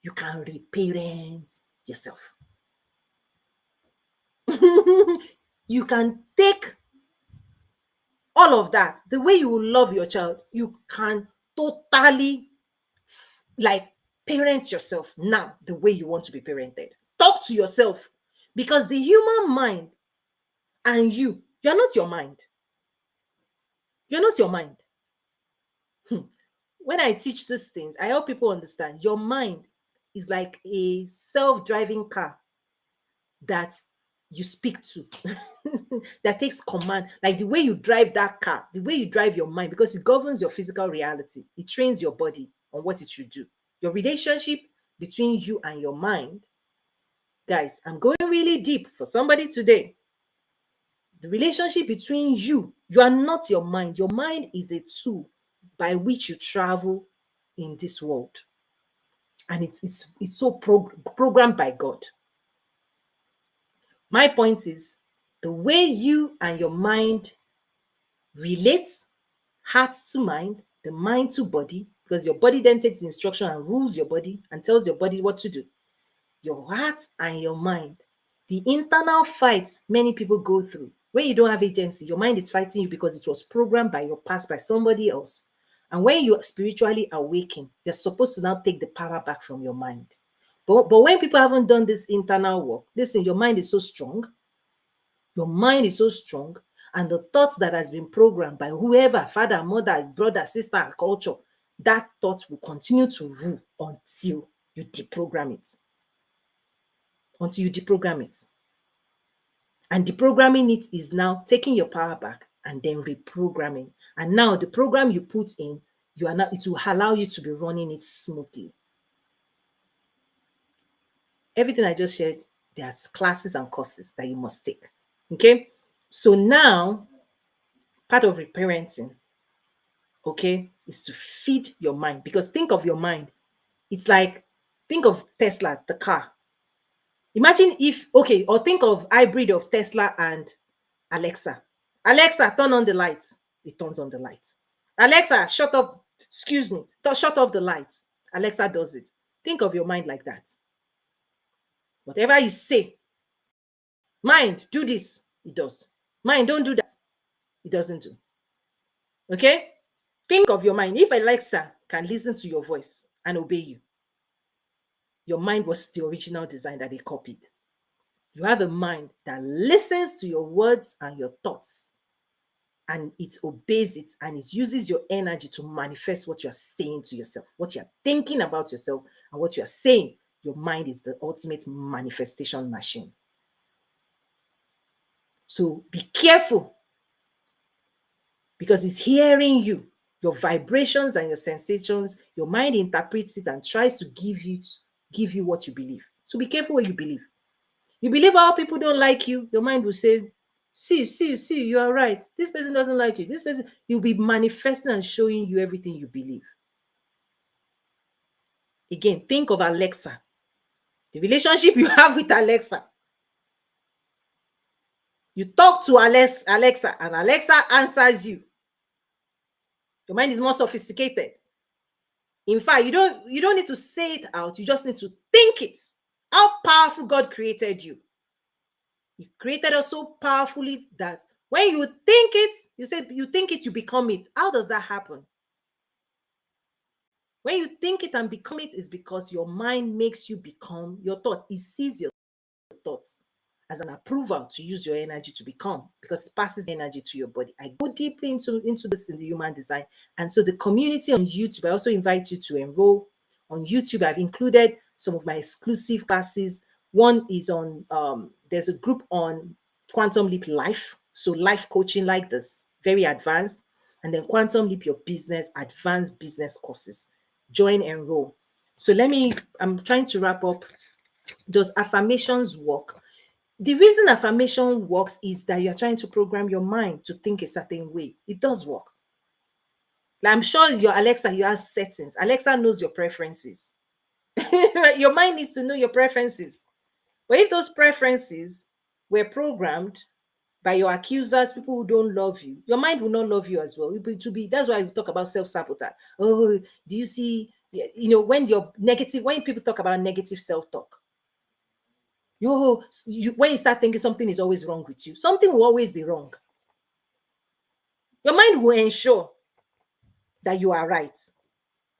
you can reparent yourself. You can take all of that, the way you love your child, you can totally like parent yourself now the way you want to be parented. Talk to yourself because the human mind and you're not your mind. You're not your mind. When I teach these things, I help people understand your mind is like a self-driving car that you speak to that takes command, like the way you drive that car, the way you drive your mind, because it governs your physical reality. It trains your body on what it should do. Your relationship between you and your mind, guys, I'm going really deep for somebody today. The relationship between you are not your mind. Your mind is a tool by which you travel in this world. And it's so programmed by God. My point is the way you and your mind relate, heart to mind, the mind to body, because your body then takes the instruction and rules your body and tells your body what to do. Your heart and your mind The internal fights many people go through. When you don't have agency, your mind is fighting you because it was programmed by your past, by somebody else. And when you spiritually awaken, you're supposed to now take the power back from your mind. But when people haven't done this internal work, listen, your mind is so strong. Your mind is so strong, and the thoughts that has been programmed by whoever, father, mother, brother, sister, culture, that thought will continue to rule until you deprogram it. Until you deprogram it. And deprogramming it is now taking your power back and then reprogramming. And now the program you put in, you are now, it will allow you to be running it smoothly. Everything I just shared, there's classes and courses that you must take. Okay. So now, part of reparenting, okay, is to feed your mind. Because think of your mind. It's like, think of Tesla, the car. Imagine if, okay, or think of hybrid of Tesla and Alexa. Alexa, turn on the light. It turns on the light. Alexa, shut up. Excuse me. Shut off the light. Alexa does it. Think of your mind like that. Whatever you say, mind, do this. It does. Mind, don't do that. It doesn't do. Okay? Think of your mind. If Alexa can listen to your voice and obey you, your mind was the original design that they copied. You have a mind that listens to your words and your thoughts, and it obeys it, and it uses your energy to manifest what you're saying to yourself, what you're thinking about yourself, and what you're saying. Your mind is the ultimate manifestation machine. So be careful, because it's hearing you, your vibrations and your sensations. Your mind interprets it and tries to give you what you believe. So be careful what you believe. You believe how people don't like you, your mind will say, see, you are right. This person doesn't like you. This person, you'll be manifesting and showing you everything you believe. Again, think of Alexa. The relationship you have with Alexa. You talk to Alexa, and Alexa answers you. Your mind is more sophisticated. In fact, you don't need to say it out. You just need to think it. How powerful God created you. He created us so powerfully that when you think it, you say you think it, you become it. How does that happen? When you think it and become it, is because your mind makes you become your thoughts. It sees your thoughts as an approval to use your energy to become, because it passes energy to your body. I go deeply into this in the human design. And so the community on YouTube, I also invite you to enroll on YouTube. I've included some of my exclusive classes. One is on, there's a group on Quantum Leap Life. So life coaching like this, very advanced. And then Quantum Leap Your Business, advanced business courses. Join, enroll. So I'm trying to wrap up. Does affirmations work? The reason affirmation works is that you're trying to program your mind to think a certain way. It does work. Like, I'm sure your Alexa, you have settings. Alexa knows your preferences. Your mind needs to know your preferences. But if those preferences were programmed by your accusers, people who don't love you, your mind will not love you as well. It will be, that's why we talk about self-sabotage. Oh, do you see, when people talk about negative self-talk, when you start thinking something is always wrong with you, something will always be wrong. Your mind will ensure that you are right.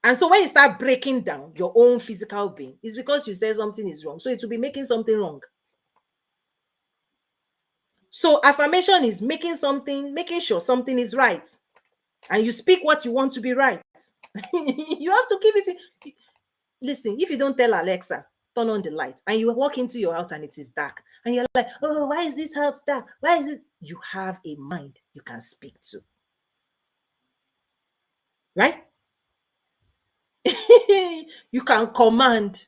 And so when you start breaking down your own physical being, it's because you said something is wrong. So it will be making something wrong. So affirmation is making sure something is right. And you speak what you want to be right. You have to give it. Listen, if you don't tell Alexa, turn on the light, and you walk into your house and it is dark, and you're like, oh, why is this house dark? Why is it? You have a mind you can speak to. Right? You can command.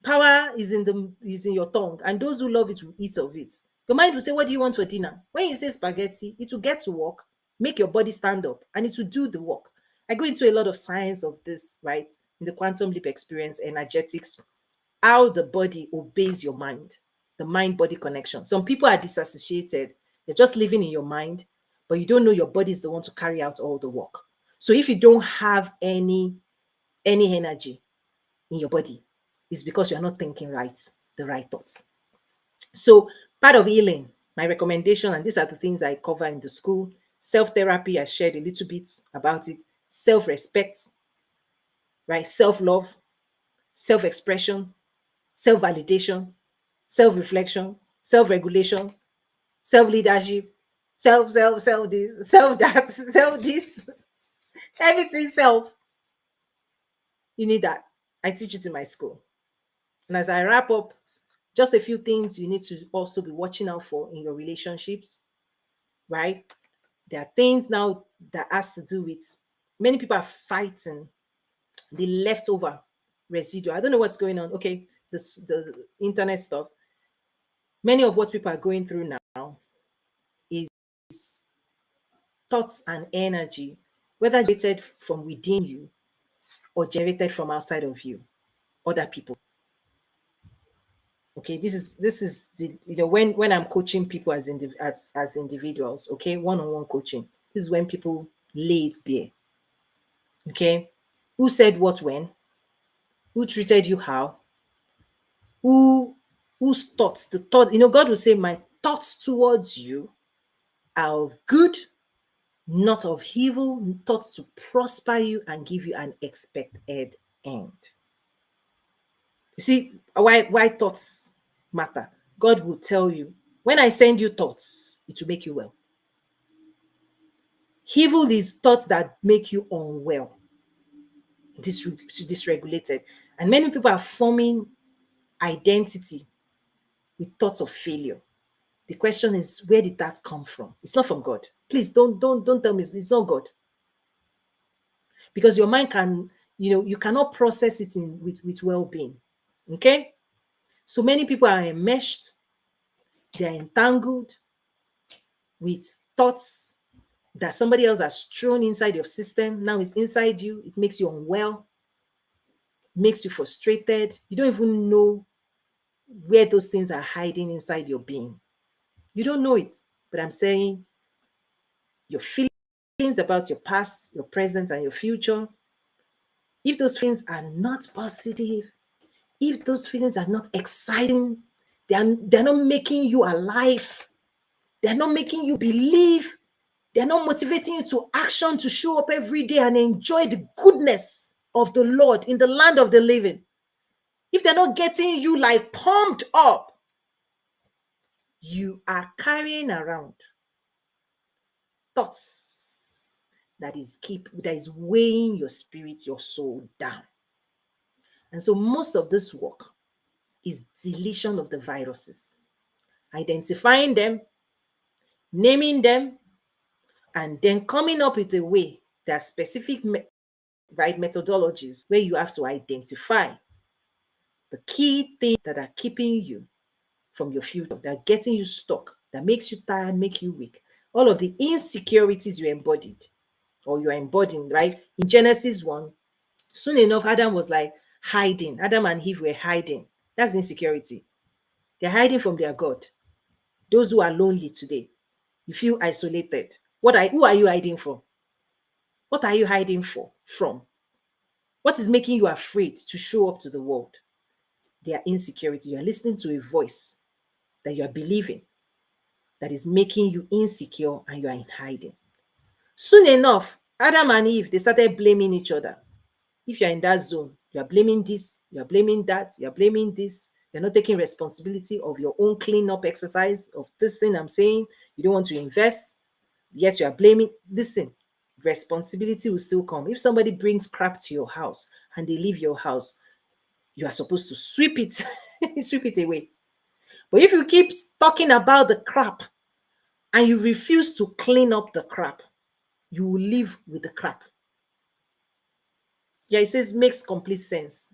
Power is in your tongue, and those who love it will eat of it. Your mind will say, what do you want for dinner? When you say spaghetti, it will get to work, make your body stand up, and it will do the work. I go into a lot of science of this, right? In the quantum leap experience, energetics, how the body obeys your mind, the mind-body connection. Some people are disassociated. You're just living in your mind, but you don't know your body is the one to carry out all the work. So if you don't have any energy in your body, it's because you're not thinking right, the right thoughts. So part of healing, my recommendation, and these are the things I cover in the school: self-therapy, I shared a little bit about it, self-respect, right? Self-love, self-expression, self-validation, self-reflection, self-regulation, self-leadership, self this, self that, self this, everything self. You need that. I teach it in my school. And as I wrap up, just a few things you need to also be watching out for in your relationships, right? There are things now that has to do with, many people are fighting the leftover residue. I don't know what's going on. Okay, the internet stuff. Many of what people are going through now is thoughts and energy, whether generated from within you or generated from outside of you, other people. Okay, this is the, when I'm coaching people as individuals, okay, one-on-one coaching. This is when people lay it bare. Okay, who said what when? Who treated you how? Who whose thoughts? The thought, God will say, my thoughts towards you are of good, not of evil, thoughts to prosper you and give you an expected end. You see why thoughts matter. God will tell you, when I send you thoughts, it will make you well. Evil is thoughts that make you unwell, dysregulated. And many people are forming identity with thoughts of failure. The question is, where did that come from? It's not from God. Please don't tell me it's not God. Because your mind can, you cannot process it with well-being. Okay? So many people are enmeshed, they're entangled with thoughts that somebody else has thrown inside your system. Now it's inside you. It makes you unwell, makes you frustrated. You don't even know where those things are hiding inside your being. You don't know it. But I'm saying, your feelings about your past, your present, and your future, if those feelings are not positive, if those feelings are not exciting, they're not making you alive, they're not making you believe, they're not motivating you to action, to show up every day and enjoy the goodness of the Lord in the land of the living, if they're not getting you like pumped up, you are carrying around thoughts that is weighing your spirit, your soul down. And so most of this work is deletion of the viruses, identifying them, naming them, and then coming up with a way. There are specific right methodologies where you have to identify the key things that are keeping you from your future, that are getting you stuck, that makes you tired, make you weak. All of the insecurities you embodied or you're embodying, right? In Genesis 1, soon enough, Adam was like hiding. Adam and Eve were hiding. That's insecurity. They're hiding from their God. Those who are lonely today, you feel isolated. Who are you hiding from? What are you hiding from? What is making you afraid to show up to the world? Their insecurity. You are listening to a voice that you are believing that is making you insecure and you are in hiding. Soon enough, Adam and Eve, they started blaming each other. If you're in that zone, you are blaming this, you are blaming that, you are blaming this. You're not taking responsibility of your own cleanup exercise of this thing I'm saying. You don't want to invest. Yes, you are blaming. Listen, responsibility will still come. If somebody brings crap to your house and they leave your house, you are supposed to sweep it, sweep it away. But if you keep talking about the crap and you refuse to clean up the crap, you will live with the crap. Yeah, it says makes complete sense.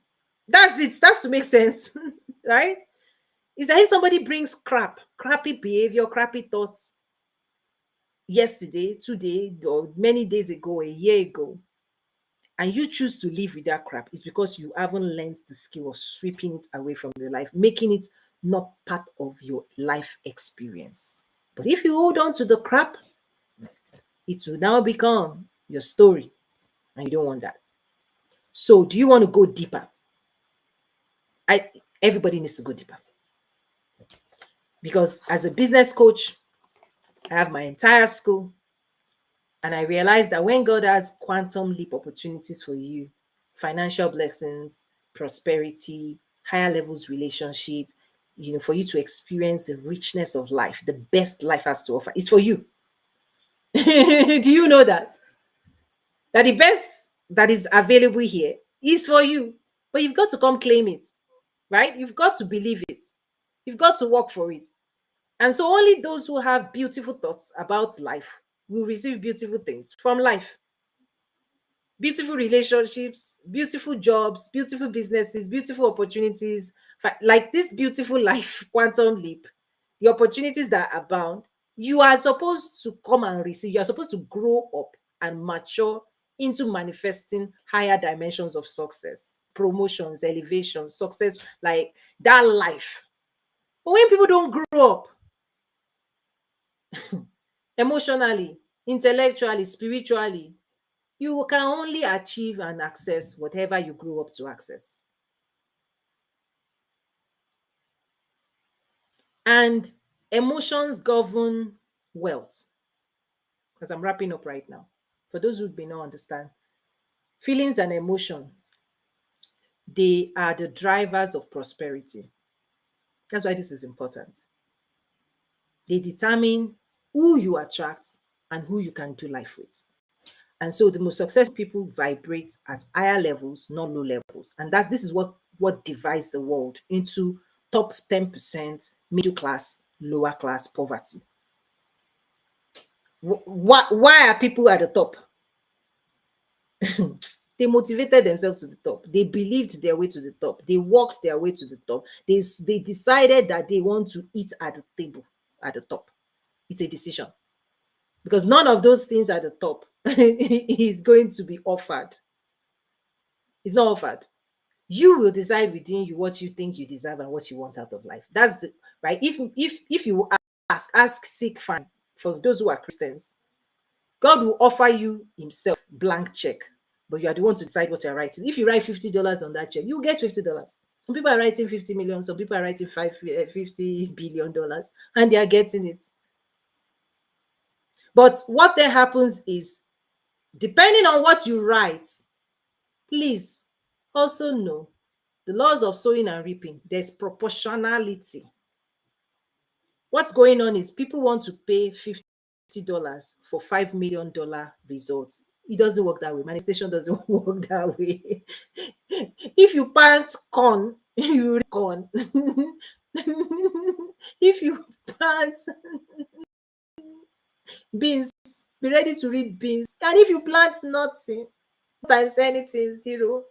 That's it. That's to make sense, right? Is that if somebody brings crappy behavior, crappy thoughts yesterday, today, or many days ago, a year ago, and you choose to live with that crap, it's because you haven't learned the skill of sweeping it away from your life, making it not part of your life experience. But if you hold on to the crap, it will now become your story, and you don't want that. So, do you want to go deeper? Everybody needs to go deeper. Because as a business coach, I have my entire school. And I realized that when God has quantum leap opportunities for you, financial blessings, prosperity, higher levels relationship, for you to experience the richness of life, the best life has to offer, it's for you. Do you know that? That the best that is available here is for you. But you've got to come claim it, right? You've got to believe it. You've got to work for it. And so only those who have beautiful thoughts about life will receive beautiful things from life. Beautiful relationships, beautiful jobs, beautiful businesses, beautiful opportunities, like this beautiful life, quantum leap, the opportunities that abound. You are supposed to come and receive, you are supposed to grow up and mature into manifesting higher dimensions of success, promotions, elevation, success, like that life. But when people don't grow up emotionally, intellectually, spiritually, you can only achieve and access whatever you grew up to access. And emotions govern wealth. Because I'm wrapping up right now. For those who may not understand, feelings and emotion, they are the drivers of prosperity. That's why this is important. They determine who you attract and who you can do life with. And so the most successful people vibrate at higher levels, not low levels. And that this is what divides the world into top 10%, middle class, lower class, poverty. Why are people at the top? They motivated themselves to the top. They believed their way to the top. They walked their way to the top. They decided that they want to eat at the table at the top. It's a decision. Because none of those things at the top is going to be offered. It's not offered. You will decide within you what you think you deserve and what you want out of life. That's the right. If you ask, seek, find. For those who are Christians, God will offer you himself blank check, but you are the one to decide what you're writing. If you write $50 on that check, you get $50. Some people are writing 50 million, some people are writing $50 billion, and they are getting it. But what then happens is, depending on what you write, please also know the laws of sowing and reaping, there's proportionality. What's going on is people want to pay $50 for $5 million results. It doesn't work that way. Manifestation doesn't work that way. If you plant corn, you reap corn. If you plant beans, be ready to read beans. And if you plant nothing, times anything zero.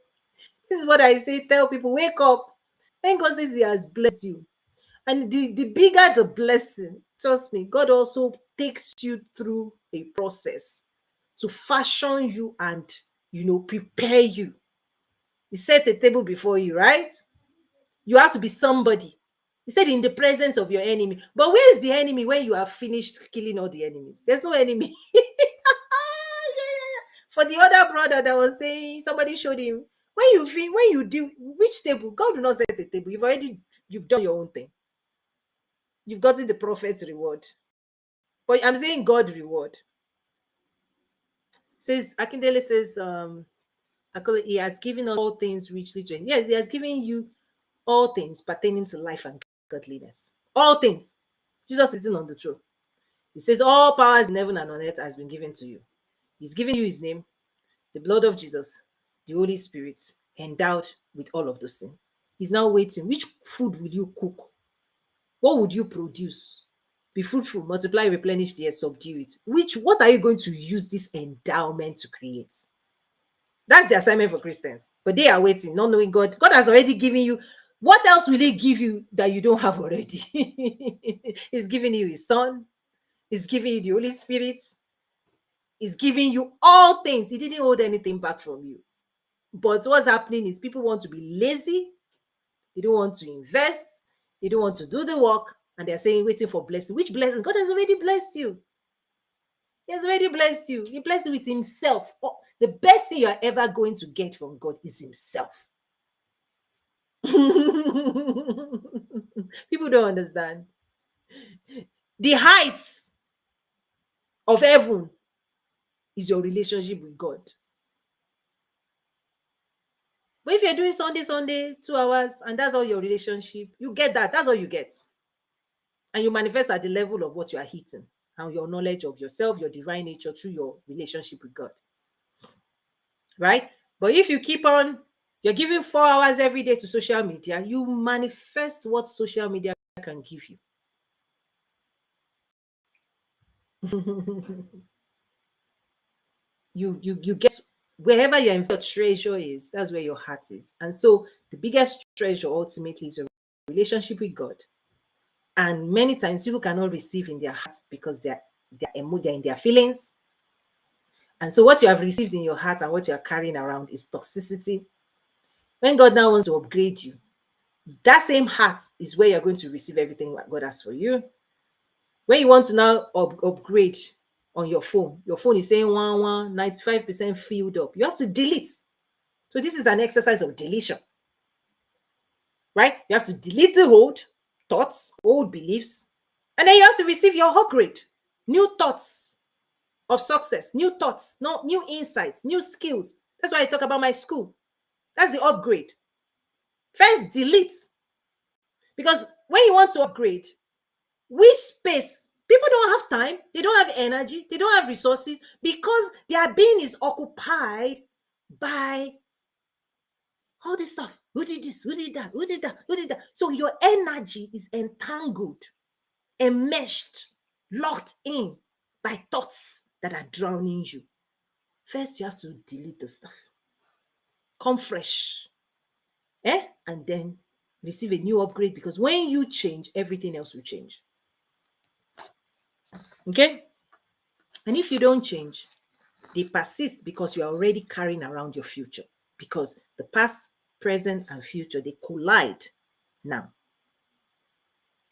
This is what I say. Tell people, wake up. When God says he has blessed you, and the bigger the blessing, trust me, God also takes you through a process to fashion you and prepare you. He set a table before you, right? You have to be somebody. He said in the presence of your enemy. But where is the enemy when you have finished killing all the enemies? There's no enemy. For the other brother that was saying, somebody showed him, when you do which table, God will not set the table. You've done your own thing. You've gotten the prophet's reward. But I'm saying God reward. Says Akindele says, he has given us all things richly to him. Yes, he has given you all things pertaining to life and godliness. All things. Jesus sitting on the throne. He says, all powers in heaven and on earth has been given to you. He's given you his name, the blood of Jesus, the Holy Spirit, endowed with all of those things. He's now waiting. Which food will you cook? What would you produce? Be fruitful, multiply, replenish the earth, subdue it. What are you going to use this endowment to create? That's the assignment for Christians. But they are waiting, not knowing God. God has already given you. What else will he give you that you don't have already? He's giving you his son. He's giving you the Holy Spirit. He's giving you all things. He didn't hold anything back from you. But what's happening is people want to be lazy. They don't want to invest. They don't want to do the work. And they're saying, waiting for blessing. Which blessing? God has already blessed you. He has already blessed you. He blessed you with himself. Oh, the best thing you're ever going to get from God is himself. People don't understand. The heights of heaven is your relationship with God. But if you're doing Sunday, 2 hours, and that's all your relationship, you get that. That's all you get. And you manifest at the level of what you are hitting and your knowledge of yourself, your divine nature through your relationship with God. Right? But if you keep on, you're giving 4 hours every day to social media, you manifest what social media can give you. you get wherever your treasure is, that's where your heart is. And so the biggest treasure ultimately is a relationship with God. And many times people cannot receive in their hearts because they're in their feelings. And so what you have received in your heart and what you are carrying around is toxicity. When God now wants to upgrade you, that same heart is where you're going to receive everything that God has for you. When you want to now upgrade on your phone is saying 95% filled up. You have to delete. So this is an exercise of deletion, right? You have to delete the old thoughts, old beliefs, and then you have to receive your upgrade, new thoughts of success, new thoughts, new insights, new skills. That's why I talk about my school. That's the upgrade. First, delete. Because when you want to upgrade, which space? People don't have time, they don't have energy, they don't have resources because their being is occupied by all this stuff. Who did this? Who did that? Who did that? Who did that? So your energy is entangled, enmeshed, locked in by thoughts that are drowning you. First, you have to delete the stuff. Come fresh. And then receive a new upgrade, because when you change, everything else will change. Okay? And if you don't change, they persist because you're already carrying around your future. Because the past, present, and future, they collide now.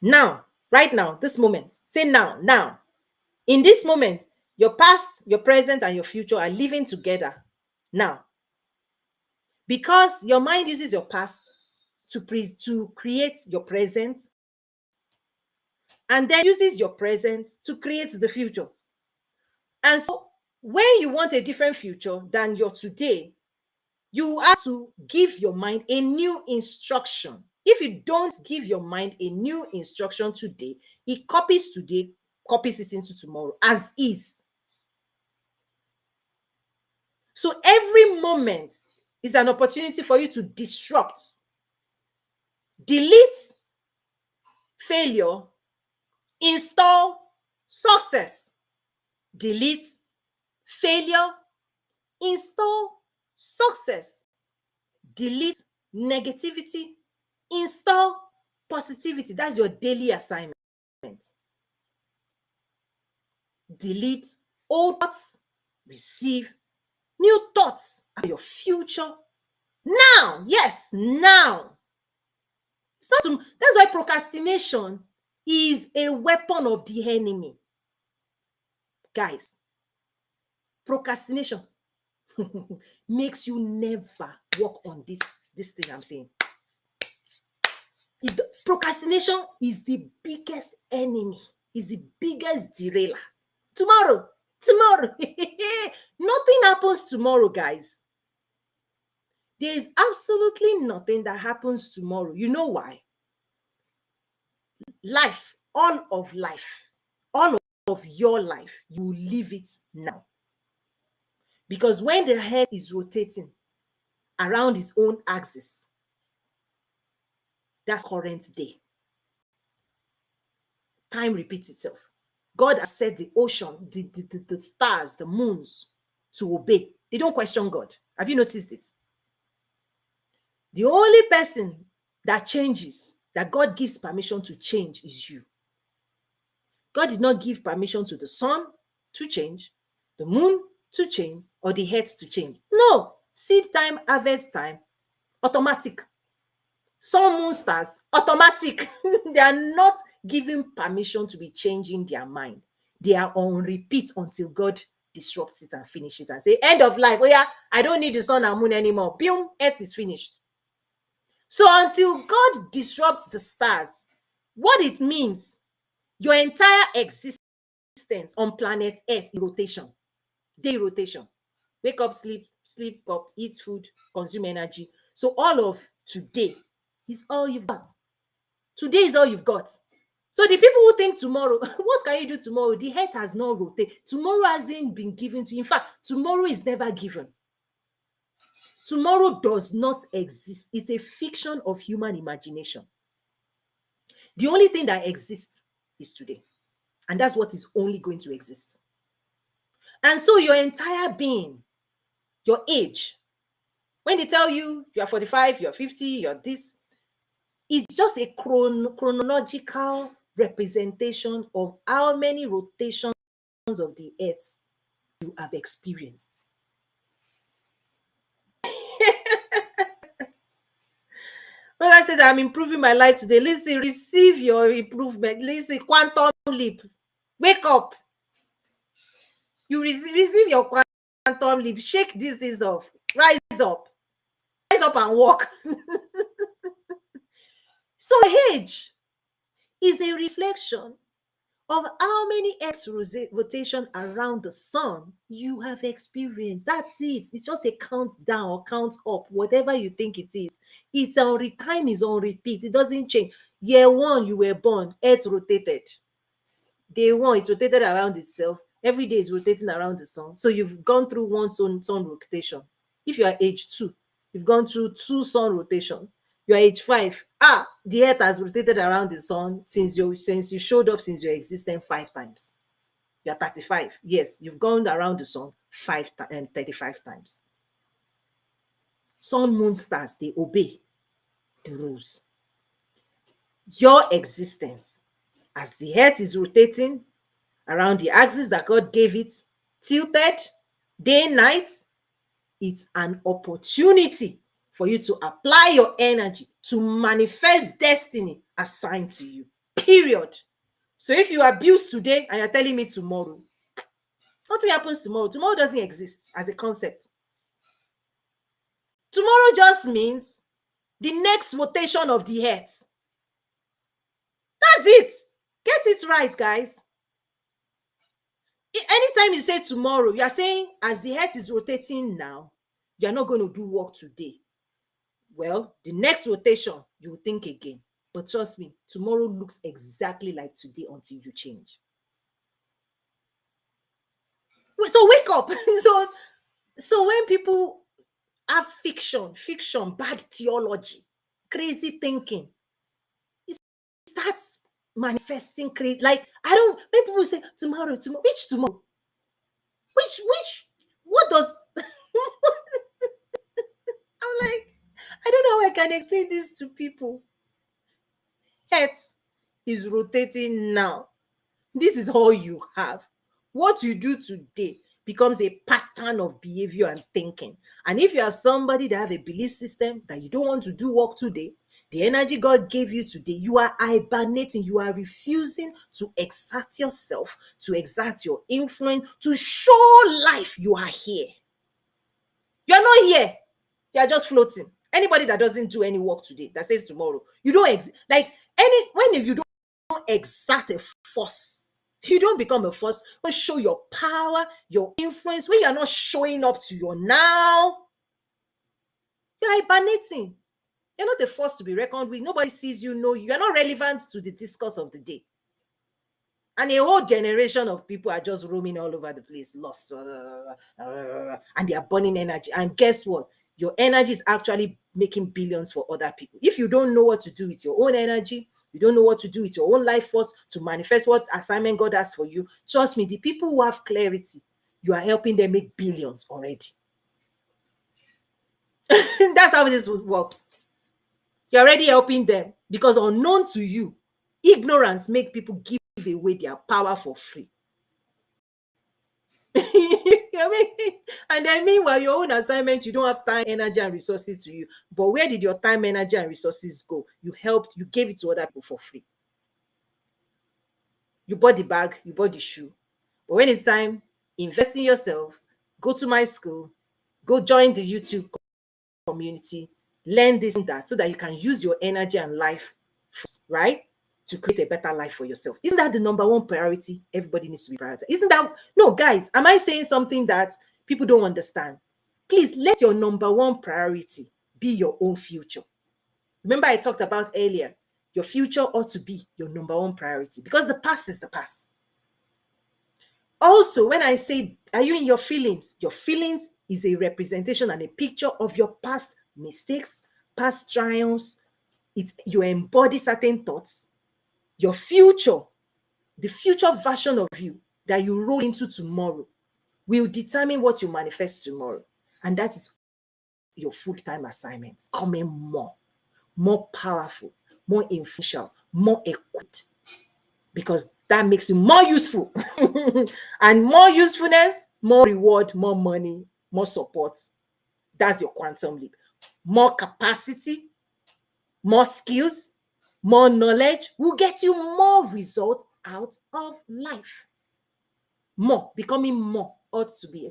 Now, right now, this moment. Say now, now. In this moment, your past, your present, and your future are living together now. Because your mind uses your past to create your present, and then uses your present to create the future. And so when you want a different future than your today, you have to give your mind a new instruction. If you don't give your mind a new instruction today, it copies today, copies it into tomorrow, as is. So every moment is an opportunity for you to disrupt, delete failure, install success. Delete failure, install success. Delete negativity, install positivity. That's your daily assignment. Delete old thoughts, receive new thoughts about your future now. Yes, now. That's why procrastination is a weapon of the enemy. Guys, procrastination makes you never work on this thing I'm saying. Procrastination is the biggest enemy, is the biggest derailer. Tomorrow, nothing happens tomorrow, guys. There is absolutely nothing that happens tomorrow. You know why? Life, all of your life, you live it now. Because when the head is rotating around its own axis, that's current day. Time repeats itself. God has set the ocean, the stars, the moons to obey. They don't question God. Have you noticed it? The only person that changes, that God gives permission to change, is you. God did not give permission to the sun to change, the moon to change, or the earth to change. No. Seed time, harvest time, automatic. Sun, moon, stars, automatic. They are not given permission to be changing their mind. They are on repeat until God disrupts it and finishes and say, end of life. Oh yeah, I don't need the sun and moon anymore. Boom, earth is finished. So until God disrupts the stars, what it means Your entire existence on planet Earth in rotation, day rotation. Wake up, sleep, sleep up, eat food, consume energy. So all of today is all you've got. Today is all you've got. So the people who think tomorrow, what can you do tomorrow? The earth has not rotated. Tomorrow hasn't been given to you. In fact, tomorrow is never given. Tomorrow does not exist. It's a fiction of human imagination. The only thing that exists is today. And that's what is only going to exist. And so your entire being, your age, when they tell you you're 45, you're 50, you're this, it's just a chronological representation of how many rotations of the earth you have experienced. When I said I'm improving my life today, listen, receive your improvement. Listen, quantum leap. Wake up. You receive your quantum leap. Shake these things off. Rise up. Rise up and walk. So age is a reflection of how many Earth's rotation around the sun you have experienced. That's it. It's just a countdown or count up, whatever you think it is. It's on time is on repeat. It doesn't change. Year one, you were born, Earth rotated. Day one, it rotated around itself. Every day is rotating around the sun. So you've gone through one sun rotation. If you are age 2, you've gone through 2 sun rotation. You are age 5. The earth has rotated around the sun since you showed up, since your existence 5 times. You are 35. Yes, you've gone around the sun 35 times. Sun, moon, stars, they obey the rules. Your existence, as the earth is rotating around the axis that God gave it, tilted, day, night, it's an opportunity for you to apply your energy to manifest destiny assigned to you. Period. So if you abuse today and you're telling me tomorrow, nothing happens tomorrow. Tomorrow doesn't exist as a concept. Tomorrow just means the next rotation of the earth. That's it. Get it right, guys. Anytime you say tomorrow, you are saying as the earth is rotating now, you are not going to do work today. Well, the next rotation, you will think again. But trust me, tomorrow looks exactly like today until you change. So wake up. So when people have fiction, bad theology, crazy thinking, it starts manifesting crazy. Like, when people say tomorrow, which tomorrow? What does I'm like, I don't know how I can explain this to people. Earth is rotating now. This is all you have. What you do today becomes a pattern of behavior and thinking. And if you are somebody that have a belief system that you don't want to do work today, the energy God gave you today, you are hibernating. You are refusing to exert yourself, to exert your influence, to show life you are here. You are not here. You are just floating. Anybody that doesn't do any work today, that says tomorrow, you don't exist. When you don't exert a force, you don't become a force. Don't show your power, your influence. When you are not showing up to your now, you're hibernating. You're not a force to be reckoned with. Nobody sees you, know you. You're not relevant to the discourse of the day. And a whole generation of people are just roaming all over the place, lost, and they are burning energy. And guess what? Your energy is actually making billions for other people. If you don't know what to do with your own energy, you don't know what to do with your own life force to manifest what assignment God has for you, trust me, the people who have clarity, you are helping them make billions already. That's how this works. You're already helping them because unknown to you, ignorance makes people give away their power for free. And then meanwhile, your own assignment, you don't have time, energy, and resources to you. But where did your time, energy, and resources go? You gave it to other people for free. You bought the bag, you bought the shoe. But when it's time, invest in yourself, go to my school, go join the YouTube community, learn this and that, so that you can use your energy and life, right? to create a better life for yourself. Isn't that the number one priority everybody needs to be prioritized? Isn't that, no, guys, am I saying something that people don't understand? Please let your number one priority be your own future. Remember, I talked about earlier, your future ought to be your number one priority because the past is the past. Also, when I say, are you in your feelings? Your feelings is a representation and a picture of your past mistakes, past triumphs. You embody certain thoughts. Your future, the future version of you that you roll into tomorrow will determine what you manifest tomorrow. And that is your full-time assignment. Becoming more powerful, more influential, more equipped, because that makes you more useful. And more usefulness, more reward, more money, more support. That's your quantum leap. More capacity, more skills, more knowledge will get you more results out of life. More, becoming more ought to be,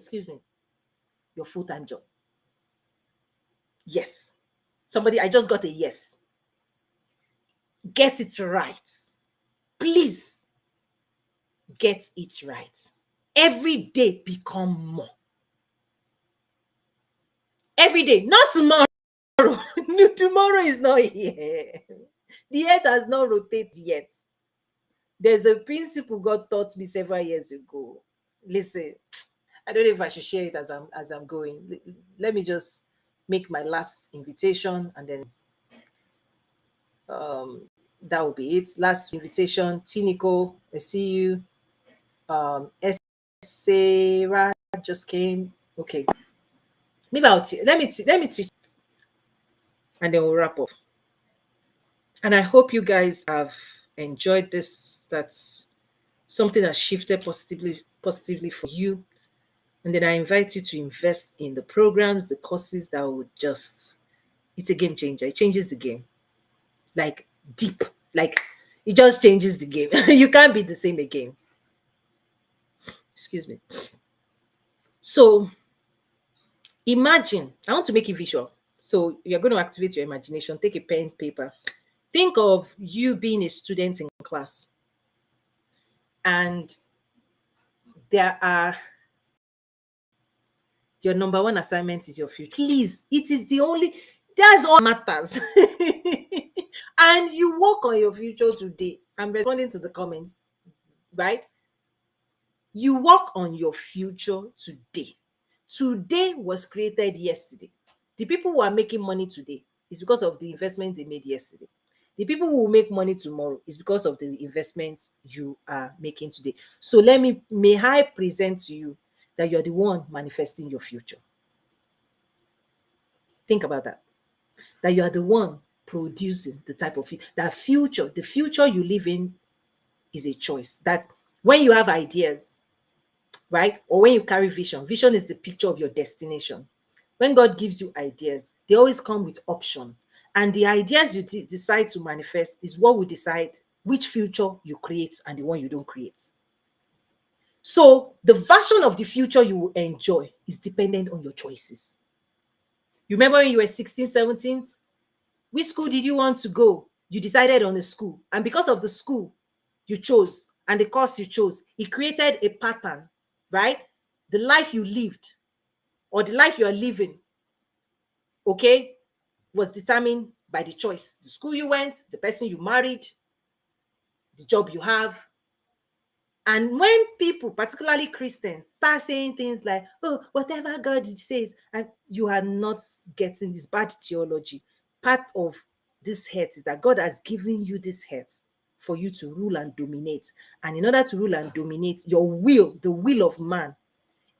your full-time job. Yes. Somebody, I just got a yes. Get it right. Please get it right. Every day become more. Every day, not tomorrow. Tomorrow is not here. The earth has not rotated yet. There's a principle God taught me several years ago. Listen, I don't know if I should share it as I'm going. Let me just make my last invitation, and then that will be it. Last invitation. Tiniko, I see you. Sarah just came. Okay. Maybe let me teach, and then we'll wrap up. And I hope you guys have enjoyed this. That's something that shifted positively for you. And then I invite you to invest in the programs, the courses that would just, it's a game changer. It changes the game. Like deep. Like it just changes the game. You can't be the same again. Excuse me. So imagine, I want to make it visual. So you're going to activate your imagination. Take a pen, paper. Think of you being a student in class. And your number one assignment is your future. Please, it is that's all matters. And you work on your future today. I'm responding to the comments, right? You work on your future today. Today was created yesterday. The people who are making money today is because of the investment they made yesterday. The people who will make money tomorrow is because of the investments you are making today. So may I present to you that you're the one manifesting your future. Think about that. That you are the one producing the type of the future you live in is a choice. That when you have ideas, right? Or when you carry vision is the picture of your destination. When God gives you ideas, they always come with option. And the ideas you decide to manifest is what will decide which future you create and the one you don't create. So the version of the future you will enjoy is dependent on your choices. You remember when you were 16, 17? Which school did you want to go? You decided on a school. And because of the school you chose and the course you chose, it created a pattern, right? The life you lived or the life you are living, okay, was determined by the choice. The school you went, the person you married, the job you have. And when people, particularly Christians, start saying things like, oh, whatever God says, and you are not getting this bad theology. Part of this heart is that God has given you this heart for you to rule and dominate. And in order to rule and dominate, your will, the will of man,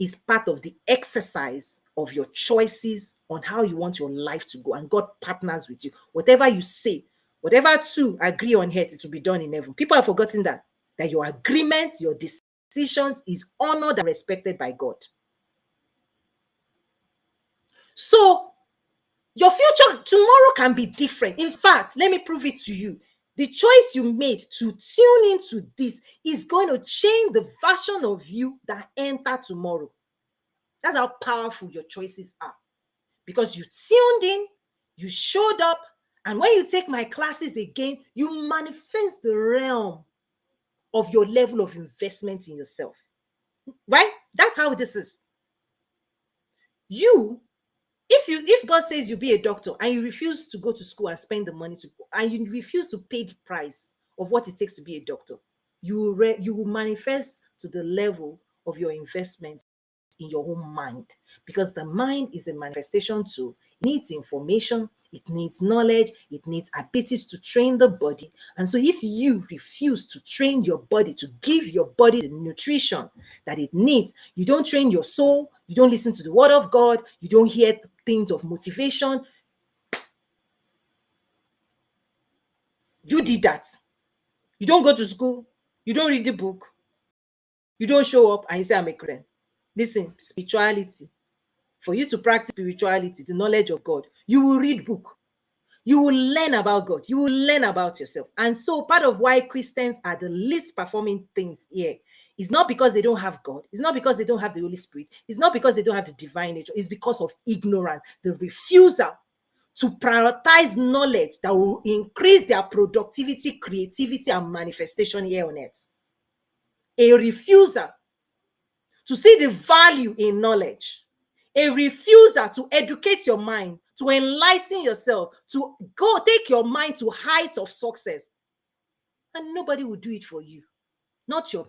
is part of the exercise of your choices on how you want your life to go. And God partners with you. Whatever you say, whatever two agree on earth, it will be done in heaven. People have forgotten that your agreement, your decisions is honored and respected by God. So your future tomorrow can be different. In fact, let me prove it to you. The choice you made to tune into this is going to change the version of you that enter tomorrow. That's how powerful your choices are. Because you tuned in, you showed up, And when you take my classes again, you manifest the realm of your level of investment in yourself. Right? That's how this is. If God says you be a doctor and you refuse to go to school and spend the money and you refuse to pay the price of what it takes to be a doctor, you will manifest to the level of your investment in your own mind, because the mind is a manifestation tool. It needs information, it needs knowledge, it needs abilities to train the body. And so if you refuse to train your body, to give your body the nutrition that it needs, you don't train your soul, you don't listen to the word of God, you don't hear things of motivation. You did that. You don't go to school, you don't read the book, you don't show up, and you say, I'm a Christian. Listen, spirituality, for you to practice spirituality, the knowledge of God, you will read book, you will learn about God, you will learn about yourself. And so part of why Christians are the least performing things here is not because they don't have God, it's not because they don't have the Holy Spirit, it's not because they don't have the divine nature, it's because of ignorance, the refusal to prioritize knowledge that will increase their productivity, creativity, and manifestation here on earth. A refusal to see the value in knowledge, a refusal to educate your mind, to enlighten yourself, to go take your mind to heights of success. And nobody will do it for you. Not your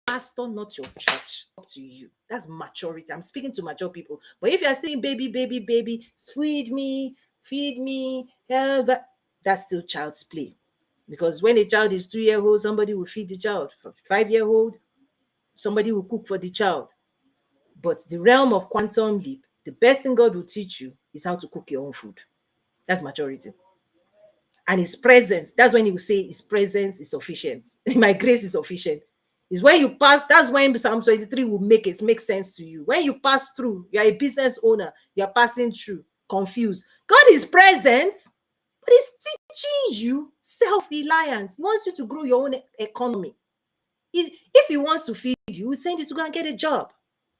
pastor, not your church. Up to you. That's maturity. I'm speaking to mature people. But if you're saying baby, baby, baby, feed me, that's still child's play. Because when a child is 2 years old, somebody will feed the child. 5 year old, somebody will cook for the child. But the realm of quantum leap, the best thing God will teach you is how to cook your own food. That's maturity. And his presence, that's when he will say his presence is sufficient. My grace is sufficient. Is when you pass, that's when Psalm 23 will make sense to you. When you pass through, you're a business owner, you're passing through, confused. God is present, but he's teaching you self-reliance. He wants you to grow your own economy. If he wants to feed you, he'll send you to go and get a job.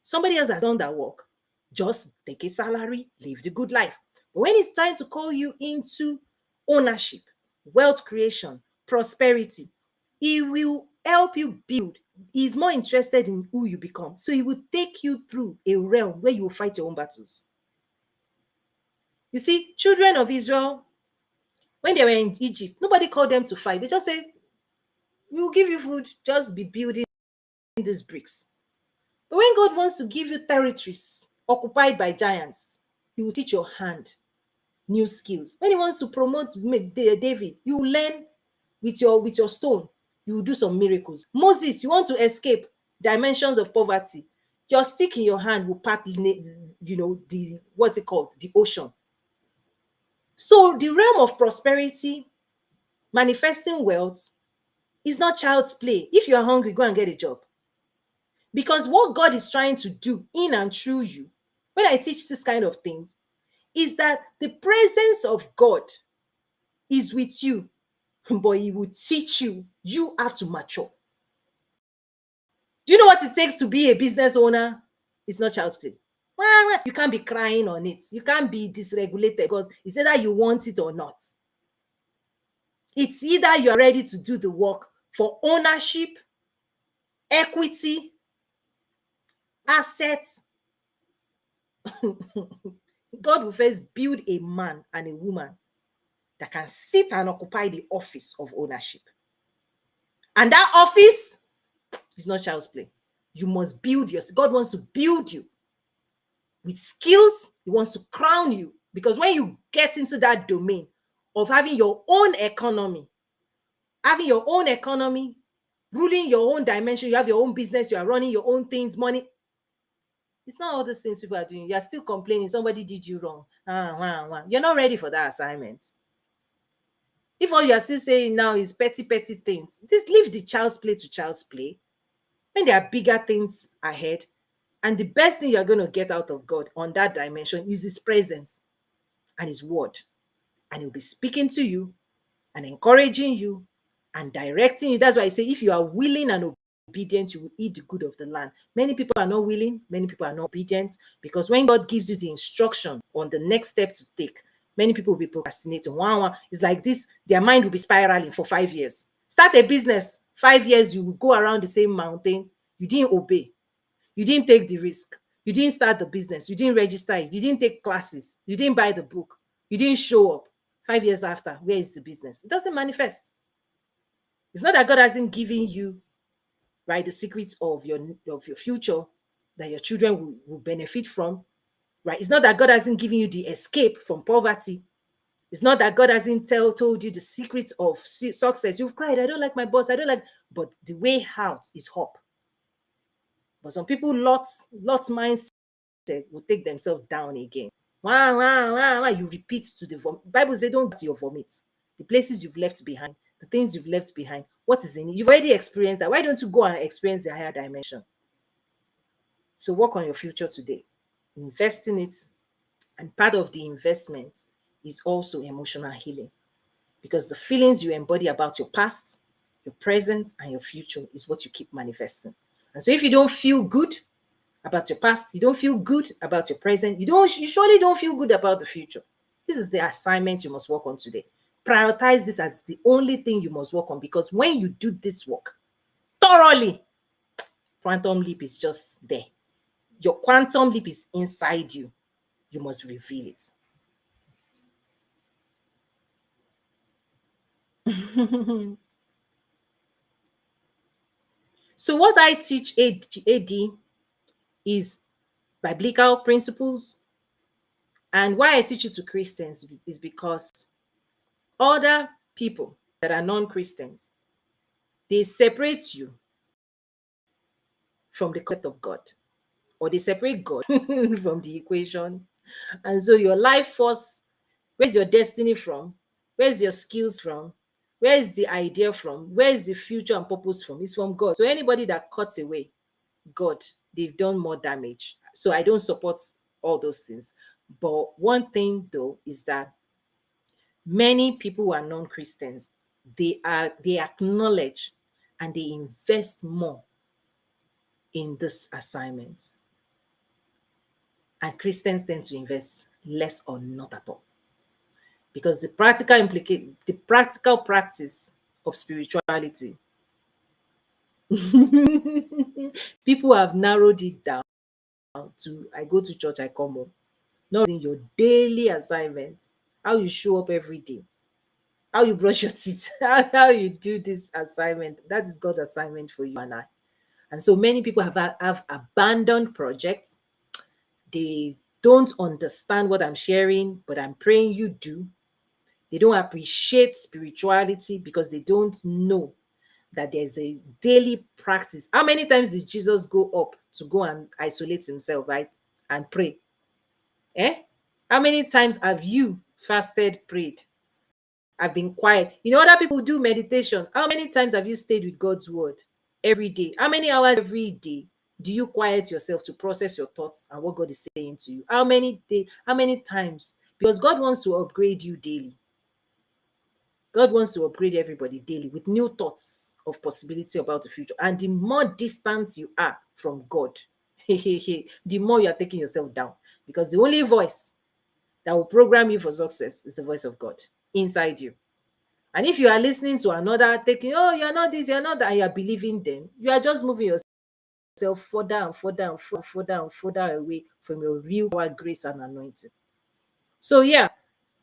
Somebody else has done that work. Just take a salary, live the good life. But when it's time to call you into ownership, wealth creation, prosperity, he will help you build. He's more interested in who you become. So he will take you through a realm where you will fight your own battles. You see, children of Israel, when they were in Egypt, nobody called them to fight. They just said, we will give you food, just be building these bricks. But when God wants to give you territories occupied by giants, he will teach your hand new skills. When he wants to promote David, you will learn with your stone. You will do some miracles. Moses, you want to escape dimensions of poverty. Your stick in your hand will part, the what's it called? The ocean. So the realm of prosperity, manifesting wealth, is not child's play. If you are hungry, go and get a job. Because what God is trying to do in and through you, when I teach this kind of things, is that the presence of God is with you, but he will teach you. You have to mature. Do you know what it takes to be a business owner? It's not child's play. Well, you can't be crying on it. You can't be dysregulated because it's either you want it or not. It's either you're ready to do the work for ownership, equity, assets. God will first build a man and a woman that can sit and occupy the office of ownership. And that office is not child's play. You must build yourself. God wants to build you with skills. He wants to crown you. Because when you get into that domain of having your own economy, ruling your own dimension, you have your own business, you are running your own things, money. It's not all these things people are doing. You're still complaining somebody did you wrong. You're not ready for that assignment. If all you are still saying now is petty things, just leave the child's play to child's play. When there are bigger things ahead, and the best thing you're going to get out of God on that dimension is his presence and his word. And he'll be speaking to you and encouraging you and directing you. That's why I say if you are willing and obedient, you will eat the good of the land. Many people are not willing, many people are not obedient, because when God gives you the instruction on the next step to take, Many people will be procrastinating. It's like this, their mind will be spiraling for 5 years. Start a business, 5 years, you will go around the same mountain. You didn't obey. You didn't take the risk. You didn't start the business. You didn't register it. You didn't take classes. You didn't buy the book. You didn't show up. 5 years after, where is the business? It doesn't manifest. It's not that God hasn't given you, right, the secrets of your future that your children will benefit from, right? It's not that God hasn't given you the escape from poverty. It's not that God hasn't told you the secrets of success. You've cried, I don't like my boss, I don't like, but the way out is hope. But some people, Lot's mindset will take themselves down again. You repeat to the vomit. Bible says don't go to your vomit. The places you've left behind, the things you've left behind, what is in it? You've already experienced that. Why don't you go and experience the higher dimension? So work on your future today. Invest in it. And part of the investment is also emotional healing. Because the feelings you embody about your past, your present, and your future is what you keep manifesting. And so if you don't feel good about your past, you don't feel good about your present, you surely don't feel good about the future. This is the assignment you must work on today. Prioritize this as the only thing you must work on, because when you do this work thoroughly, quantum leap is just there. Your quantum leap is inside you. You must reveal it. So what I teach AD is biblical principles. And why I teach it to Christians is because other people that are non-Christians, they separate you from the concept of God, or they separate God from the equation. And so your life force, where's your destiny from? Where's your skills from? Where is the idea from? Where is the future and purpose from? It's from God. So anybody that cuts away God, they've done more damage. So I don't support all those things. But one thing though is that many people who are non-Christians, they acknowledge and they invest more in this assignment. And Christians tend to invest less or not at all. Because the practical practice of spirituality, people have narrowed it down to I go to church, I come home. Not in your daily assignment, how you show up every day, how you brush your teeth, how you do this assignment. That is God's assignment for you and I. And so many people have abandoned projects. They don't understand what I'm sharing, but I'm praying you do. They don't appreciate spirituality because they don't know that there's a daily practice. How many times did Jesus go up to go and isolate himself, right? And pray? How many times have you fasted, prayed? I've been quiet. Other people do meditation. How many times have you stayed with God's word every day? How many hours every day do you quiet yourself to process your thoughts and what God is saying to you? How many times? Because God wants to upgrade you daily. God wants to upgrade everybody daily with new thoughts of possibility about the future. And the more distant you are from God, the more you are taking yourself down. Because the only voice that will program you for success is the voice of God inside you. And if you are listening to another, thinking, oh, you're not this, you're not that, and you're believing them, you are just moving yourself further and further and further and further away from your real power, grace, and anointing. So, yeah.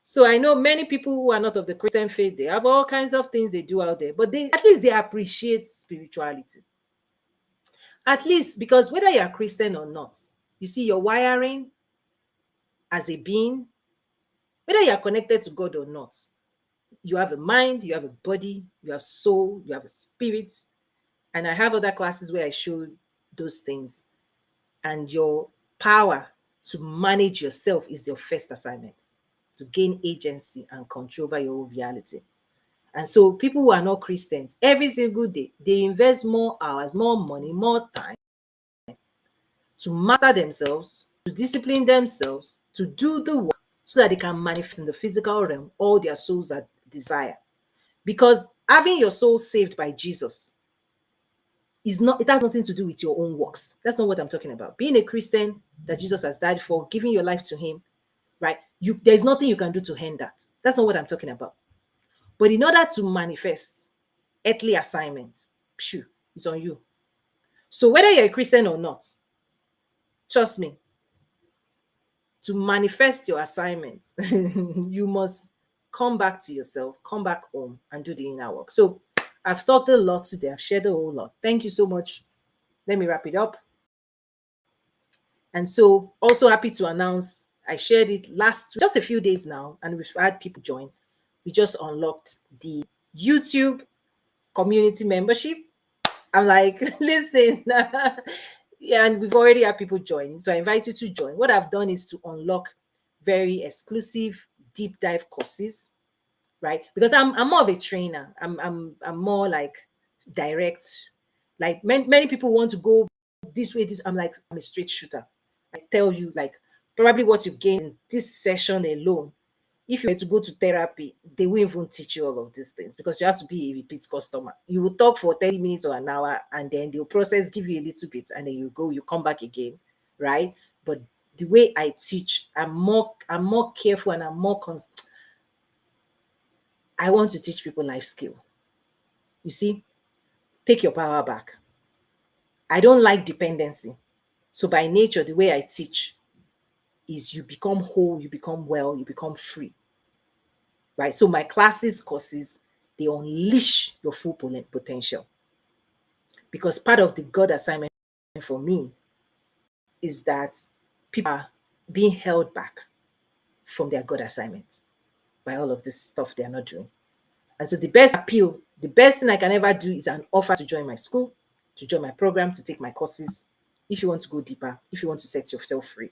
So I know many people who are not of the Christian faith, they have all kinds of things they do out there, but at least they appreciate spirituality. At least, because whether you're Christian or not, you see your wiring as a being, whether you're connected to God or not, you have a mind, you have a body, you have soul, you have a spirit. And I have other classes where I show those things. And your power to manage yourself is your first assignment, to gain agency and control over your own reality. And so people who are not Christians, every single day, they invest more hours, more money, more time to master themselves, to discipline themselves, to do the work so that they can manifest in the physical realm all their souls desire. Because having your soul saved by Jesus it has nothing to do with your own works. That's not what I'm talking about. Being a Christian that Jesus has died for, giving your life to him, right? there's nothing you can do to end that. That's not what I'm talking about. But in order to manifest earthly assignment, phew, it's on you. So whether you're a Christian or not, trust me, to manifest your assignments, you must come back to yourself, come back home and do the inner work. So I've talked a lot today. I've shared a whole lot. Thank you so much. Let me wrap it up. And so also happy to announce I shared it last just a few days now, and we've had people join. We just unlocked the YouTube community membership. I'm like, listen, yeah, and we've already had people joining. So I invite you to join. What I've done is to unlock very exclusive deep dive courses, right? Because I'm more of a trainer. I'm more like direct. Like many people want to go this way. I'm like, I'm a straight shooter. I tell you, like, probably what you gain in this session alone. If you were to go to therapy, they won't even teach you all of these things because you have to be a repeat customer. You will talk for 30 minutes or an hour, and then they'll process, give you a little bit, and then you go, you come back again, right? But the way I teach, I'm more careful, and I want to teach people life skill. You see, take your power back. I don't like dependency. So by nature, the way I teach is you become whole, you become well, you become free, right? So my courses, they unleash your full potential, because part of the God assignment for me is that people are being held back from their God assignment by all of this stuff they are not doing. And so the best thing I can ever do is an offer to join my school, to join my program, to take my courses. If you want to go deeper, if you want to set yourself free,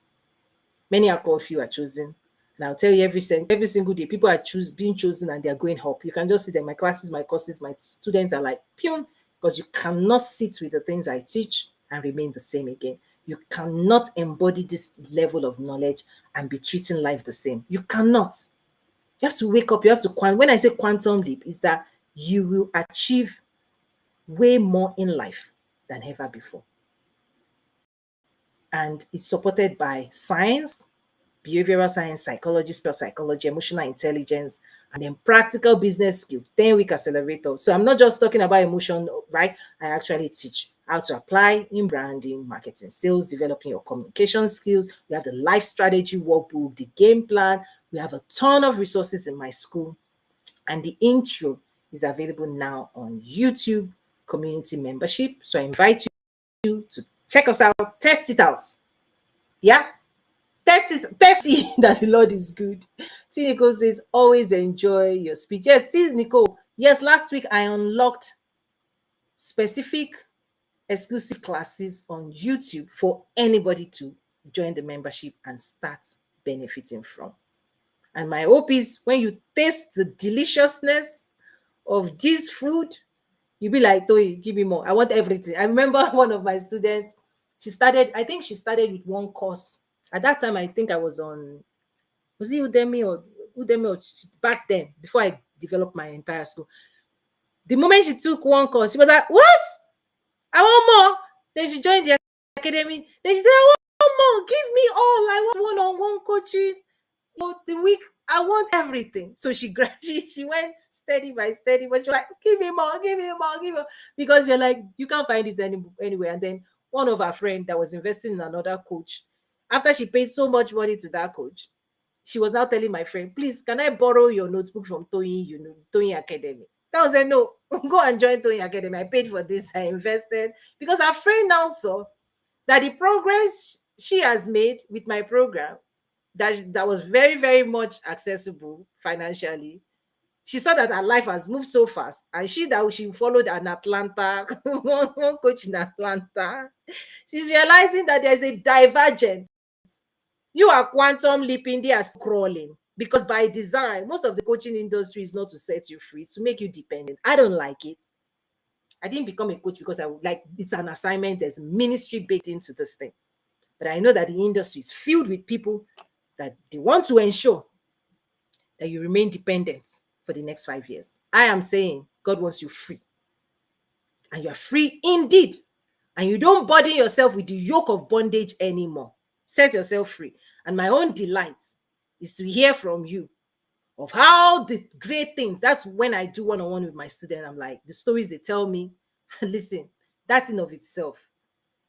many are called, few are chosen. And I'll tell you every single day, people are being chosen and they're going up. You can just see that my classes, my courses, my students are like, pew, because you cannot sit with the things I teach and remain the same again. You cannot embody this level of knowledge and be treating life the same. You cannot. You have to wake up. You have to when I say quantum leap, is that you will achieve way more in life than ever before. And it's supported by science, behavioral science, psychology, spell psychology, emotional intelligence, and then practical business skills, 10-week accelerator. So I'm not just talking about emotion, right? I actually teach how to apply in branding, marketing, sales, developing your communication skills. We have the life strategy workbook, the game plan. We have a ton of resources in my school. And the intro is available now on YouTube community membership. So I invite you to check us out, test it out. Yeah. Test it that the Lord is good. T. Nicole says, always enjoy your speech. Yes, T. Nicole. Yes, last week I unlocked specific exclusive classes on YouTube for anybody to join the membership and start benefiting from. And my hope is when you taste the deliciousness of this food, you'll be like, Toyi, give me more. I want everything. I remember one of my students, I think she started with one course. At that time, I think I was it Udemy or back then, before I developed my entire school. The moment she took one course, she was like, what? I want more. Then she joined the academy. Then she said, I want more. Give me all. I want one-on-one coaching. The week, I want everything. So she went steady by steady, but she was like, give me more, give me more, give me more. Because you're like, you can't find this anywhere. And then one of our friends that was investing in another coach, after she paid so much money to that coach, she was now telling my friend, please, can I borrow your notebook from Toyin, Toyin Academy? That was a no. Go and join Toyin Academy. I paid for this. I invested. Because our friend now saw that the progress she has made with my program, that was very, very much accessible financially. She saw that her life has moved so fast, and she followed an Atlanta one coach in Atlanta. She's realizing that there's a divergence. You are quantum leaping, they are crawling. Because by design, most of the coaching industry is not to set you free, it's to make you dependent. I don't like it. I didn't become a coach because I would like it's an assignment, there's ministry baked into this thing. But I know that the industry is filled with people that they want to ensure that you remain dependent for the next 5 years. I am saying God wants you free. And you are free indeed. And you don't burden yourself with the yoke of bondage anymore. Set yourself free. And my own delight is to hear from you of how the great things. That's when I do one-on-one with my student. I'm like, the stories they tell me, listen, that in of itself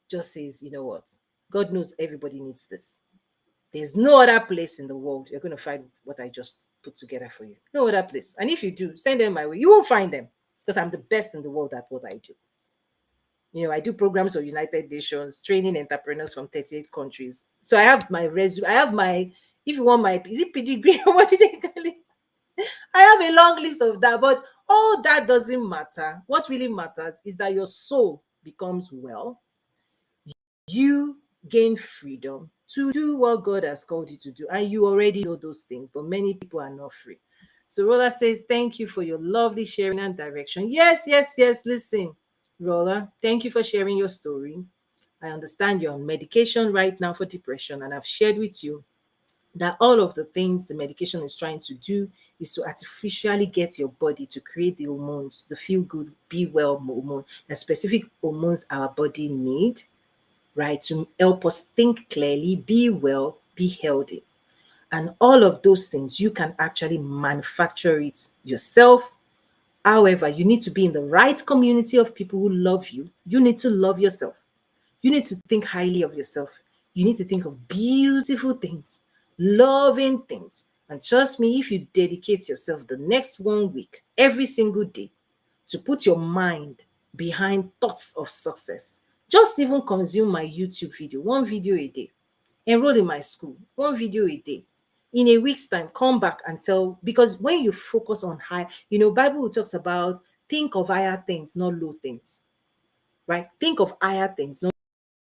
just says, you know what? God knows everybody needs this. There's no other place in the world you're going to find what I just put together for you. No other place. And if you do, send them my way. You won't find them because I'm the best in the world at what I do. I do programs for United Nations, training entrepreneurs from 38 countries. So I have my resume. I have my, if you want my, is it pedigree or what do they call it? I have a long list of that, but all that doesn't matter. What really matters is that your soul becomes well. You gain freedom to do what God has called you to do. And you already know those things, but many people are not free. So Rolla says, thank you for your lovely sharing and direction. Yes, yes, yes. Listen, Rolla, thank you for sharing your story. I understand you're on medication right now for depression, and I've shared with you that all of the things the medication is trying to do is to artificially get your body to create the hormones, the feel good, be well hormone, the specific hormones our body need, right, to help us think clearly, be well, be healthy. And all of those things, you can actually manufacture it yourself. However, you need to be in the right community of people who love you. You need to love yourself. You need to think highly of yourself. You need to think of beautiful things, loving things. And trust me, if you dedicate yourself the next 1 week, every single day, to put your mind behind thoughts of success, just even consume my YouTube video, one video a day. Enroll in my school, one video a day. In a week's time, come back and tell, because when you focus on high, Bible talks about think of higher things, not low things, right? Think of higher things, not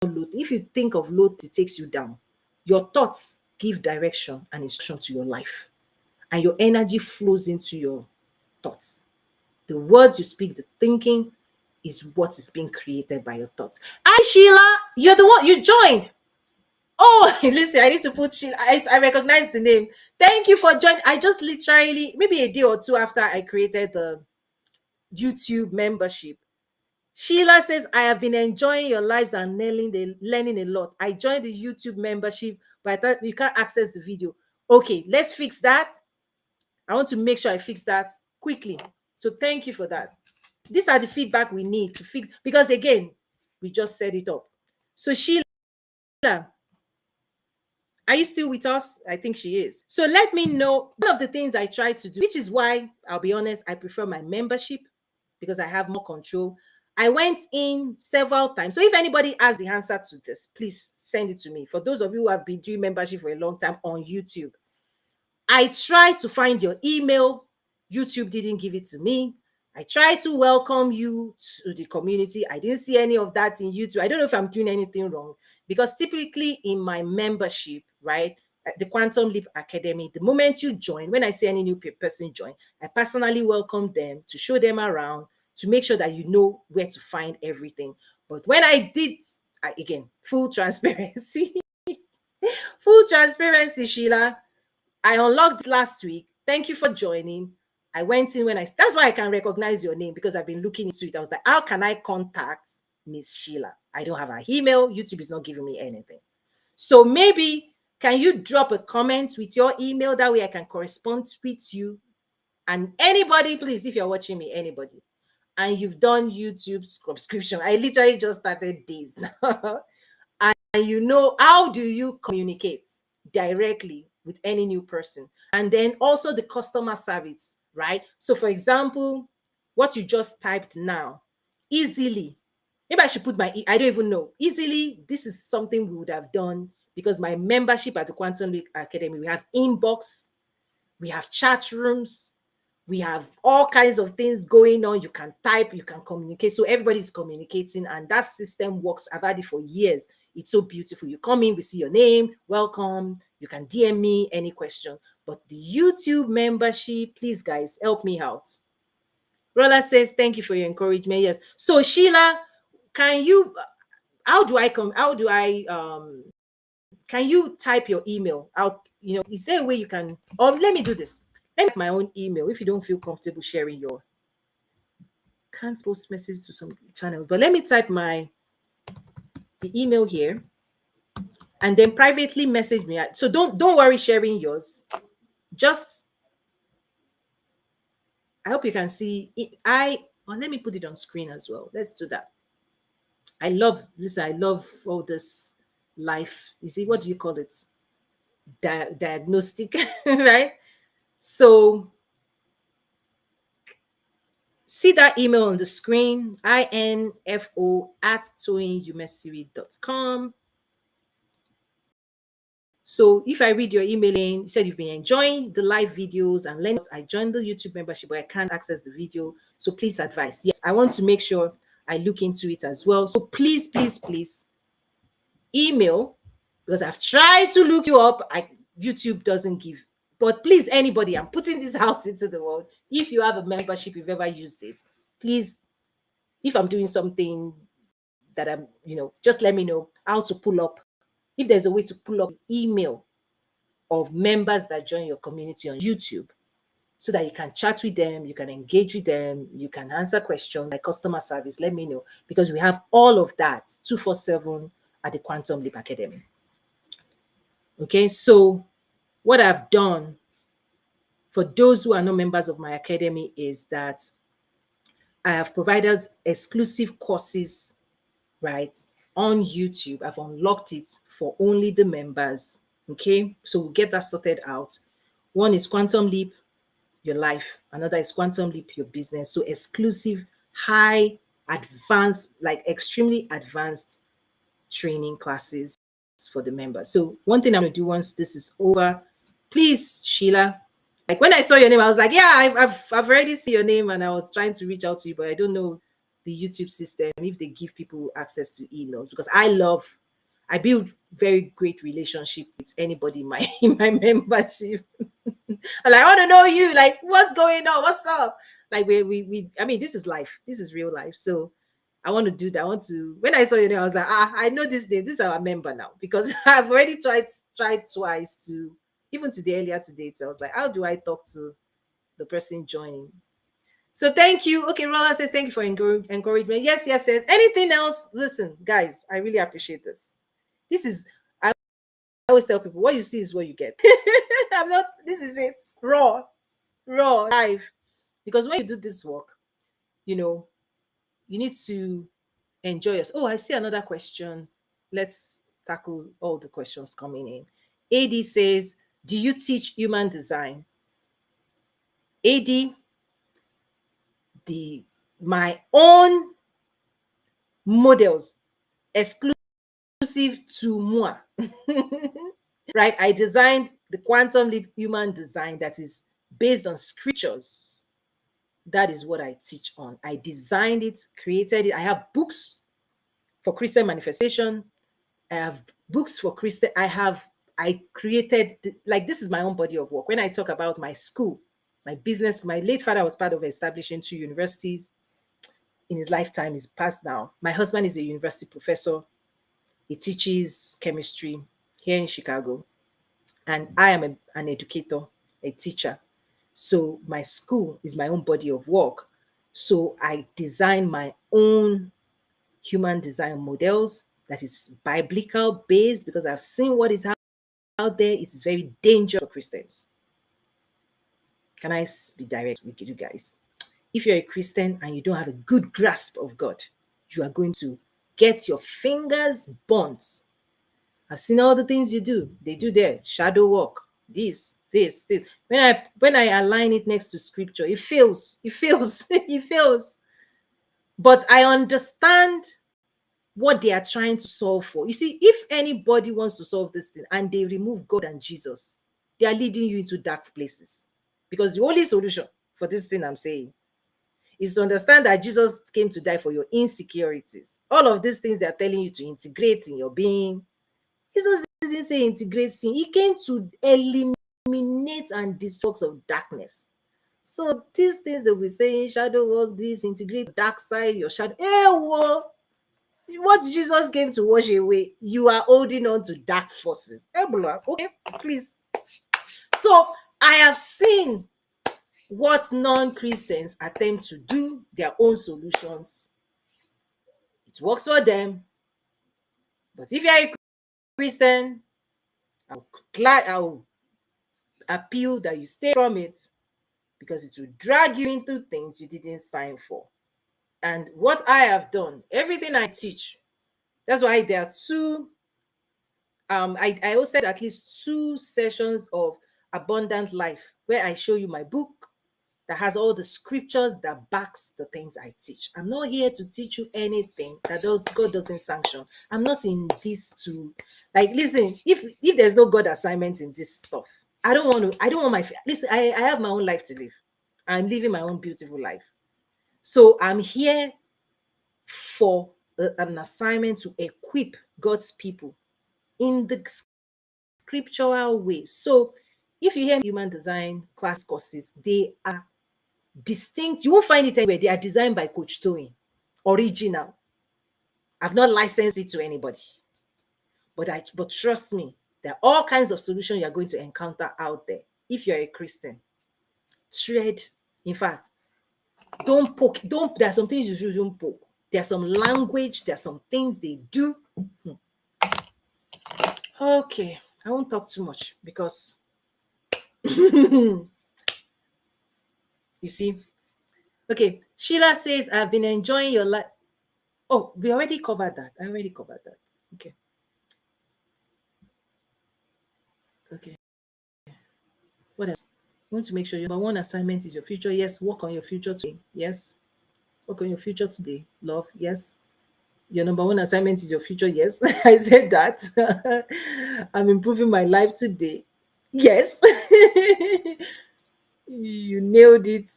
low. If you think of low, it takes you down. Your thoughts give direction and instruction to your life, and your energy flows into your thoughts. The words you speak, the thinking is what is being created by your thoughts. Hi, Sheila. You're the one you joined. Oh, listen, I need to put Sheila. I recognize the name. Thank you for joining. I just literally, maybe a day or two after I created the YouTube membership, Sheila says, I have been enjoying your lives and learning a lot. I joined the YouTube membership, but I thought you can't access the video. Okay, let's fix that. I want to make sure I fix that quickly. So thank you for that. These are the feedback we need to fix, because again, we just set it up. So Sheila, are you still with us? I think she is. So let me know one of the things I try to do, which is why I'll be honest, I prefer my membership because I have more control. I went in several times. So if anybody has the answer to this, please send it to me. For those of you who have been doing membership for a long time on YouTube, I tried to find your email. YouTube didn't give it to me. I tried to welcome you to the community. I didn't see any of that in YouTube. I don't know if I'm doing anything wrong, because typically in my membership, right, at the Quantum Leap Academy, the moment you join, when I see any new person join, I personally welcome them to show them around, to make sure that you know where to find everything. But when I did, again, full transparency, full transparency, Sheila, I unlocked last week. Thank you for joining. I went in that's why I can recognize your name, because I've been looking into it. I was like, how can I contact Miss Sheila? I don't have her email. YouTube is not giving me anything. So maybe can you drop a comment with your email? That way I can correspond with you. And anybody, please, if you're watching me, anybody, and you've done YouTube subscription, I literally just started days now. And how do you communicate directly with any new person? And then also the customer service, right? So for example, what you just typed now, easily, maybe I should put I don't even know. Easily, this is something we would have done, because my membership at the Quantum League Academy, we have inbox, we have chat rooms, we have all kinds of things going on. You can type, you can communicate. So everybody's communicating, and that system works. I've had it for years. It's so beautiful. You come in, we see your name, welcome. You can DM me any question. But the YouTube membership, please, guys, help me out. Rolla says, thank you for your encouragement. Yes. So Sheila, can you, can you type your email out? Is there a way you can, or let me do this. Let me type my own email if you don't feel comfortable sharing your, can't post messages to some channel, but let me type the email here. and then privately message me. So don't worry sharing yours. Just, I hope you can see it. Let me put it on screen as well. Let's do that. I love this. I love all this life. You see, what do you call it? Diagnostic, right? So see that email on the screen, info@toyinyumesiri.com. So if I read your email in, you said you've been enjoying the live videos and learning. I joined the YouTube membership, but I can't access the video. So please advise. Yes, I want to make sure I look into it as well. So please, please, please email, because I've tried to look you up. YouTube doesn't give. But please, anybody, I'm putting this out into the world. If you have a membership, you've ever used it, please, if I'm doing something that I'm, just let me know how to pull up. If there's a way to pull up email of members that join your community on YouTube, so that you can chat with them, you can engage with them, you can answer questions like customer service, let me know, because we have all of that 247 at the Quantum Leap Academy. Okay, so what I've done for those who are not members of my academy is that I have provided exclusive courses, right, on YouTube. I've unlocked it for only the members. Okay, so we'll get that sorted out. One is Quantum Leap Your Life, another is Quantum Leap Your Business. So exclusive, high, advanced, like extremely advanced training classes for the members. So one thing I'm going to do once this is over, please, Sheila, like when I saw your name, I was like, yeah, I've already seen your name, and I was trying to reach out to you, but I don't know the YouTube system, if they give people access to emails, because I build very great relationship with anybody in my membership. I'm like, I want to know you, like, what's going on, what's up? Like we I mean, this is life, this is real life. So I want to do that. I want to, when I saw your name, I was like, I know this name, this is our member now, because I've already tried twice to, even today, earlier today. So I was like, how do I talk to the person joining? So thank you. Okay, Rolla says thank you for encouragement. Yes, yes, yes. Anything else? Listen, guys, I really appreciate this. This is, I always tell people, what you see is what you get. I'm not, this is it. Raw, live. Because when you do this work, you need to enjoy us. Oh, I see another question. Let's tackle all the questions coming in. AD says, do you teach human design? AD, my own models exclusive to moi. Right? I designed the Quantum Leap Human Design that is based on scriptures. That is what I teach on. I designed it, created it. I have books for Christian manifestation. I have books for Christian. I created, like, this is my own body of work. When I talk about my school, my business, my late father was part of establishing 2 universities in his lifetime. He's passed now. My husband is a university professor. He teaches chemistry here in Chicago. And I am an educator, a teacher. So my school is my own body of work. So I design my own human design models that is biblical based, because I've seen what is out there. It is very dangerous for Christians. Can I be direct with you guys? If you're a Christian and you don't have a good grasp of God, you are going to get your fingers burnt. I've seen all the things you do. They do their shadow work. This. When I align it next to scripture, it fails. It fails. But I understand what they are trying to solve for. You see, if anybody wants to solve this thing and they remove God and Jesus, they are leading you into dark places. Because the only solution for this thing I'm saying is to understand that Jesus came to die for your insecurities. All of these things they are telling you to integrate in your being, Jesus didn't say integrate sin. He came to eliminate and destroy of darkness. So these things that we're saying, shadow work, this, integrate dark side, your shadow. What Jesus came to wash away, you are holding on to dark forces. Okay, please. So I have seen what non-Christians attempt to do, their own solutions. It works for them. But if you are a Christian, I'll appeal that you stay from it, because it will drag you into things you didn't sign for. And what I have done, everything I teach, that's why there are two, I hosted at least 2 sessions of abundant life where I show you my book that has all the scriptures that backs the things I teach. I'm not here to teach you anything that God doesn't sanction. I'm not in this to, like, listen, if there's no God assignment in this stuff, I don't want my, listen, I have my own life to live. I'm living my own beautiful life. So I'm here for an assignment to equip God's people in the scriptural way. So if you hear human design class courses, they are distinct. You won't find it anywhere. They are designed by Coach Toyin. Original. I've not licensed it to anybody. But trust me, there are all kinds of solutions you're going to encounter out there. If you're a Christian, tread. In fact, don't poke. Don't. There are some things you shouldn't poke. There's some language. There's some things they do. Okay, I won't talk too much because you see. Okay, Sheila says, I've been enjoying your life. Oh, we already covered that. I already covered that. Okay. Okay. What else? You want to make sure your number one assignment is your future. Yes. Work on your future today. Yes. Work on your future today. Love. Yes. Your number one assignment is your future. Yes. I said that. I'm improving my life today. Yes. You nailed it.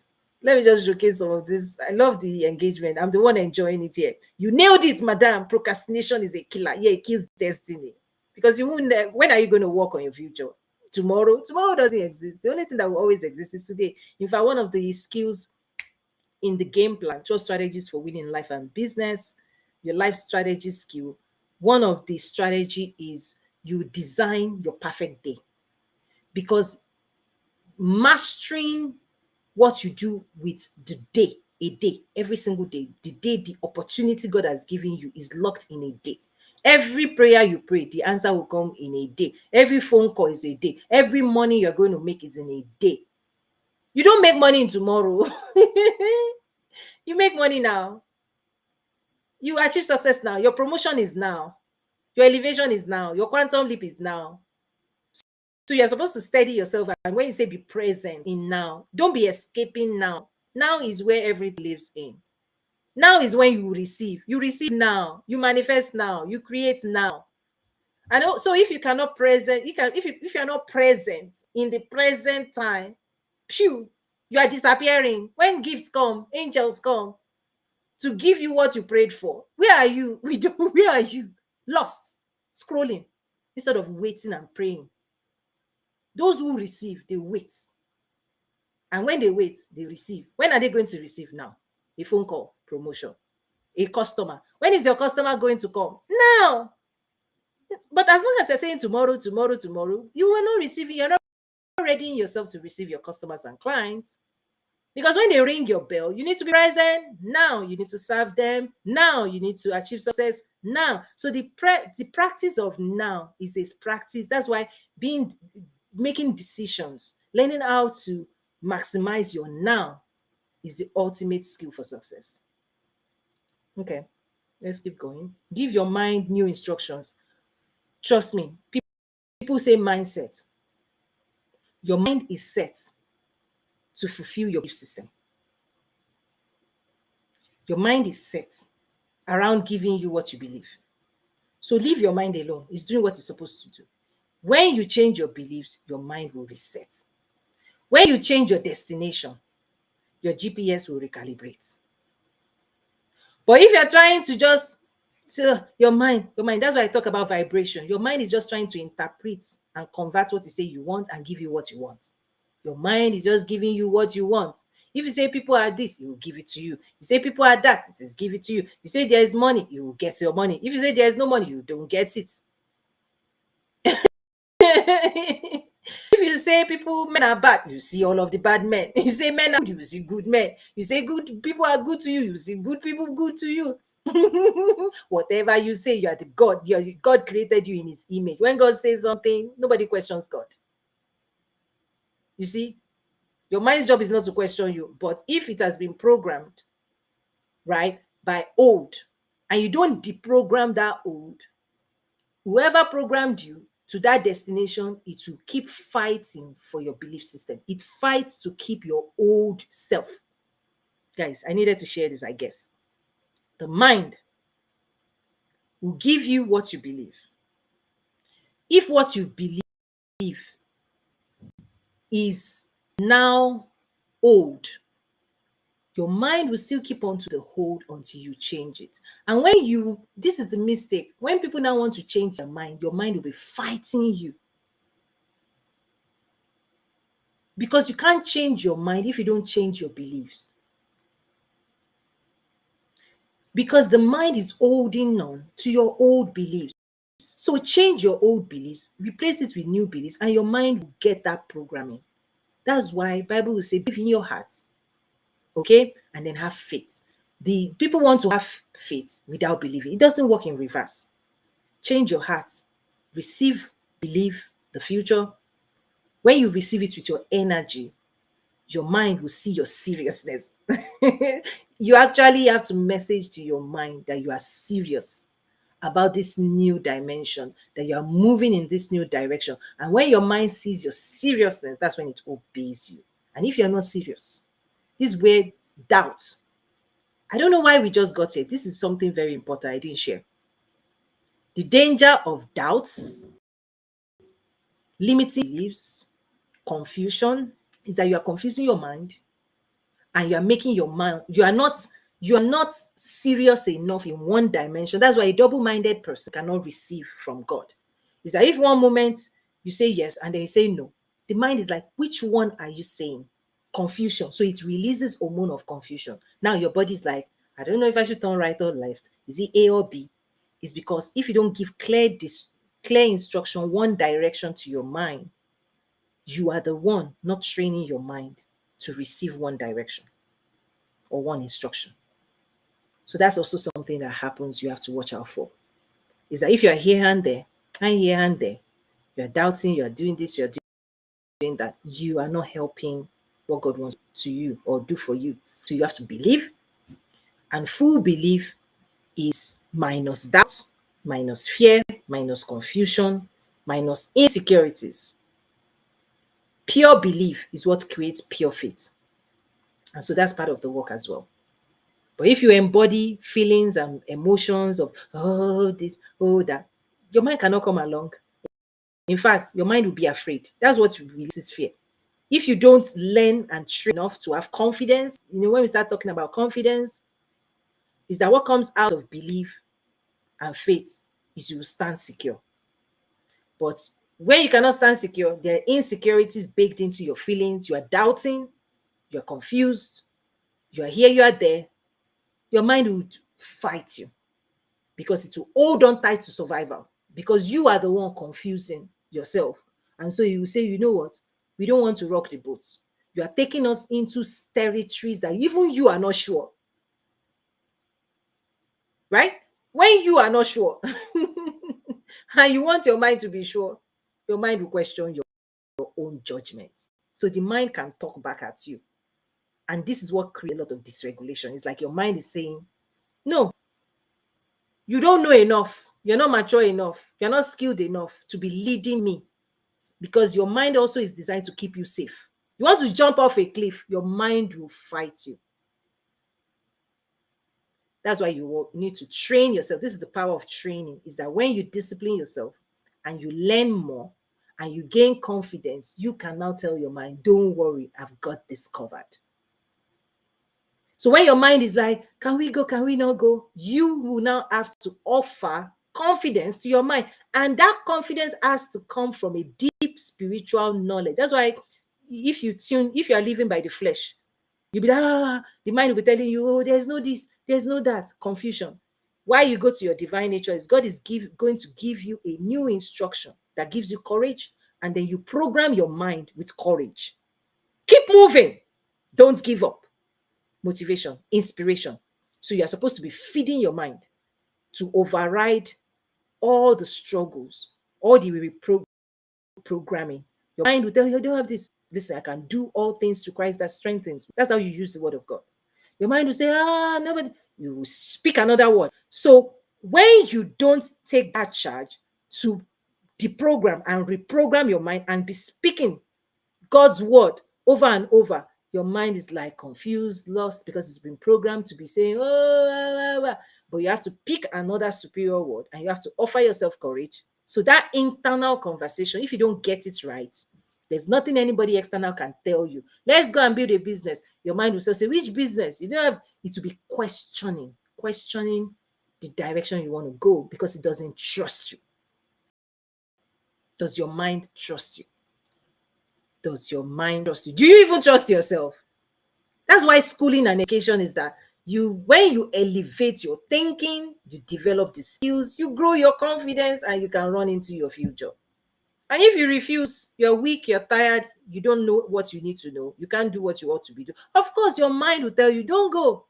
Let me just showcase some of this. I love the engagement. I'm the one enjoying it here. You nailed it, madam. Procrastination is a killer. Yeah, it kills destiny. Because you won't. When are you going to work on your future? Tomorrow? Tomorrow doesn't exist. The only thing that will always exist is today. In fact, one of the skills in the game plan, 12 strategies for winning life and business, your life strategy skill, one of the strategy is you design your perfect day. Because mastering what you do with the day, a day, every single day, the day, the opportunity God has given you is locked in a day. Every prayer you pray, the answer will come in a day. Every phone call is a day. Every money you're going to make is in a day. You don't make money in tomorrow. You make money now. You achieve success now. Your promotion is now. Your elevation is now. Your quantum leap is now. So you're supposed to steady yourself. And when you say be present in now, don't be escaping now. Now is where everything lives in. Now is when you receive. You receive now. You manifest now. You create now. And so if you cannot present, if you're not present in the present time, phew, you are disappearing. When gifts come, angels come to give you what you prayed for. Where are you? Where are you? Lost, scrolling, instead of waiting and praying. Those who receive, they wait. And when they wait, they receive. When are they going to receive now? A phone call, promotion, a customer. When is your customer going to come? Now. But as long as they're saying tomorrow, tomorrow, tomorrow, you are not receiving, you're not readying yourself to receive your customers and clients. Because when they ring your bell, you need to be present now. You need to serve them now. You need to achieve success now. So the practice of now is a practice. That's why making decisions, learning how to maximize your now is the ultimate skill for success. Okay, let's keep going. Give your mind new instructions. Trust me, people say mindset. Your mind is set to fulfill your belief system. Your mind is set around giving you what you believe. So leave your mind alone. It's doing what it's supposed to do. When you change your beliefs, your mind will reset. When you change your destination, your GPS will recalibrate. But if you're trying to just, so your mind, that's why I talk about vibration. Your mind is just trying to interpret and convert what you say you want and give you what you want. Your mind is just giving you what you want. If you say people are this, it will give it to you. You say people are that, it will give it to you. You say there is money, you will get your money. If you say there is no money, you don't get it. If you say men are bad, you see all of the bad men. You say men are good, you see good men. You say good people are good to you, you see good people good to you. Whatever you say, you are the God. God created you in his image. When God says something, nobody questions God. You see, your mind's job is not to question you, but if it has been programmed, right, by old, and you don't deprogram that old, whoever programmed you to that destination, it will keep fighting for your belief system. It fights to keep your old self. Guys, I needed to share this, I guess. The mind will give you what you believe. If what you believe is now old, your mind will still keep on to the hold until you change it. And this is the mistake. When people now want to change their mind, your mind will be fighting you. Because you can't change your mind if you don't change your beliefs. Because the mind is holding on to your old beliefs. So change your old beliefs, replace it with new beliefs, and your mind will get that programming. That's why Bible will say, believe in your heart, okay? And then have faith. The people want to have faith without believing. It doesn't work in reverse. Change your heart. Receive, believe the future. When you receive it with your energy, your mind will see your seriousness. You actually have to message to your mind that you are serious about this new dimension, that you are moving in this new direction. And when your mind sees your seriousness, that's when it obeys you. And if you're not serious, this is where doubt. I don't know why we just got here. This is something very important I didn't share. The danger of doubts, limiting beliefs, confusion is that you are confusing your mind and you are making your mind, you are not serious enough in one dimension. That's why a double-minded person cannot receive from God. Is that if one moment you say yes and then you say no, the mind is like, which one are you saying? Confusion. So it releases hormone of confusion. Now your body is like, I don't know if I should turn right or left. Is it A or B? It's because if you don't give clear instruction, one direction to your mind, you are the one not training your mind to receive one direction or one instruction. So that's also something that happens you have to watch out for. Is that if you're here and there, and here and there, you're doubting, you're doing this, you're doing that, you are not helping what God wants to you or do for you. So you have to believe. And full belief is minus doubt, minus fear, minus confusion, minus insecurities. Pure belief is what creates pure faith. And so that's part of the work as well. But if you embody feelings and emotions of, oh, this, oh, that, your mind cannot come along. In fact, your mind will be afraid. That's what releases fear. If you don't learn and train enough to have confidence, when we start talking about confidence, is that what comes out of belief and faith is you stand secure. But when you cannot stand secure, there are insecurities baked into your feelings. You are doubting, you're confused, you are here, you are there. Your mind would fight you because it will hold on tight to survival because you are the one confusing yourself. And so you will say, you know what? We don't want to rock the boat. You are taking us into territories that even you are not sure. Right? When you are not sure and you want your mind to be sure, your mind will question your own judgment. So the mind can talk back at you. And this is what creates a lot of dysregulation. It's like your mind is saying, no, you don't know enough. You're not mature enough. You're not skilled enough to be leading me because your mind also is designed to keep you safe. You want to jump off a cliff, your mind will fight you. That's why you need to train yourself. This is the power of training, is that when you discipline yourself and you learn more and you gain confidence, you can now tell your mind, don't worry, I've got this covered. So when your mind is like, can we go? Can we not go? You will now have to offer confidence to your mind. And that confidence has to come from a deep spiritual knowledge. That's why if you are living by the flesh, you'll be like, the mind will be telling you, oh, there's no this, there's no that. Confusion. Why you go to your divine nature is God is going to give you a new instruction that gives you courage. And then you program your mind with courage. Keep moving. Don't give up. Motivation, inspiration. So you're supposed to be feeding your mind to override all the struggles, all the programming. Your mind will tell you, I don't have this. Listen, I can do all things to Christ that strengthens me. That's how you use the word of God. Your mind will say, nobody. You will speak another word. So when you don't take that charge to deprogram and reprogram your mind and be speaking God's word over and over, your mind is like confused, lost, because it's been programmed to be saying, but you have to pick another superior word and you have to offer yourself courage. So that internal conversation, if you don't get it right, there's nothing anybody external can tell you. Let's go and build a business. Your mind will say, which business? You don't have it to be questioning the direction you want to go because it doesn't trust you. Does your mind trust you? Does your mind trust you? Do you even trust yourself? That's why schooling and education is that when you elevate your thinking, you develop the skills, you grow your confidence, and you can run into your future. And if you refuse, you're weak, you're tired, you don't know what you need to know, you can't do what you ought to be doing. Of course, your mind will tell you, don't go.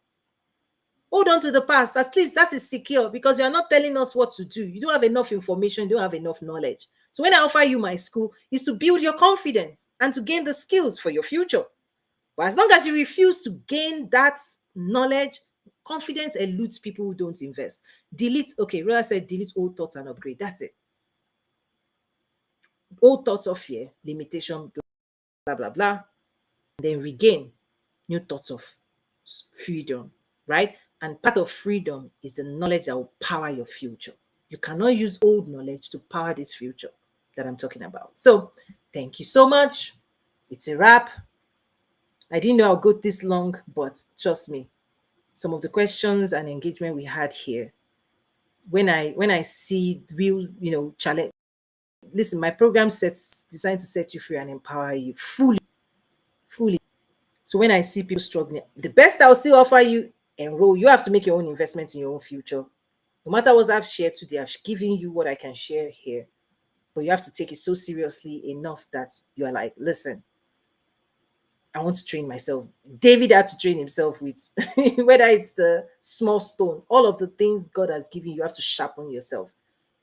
Hold on to the past. At least that is secure because you're not telling us what to do. You don't have enough information, you don't have enough knowledge. So when I offer you my school, is to build your confidence and to gain the skills for your future. But as long as you refuse to gain that knowledge, confidence eludes people who don't invest. Rhoda said delete old thoughts and upgrade. That's it. Old thoughts of fear, limitation, blah, blah, blah. Then regain new thoughts of freedom, right? And part of freedom is the knowledge that will power your future. You cannot use old knowledge to power this future that I'm talking about. So thank you so much. It's a wrap. I didn't know I'll go this long, but trust me, some of the questions and engagement we had here, when I see real, challenge. Listen, my program designed to set you free and empower you fully. So when I see people struggling, the best I'll still offer you, enroll. You have to make your own investment in your own future. No matter what I've shared today, I've given you what I can share here. But you have to take it so seriously enough that you are like, listen, I want to train myself. David had to train himself with whether it's the small stone, all of the things God has given you have to sharpen yourself.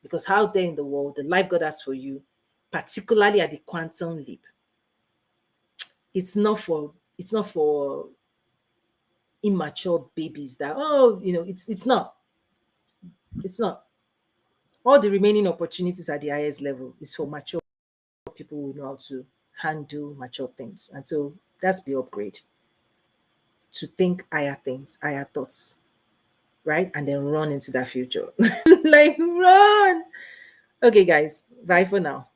Because out there in the world, the life God has for you, particularly at the quantum leap, it's not for immature babies that it's not all the remaining opportunities at the highest level is for mature people who know how to handle mature things. And so that's the upgrade, to think higher things, higher thoughts, right? And then run into that future. Like run. Okay, guys, bye for now.